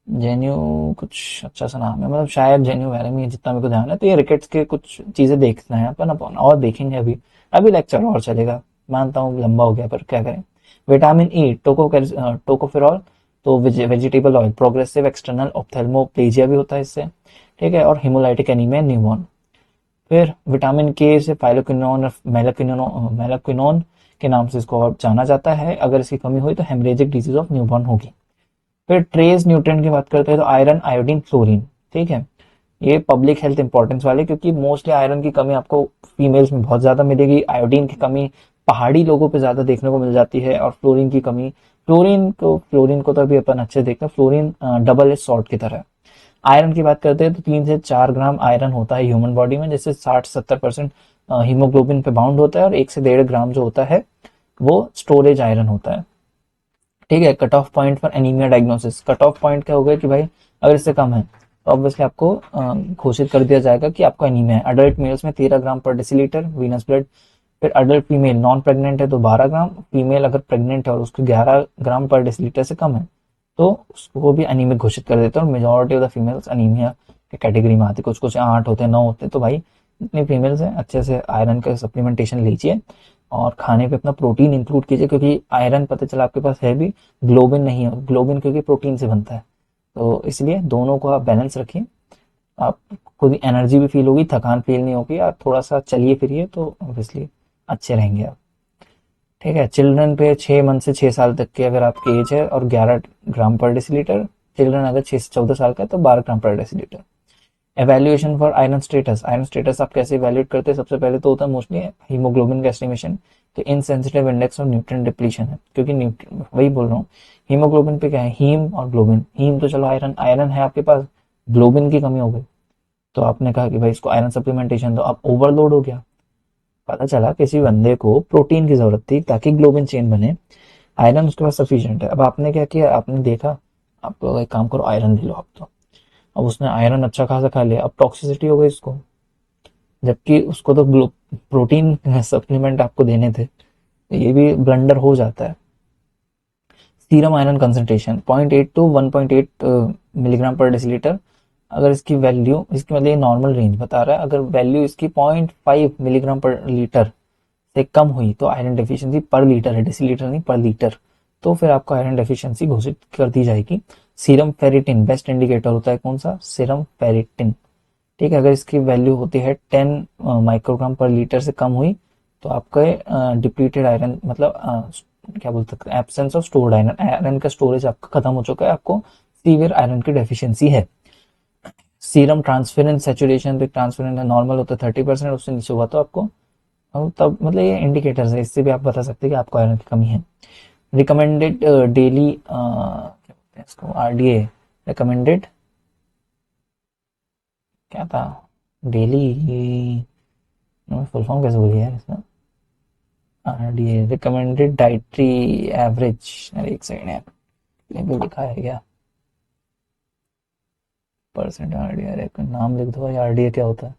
A: जेन्यू कुछ अच्छा सा नाम है, मतलब शायद जेन्यू वैरम ही है जितना मेरे को ध्यान है। तो ये रिकेट्स के कुछ चीजें देखना है अपन और देखेंगे अभी, अभी लेक्चर और चलेगा, मानता हूँ लंबा हो गया पर क्या करें। विटामिन ई, टोकोफेरॉल, तो वेजिटेबल ऑयल, प्रोग्रेसिव एक्सटर्नल ऑप्थेल्मोप्लेजिया भी होता है इससे, ठीक है। और हिमोलाइटिक एनीमिया न्यूबॉर्न। फिर विटामिन के से फाइलोक्विनोन, मेलाक्विनोन के नाम से इसको और जाना जाता है, अगर इसकी कमी हुई तो हेमरेजिक डिजीज ऑफ न्यूबॉर्न होगी। फिर ट्रेस न्यूट्रिएंट की बात करते हैं तो आयरन, आयोडीन, क्लोरीन, ठीक है। ये पब्लिक हेल्थ इंपॉर्टेंस वाले, क्योंकि मोस्टली आयरन की कमी आपको फीमेल्स में बहुत ज्यादा मिलेगी। आयोडीन की कमी पहाड़ी लोगों पे ज्यादा देखने को मिल जाती है, और फ्लोरीन की कमी, फ्लोरीन को तो अभी अपन अच्छे से देखते हैं। फ्लोरीन डबल एज सॉल्ट की तरह है। आयरन की बात करते हैं तो 3 से 4 ग्राम आयरन होता है ह्यूमन बॉडी में, जैसे 60-70% हीमोग्लोबिन पे बाउंड होता है, और 1 से 1.5 ग्राम जो होता है वो स्टोरेज आयरन होता है। ठीक है। Cut off point for anaemia diagnosis, cut off point क्या हो गया कि भाई अगर इससे कम है तो ऑब्वियसली आपको घोषित कर दिया जाएगा कि आपको एनीमिया है। अडल्ट मेल्स में 13 ग्राम/डेसिलीटर वीनस ब्लड। फिर अडल्ट फीमेल नॉन प्रेग्नेंट है तो 12 ग्राम, फीमेल अगर प्रेग्नेंट है और उसको 11 ग्राम/डेसिलीटर से कम है तो उसको भी अनीमिक घोषित कर देते हैं। और majority of the females anaemia के कैटेगरी में आती है। कुछ कुछ 8 होते हैं, 9 होते हैं। तो भाई जितनी फीमेल्स हैं अच्छे से आयरन का सप्लीमेंटेशन लीजिए, और खाने पे अपना प्रोटीन इंक्लूड कीजिए, क्योंकि आयरन पता चला आपके पास है भी, ग्लोबिन नहीं है। ग्लोबिन क्योंकि प्रोटीन से बनता है, तो इसलिए दोनों को आप बैलेंस रखिए। आप खुद एनर्जी भी फील होगी, थकान फील नहीं होगी। आप थोड़ा सा चलिए फिरिए तो ऑब्वियसली अच्छे रहेंगे आप। ठीक है। चिल्ड्रन पे 6 मंथ से 6 साल तक की अगर आपकी एज है और 11 ग्राम/डेसिलीटर, चिल्ड्रन अगर 6 से 14 साल का है तो 12 gram per decilitre. Evaluation for iron status, iron status आप कैसे इवेल्युएट करते हैं? सबसे पहले तो होता है मोस्टली हीमोग्लोबिन का एस्टिमेशन। तो insensitive index of nutrient depletion है, क्योंकि वही बोल रहा हूँ, हीमोग्लोबिन पे क्या है, हीम और ग्लोबिन। हीम तो चलो आयरन आयरन है आपके पास, ग्लोबिन की कमी हो गई, तो आपने कहा कि भाई इसको आयरन सप्लीमेंटेशन दो, आप ओवरलोड हो गया। पता चला किसी बंदे को प्रोटीन की जरूरत थी ताकि ग्लोबिन चेन बने, आयरन उसके पास सफिशिएंट है। अब आपने क्या किया, आपने देखा, आप एक काम करो आयरन ले लो आप तो। अब उसने आयरन अच्छा खासा खा लिया, अब टॉक्सिसिटी हो गई उसको, जबकि उसको तो प्रोटीन सप्लीमेंट आपको देने थे। तो ये भी ब्लंडर हो जाता है। Serum iron concentration 0.8 to 1.8 milligram per decilitre. अगर इसकी वैल्यू, इसकी मतलब ये नॉर्मल रेंज बता रहा है, अगर वैल्यू इसकी 0.5 मिलीग्राम/लीटर से कम हुई तो आयरन डेफिशिएंसी पर लीटर है, डेसीलीटर नहीं पर लीटर, तो फिर आपको आयरन डेफिशिएंसी घोषित कर दी जाएगी। सीरम फेरिटिन बेस्ट इंडिकेटर होता है, कौन सा? Serum ferritin. ठीक है। अगर इसकी वैल्यू होती है 10 माइक्रोग्राम/लीटर से कम हुई तो आपका डिप्लीटेड आयरन, मतलब क्या बोल सकते हैं, absence of stored iron, iron का स्टोरेज आपका खत्म हो चुका है, आपको सीवियर आयरन की डेफिशिएंसी है। सीरम ट्रांसफेरेंस सेचुरेशन, तो ट्रांसफेरेंस नॉर्मल होता है 30%, उससे नीचे हुआ तो आपको, तब मतलब ये इंडिकेटर्स है, इससे भी आप बता सकते हैं कि आपको आयरन की कमी है। रिकमेंडेड डेली क्या बोलते हैं इसको, आरडीए रिकमेंडेड, क्या था, डेली, फुल फॉर्म कैसे बोलिए यार इसका, आरडीए रिकमेंडेड डाइटरी एवरेज। अरे एक सेकंड यार, ये भी लिखा है क्या, परसेंट आरडीए, अरे नाम लिख दो भाई, आरडीए क्या होता है?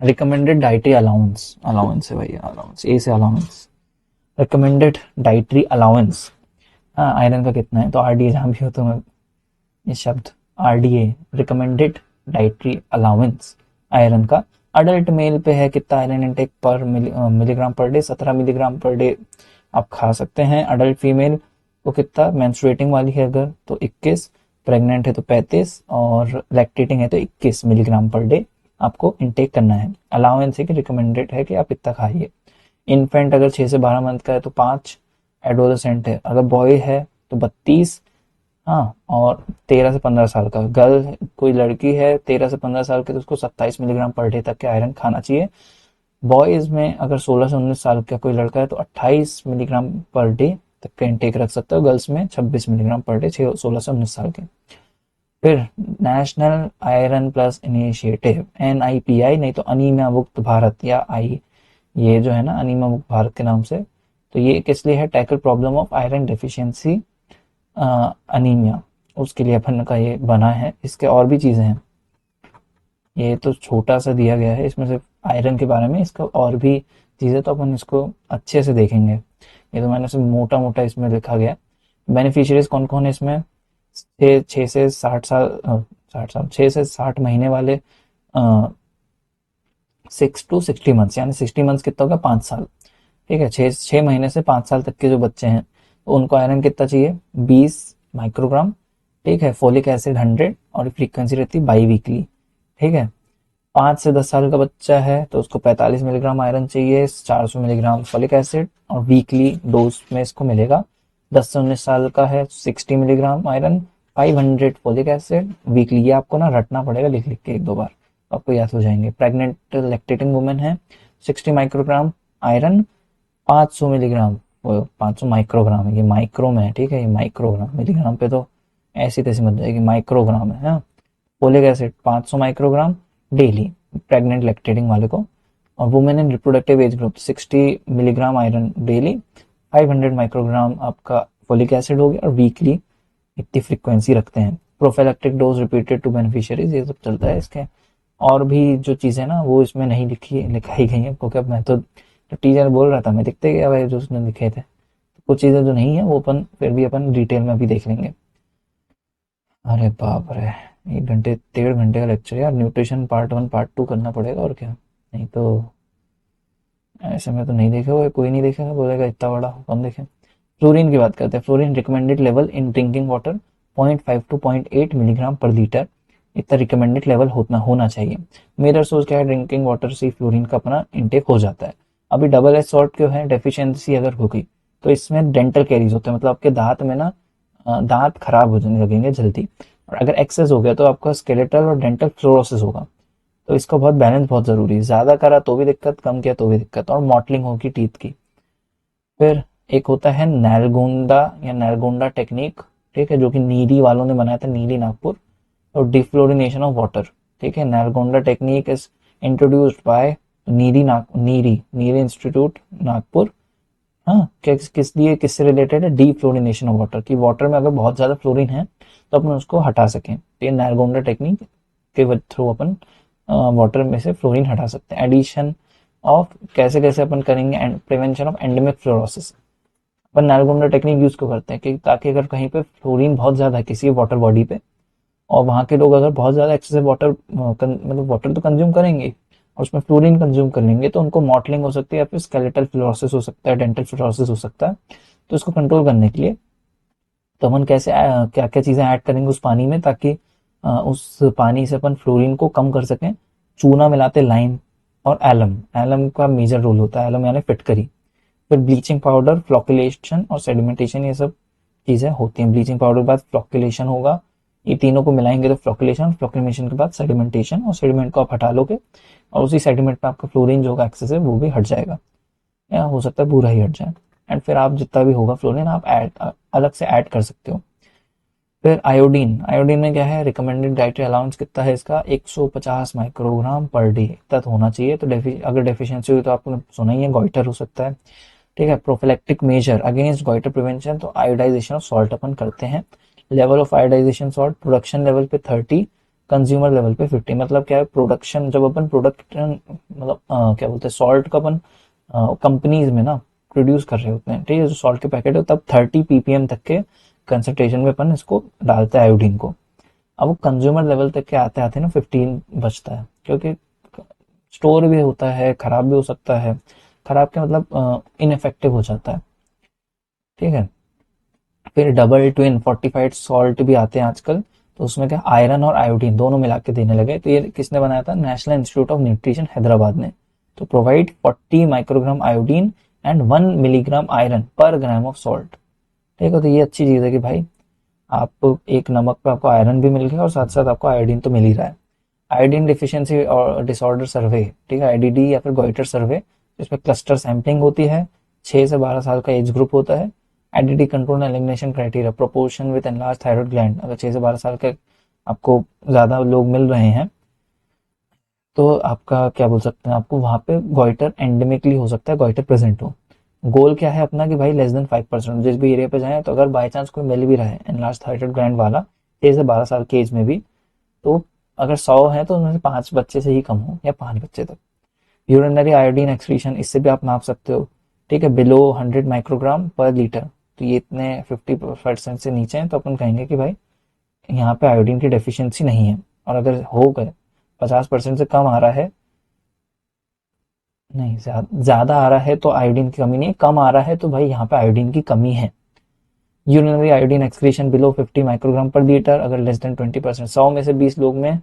A: रिकमेंडेड डाइटरी अलाउंस, अलाउंस है भाई, अलाउंस, ए से अलाउंस, रिकमेंडेड डाइटरी अलाउंस। हाँ, आयरन का कितना है, तो आरडीए जहाँ भी हो तो मैं ये शब्द RDA, recommended dietary allowance iron का। अडल्ट मेल पे है कितना आयरन इंटेक पर मिलीग्राम/डे, 17 मिलीग्राम/डे आप खा सकते हैं। अडल्ट फीमेल को कितना, मेंस्ट्रुएटिंग वाली है अगर तो 21, प्रेग्नेंट है तो 35, और लैक्टेटिंग है तो 21 मिलीग्राम/डे आपको इंटेक करना है। अलाउंस है कि रिकमेंडेड है कि आप इतना खाइए। इन्फेंट अगर 6 से 12 मंथ का है तो 5, एडोलेसेंट है अगर बॉय है तो 32, हाँ, और 13 से 15 साल का गर्ल, कोई लड़की है 13 से 15 साल की, तो उसको 27 मिलीग्राम/डे तक के आयरन खाना चाहिए। बॉयज में अगर 16 से 19 साल का कोई लड़का है तो 28 मिलीग्राम/डे तक का इंटेक रख सकता है। गर्ल्स में 26 मिलीग्राम/डे, 16 से 19 साल के। फिर national iron plus initiative, NIPI, नहीं तो अनीमिया मुक्त भारत या आई, ये जो है ना अनीमिया मुक्त भारत के नाम से, तो ये किस लिए है, tackle problem of iron deficiency anaemia, उसके लिए अपन का ये बना है। इसके और भी चीज़ें हैं, ये तो छोटा सा दिया गया है, इसमें सिर्फ आयरन के बारे में, इसका और भी चीज़ें तो अपन इसको अच्छे से देखेंगे। ये तो मैंने सिर्फ मोटा मोटा इसमें लिखा गया। बेनिफिशियरीज कौन कौन है इसमें, 6 से 60 साल, 60 साल, 6 से 60 महीने वाले, 6 to 60 मंथ्स, यानी 60 मंथ्स कितना होगा, 5 साल। ठीक है। 6 महीने से 5 साल तक के जो बच्चे हैं तो उनको आयरन कितना चाहिए, 20 माइक्रोग्राम। ठीक है। फोलिक एसिड 100, और फ्रीक्वेंसी रहती है बाई वीकली। ठीक है। 5 से 10 साल का बच्चा है तो उसको 45 मिलीग्राम आयरन चाहिए, 400 मिलीग्राम फोलिक एसिड, और वीकली डोज में इसको मिलेगा। 10 से 19 साल का है 60 milligram iron, 500 folic acid weekly. ये आपको ना रटना पड़ेगा लिख लिख के एक दो बार, आपको याद हो जाएंगे। प्रेग्नेंट लैक्टेटिंग वुमेन है, 60 माइक्रोग्राम आयरन, 500 मिलीग्राम, 500 माइक्रोग्राम है, ये माइक्रो में है, ठीक है, ये माइक्रोग्राम, मिलीग्राम पे तो ऐसी तैसी मत जाएगी, माइक्रोग्राम है हाँ। Folic acid 500 microgram daily pregnant lactating वाले को। और women in reproductive age group 60 milligram iron daily, 500 microgram आपका फोलिक एसिड हो गया, और वीकली इतनी फ्रीक्वेंसी रखते हैं। प्रोफेलेक्टिक डोज रिपीटेड टू बेनिफिशियरीज, ये सब चलता है इसके। और भी जो चीज़ें ना वो इसमें नहीं लिखाई गई हैं, क्योंकि अब मैं तो टीचर बोल रहा था, मैं दिखते गया भाई जो उसने लिखे थे। तो कुछ चीज़ें जो नहीं है वो अपन फिर भी अपन डिटेल में भी देख लेंगे। अरे बाप रे, 1 घंटे 1.5 घंटे का लेक्चर यार। न्यूट्रिशन पार्ट 1 पार्ट 2 करना पड़ेगा और क्या, नहीं तो ऐसे में तो नहीं देखे हुए, कोई नहीं देखेगा, बोलेगा इतना बड़ा कौन देखे। फ्लोरीन की बात करते हैं। Fluorine recommended level in drinking water 0.5 to 0.8 milligram per litre, इतना रिकमेंडेड लेवल होना चाहिए। मेरा सोच क्या है, ड्रिंकिंग वाटर से फ्लोरीन का अपना इंटेक हो जाता है। अभी डबल एस सॉल्ट क्यों है, डेफिशिएंसी अगर होगी तो इसमें डेंटल कैरीज होते हैं, मतलब आपके दांत में ना दांत खराब हो जाने लगेंगे जल्दी। और अगर एक्सेस हो गया तो आपका स्केलेटल और डेंटल फ्लोरोसिस होगा। तो इसका बहुत बैलेंस बहुत जरूरी है, ज्यादा करा तो भी दिक्कत, कम किया तो भी दिक्कत, और मॉटलिंग होगी टीथ की। फिर एक होता है नैलगोंडा या नैलगोंडा टेक्निक, ठीक है, जो कि नीरी वालों ने बनाया था, नीरी नागपुर। और डिफ्लोरिनेशन ऑफ वाटर, ठीक है, Nalgonda technique is introduced by NEERI NEERI institute Nagpur. हाँ, किस लिए, किससे रिलेटेड है, डीफ्लोरिनेशन ऑफ वाटर, कि वाटर में अगर बहुत ज्यादा फ्लोरीन है तो अपन उसको हटा सकें। तो ये नैलगोंडा टेक्निक के थ्रू अपन वाटर में से फ्लोरीन हटा सकते हैं। एडिशन ऑफ कैसे कैसे अपन करेंगे, and prevention of endemic fluorosis. अपन नैलगोंडा टेक्निक यूज क्यों करते हैं, कि ताकि अगर कहीं पे फ्लोरीन बहुत ज्यादा है किसी वाटर बॉडी पे, और वहाँ के लोग अगर बहुत ज्यादा एक्सेसिव वाटर मतलब वाटर तो कंज्यूम करेंगे और उसमें फ्लोरीन कंज्यूम कर लेंगे, तो उनको मॉटलिंग हो सकती है, या फिर स्केलेटल फ्लोरोसिस हो सकता है, डेंटल फ्लोरोसिस हो सकता है। तो इसको कंट्रोल करने के लिए तो अपन कैसे क्या क्या चीजें ऐड करेंगे उस पानी में, ताकि उस पानी से अपन फ्लोरीन को कम कर सकें। चूना मिलाते लाइम और एलम, एलम का मेजर रोल होता है, एलम यानी फिटकरी। फिर ब्लीचिंग पाउडर, फ्लोकुलेशन और सेडिमेंटेशन, ये सब चीजें होती हैं। ब्लीचिंग पाउडर के बाद फ्लोकुलेशन होगा, ये तीनों को मिलाएंगे तो फ्लोकुलेशन, फ्लोकुलेशन के बाद सेडिमेंटेशन, और सेडिमेंट को आप हटा लोगे और उसी सेडिमेंट पे आपका फ्लोरीन जो होगा एक्सेसिव वो भी हट जाएगा, या हो सकता है पूरा ही हट जाए। एंड फिर आप जितना भी होगा फ्लोरीन आप अलग से ऐड कर सकते हो। फिर आयोडीन, आयोडीन में क्या है, रिकमेंडेड डाइटरी अलाउंस कितना है इसका, 150 माइक्रोग्राम पर डे तक होना चाहिए। तो अगर डेफिशिएंसी हुई तो आपने सुना ही है, गॉइटर हो सकता है, ठीक है। Prophylactic measure against goitre prevention, तो आयोडाइजेशन ऑफ सॉल्ट अपन करते हैं। Level of iodisation salt, production level पे 30, कंज्यूमर लेवल पे 50। मतलब क्या है, प्रोडक्शन जब अपन प्रोडक्शन मतलब क्या बोलते हैं, सॉल्ट का अपन कंपनीज में ना प्रोड्यूस कर रहे होते हैं, ठीक है, जो सॉल्ट के पैकेट हो तब 30 ppm तक के कंसंट्रेशन में अपन इसको डालते हैं आयोडीन को। अब वो कंज्यूमर लेवल तक के आते आते ना 15 बचता है, क्योंकि स्टोर भी होता है, खराब भी हो सकता है, खराब के मतलब इनफेक्टिव हो जाता है, ठीक है। फिर डबल ट्विन फोर्टिफाइड सॉल्ट भी आते हैं आजकल, तो उसमें क्या आयरन और आयोडीन दोनों मिला के देने लगे। तो ये किसने बनाया था, national institute of nutrition Hyderabad ने। तो provide 40 microgram iodine and 1 milligram iron पर ग्राम ऑफ सॉल्ट, ठीक है। तो ये अच्छी चीज है कि भाई आप एक नमक पे आपको आयरन भी मिल गया और साथ साथ आपको आयोडीन तो मिल ही रहा है। आयोडीन डिफिशियंसी और डिसऑर्डर सर्वे, ठीक है, आईडीडी या फिर गॉइटर सर्वे, इसमें क्लस्टर सैम्पलिंग होती है, 6 से 12 साल का एज ग्रुप होता है। IDD control and elimination criteria, proportion with enlarge thyroid gland, अगर 6 से 12 साल के आपको ज्यादा लोग मिल रहे हैं तो आपका क्या बोल सकते हैं, आपको वहां पे गॉइटर एंडेमिकली हो सकता है, गॉइटर प्रेजेंट हो। गोल क्या है अपना, कि भाई लेस देन 5% जिस भी एरिया पे जाए, तो अगर बाई चांस कोई मिल भी रहा है एनलार्ज थायराइड ग्लैंड वाला 6 से 12 साल के एज में भी, तो अगर 100 है तो उनमें से 5 बच्चे से ही कम हो, या 5 बच्चे तक। यूरिनरी आयोडीन एक्सक्रीशन, इससे भी आप नाप सकते हो, ठीक है, बिलो 100 माइक्रोग्राम पर लीटर। तो ये इतने 50% से नीचे हैं तो अपन कहेंगे कि भाई यहाँ पे आयोडीन की डेफिशिएंसी नहीं है। और अगर हो गए 50% से कम आ रहा है, नहीं ज्यादा आ रहा है तो आयोडीन की कमी नहीं है, कम आ रहा है तो भाई यहाँ पे आयोडीन की कमी है। Urinary iodine excretion below 50 microgram पर लीटर, अगर लेस देन 20%, 100 में से 20 लोग में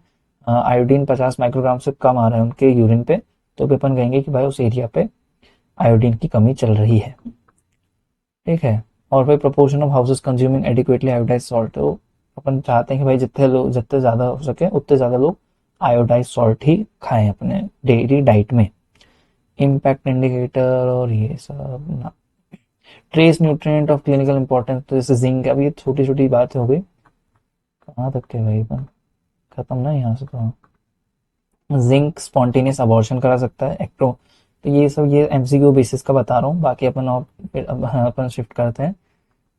A: आयोडीन 50 माइक्रोग्राम से कम आ रहा है उनके यूरिन पे, तो भी अपन कहेंगे कि भाई उस एरिया पे आयोडीन की कमी चल रही है, ठीक है। और फिर proportion of houses consuming adequately iodise salt, तो अपन चाहते हैं कि भाई जितने ज़्यादा हो सके उतने ज़्यादा लोग आयोडाइज सॉल्ट ही खाएं अपने डेली डाइट में। इम्पैक्ट इंडिकेटर और ये सब ना। Trace nutrient of clinical importance, तो जैसे जिंक, अब ये छोटी छोटी बात हो गई। कहाँ तक के भाई अपन, खत्म ना यहाँ से कहाँ। जिंक स्पॉन्टेनियस अबॉर्शन करा सकता है, एक्टो। तो ये सब ये एमसीक्यू बेसिस का बता रहा हूँ, बाकी अपन और फिर अब हाँ, अपन शिफ्ट करते हैं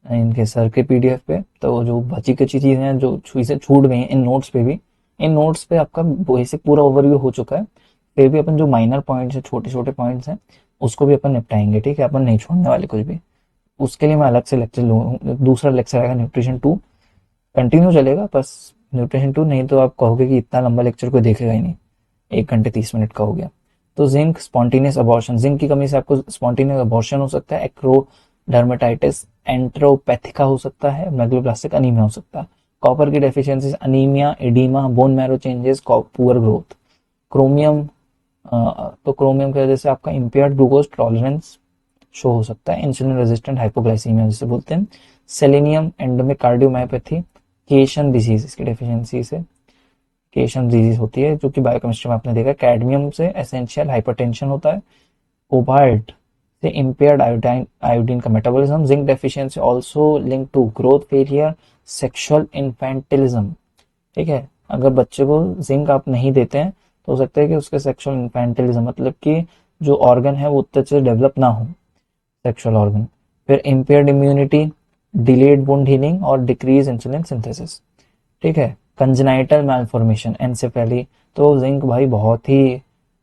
A: इनके सर के पीडीएफ पे। तो जो बची कुची चीज़ें हैं जो चीज़ें छूट गई हैं इन नोट्स पे भी, इन नोट्स पे आपका बेसिक पूरा ओवरव्यू हो चुका है। फिर भी अपन जो माइनर पॉइंट्स है, छोटे छोटे पॉइंट्स हैं, उसको भी अपन निपटाएंगे, ठीक है। अपन नहीं छोड़ने वाले कुछ भी। उसके लिए मैं अलग से लेक्चर लूँ, दूसरा लेक्चर आएगा न्यूट्रिशन 2, कंटिन्यू चलेगा बस न्यूट्रिशन 2। नहीं तो आप कहोगे कि इतना लंबा लेक्चर कोई देखेगा ही नहीं, 1 घंटे 30 मिनट का हो गया। तो जिंक स्पॉन्टेनियस अबॉर्शन, जिंक की कमी से आपको स्पॉन्टेनियस अबॉर्शन हो सकता है, एक्रोडर्मेटाइटिस एंट्रोपैथिका हो सकता है, मेगलोब्लास्टिक अनीमिया हो सकता है। कॉपर की deficiency, anaemia, oedema, bone marrow changes, poor growth. Chromium, तो क्रोमियम की वजह से आपका इम्पेयर्ड ग्लूकोज टॉलरेंस शो हो सकता है, इंसुलिन रेजिस्टेंट हाइपोग्लाइसीमिया जिसे बोलते हैं। सेलेनियम, एंडोमिक कार्डियोमायोपैथी, केशन डिजीज, इसकी डेफिशिएंसी से केशन डिजीज होती है, जो कि बायोकेमिस्ट्री में आपने देखा। कैडमियम से एसेंशियल हाइपरटेंशन होता है। कोबाल्ट से इम्पेयर्ड आयोडाइन आयोडीन का metabolism. Zinc deficiency also link to growth failure, sexual infantilism, ठीक है। अगर बच्चे को जिंक आप नहीं देते हैं तो हो सकता है कि उसके सेक्सुअल इन्फेंटिलिज्म, मतलब कि जो ऑर्गन है वो उतने अच्छे से डेवलप ना हो, सेक्सुअल ऑर्गन। फिर impaired immunity, delayed wound healing और डिक्रीज इंसुलिन सिंथेसिस, ठीक है। Congenital malformation, एनसेफेली। तो जिंक भाई बहुत ही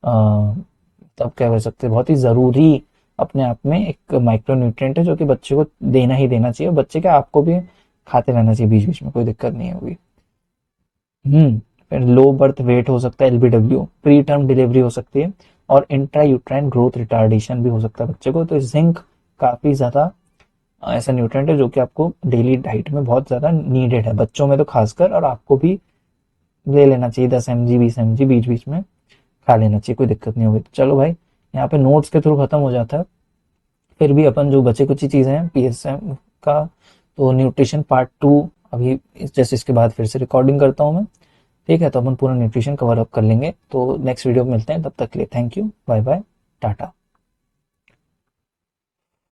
A: तब क्या कर सकते हैं, बहुत ही ज़रूरी अपने आप में एक माइक्रो न्यूट्रिएंट है, जो कि बच्चे को देना ही देना चाहिए। बच्चे के आपको भी खाते रहना चाहिए बीच बीच में, कोई दिक्कत नहीं होगी। फिर लो बर्थ वेट हो सकता है, एलबीडब्ल्यू, प्री टर्म डिलीवरी हो सकती है, और इंट्रा यूट्राइन ग्रोथ रिटार्डेशन भी हो सकता है बच्चे को। तो जिंक काफ़ी ज़्यादा ऐसा न्यूट्रिएंट है जो कि आपको डेली डाइट में बहुत ज़्यादा नीडेड है, बच्चों में तो खासकर, और आपको भी ले लेना चाहिए। 10 mg 20 mg बीच बीच में खा लेना चाहिए, कोई दिक्कत नहीं होगी। तो चलो भाई, यहाँ पे नोट्स के थ्रू खत्म हो जाता है। फिर भी अपन जो बचे कुछ चीज़ें हैं पीएसएम का, तो न्यूट्रिशन पार्ट 2 अभी जैसे इसके बाद फिर से रिकॉर्डिंग करता हूँ मैं, ठीक है। तो अपन पूरा न्यूट्रिशन कवर अप कर लेंगे। तो नेक्स्ट वीडियो में मिलते हैं, तब तक के लिए thank you, bye bye, Tata.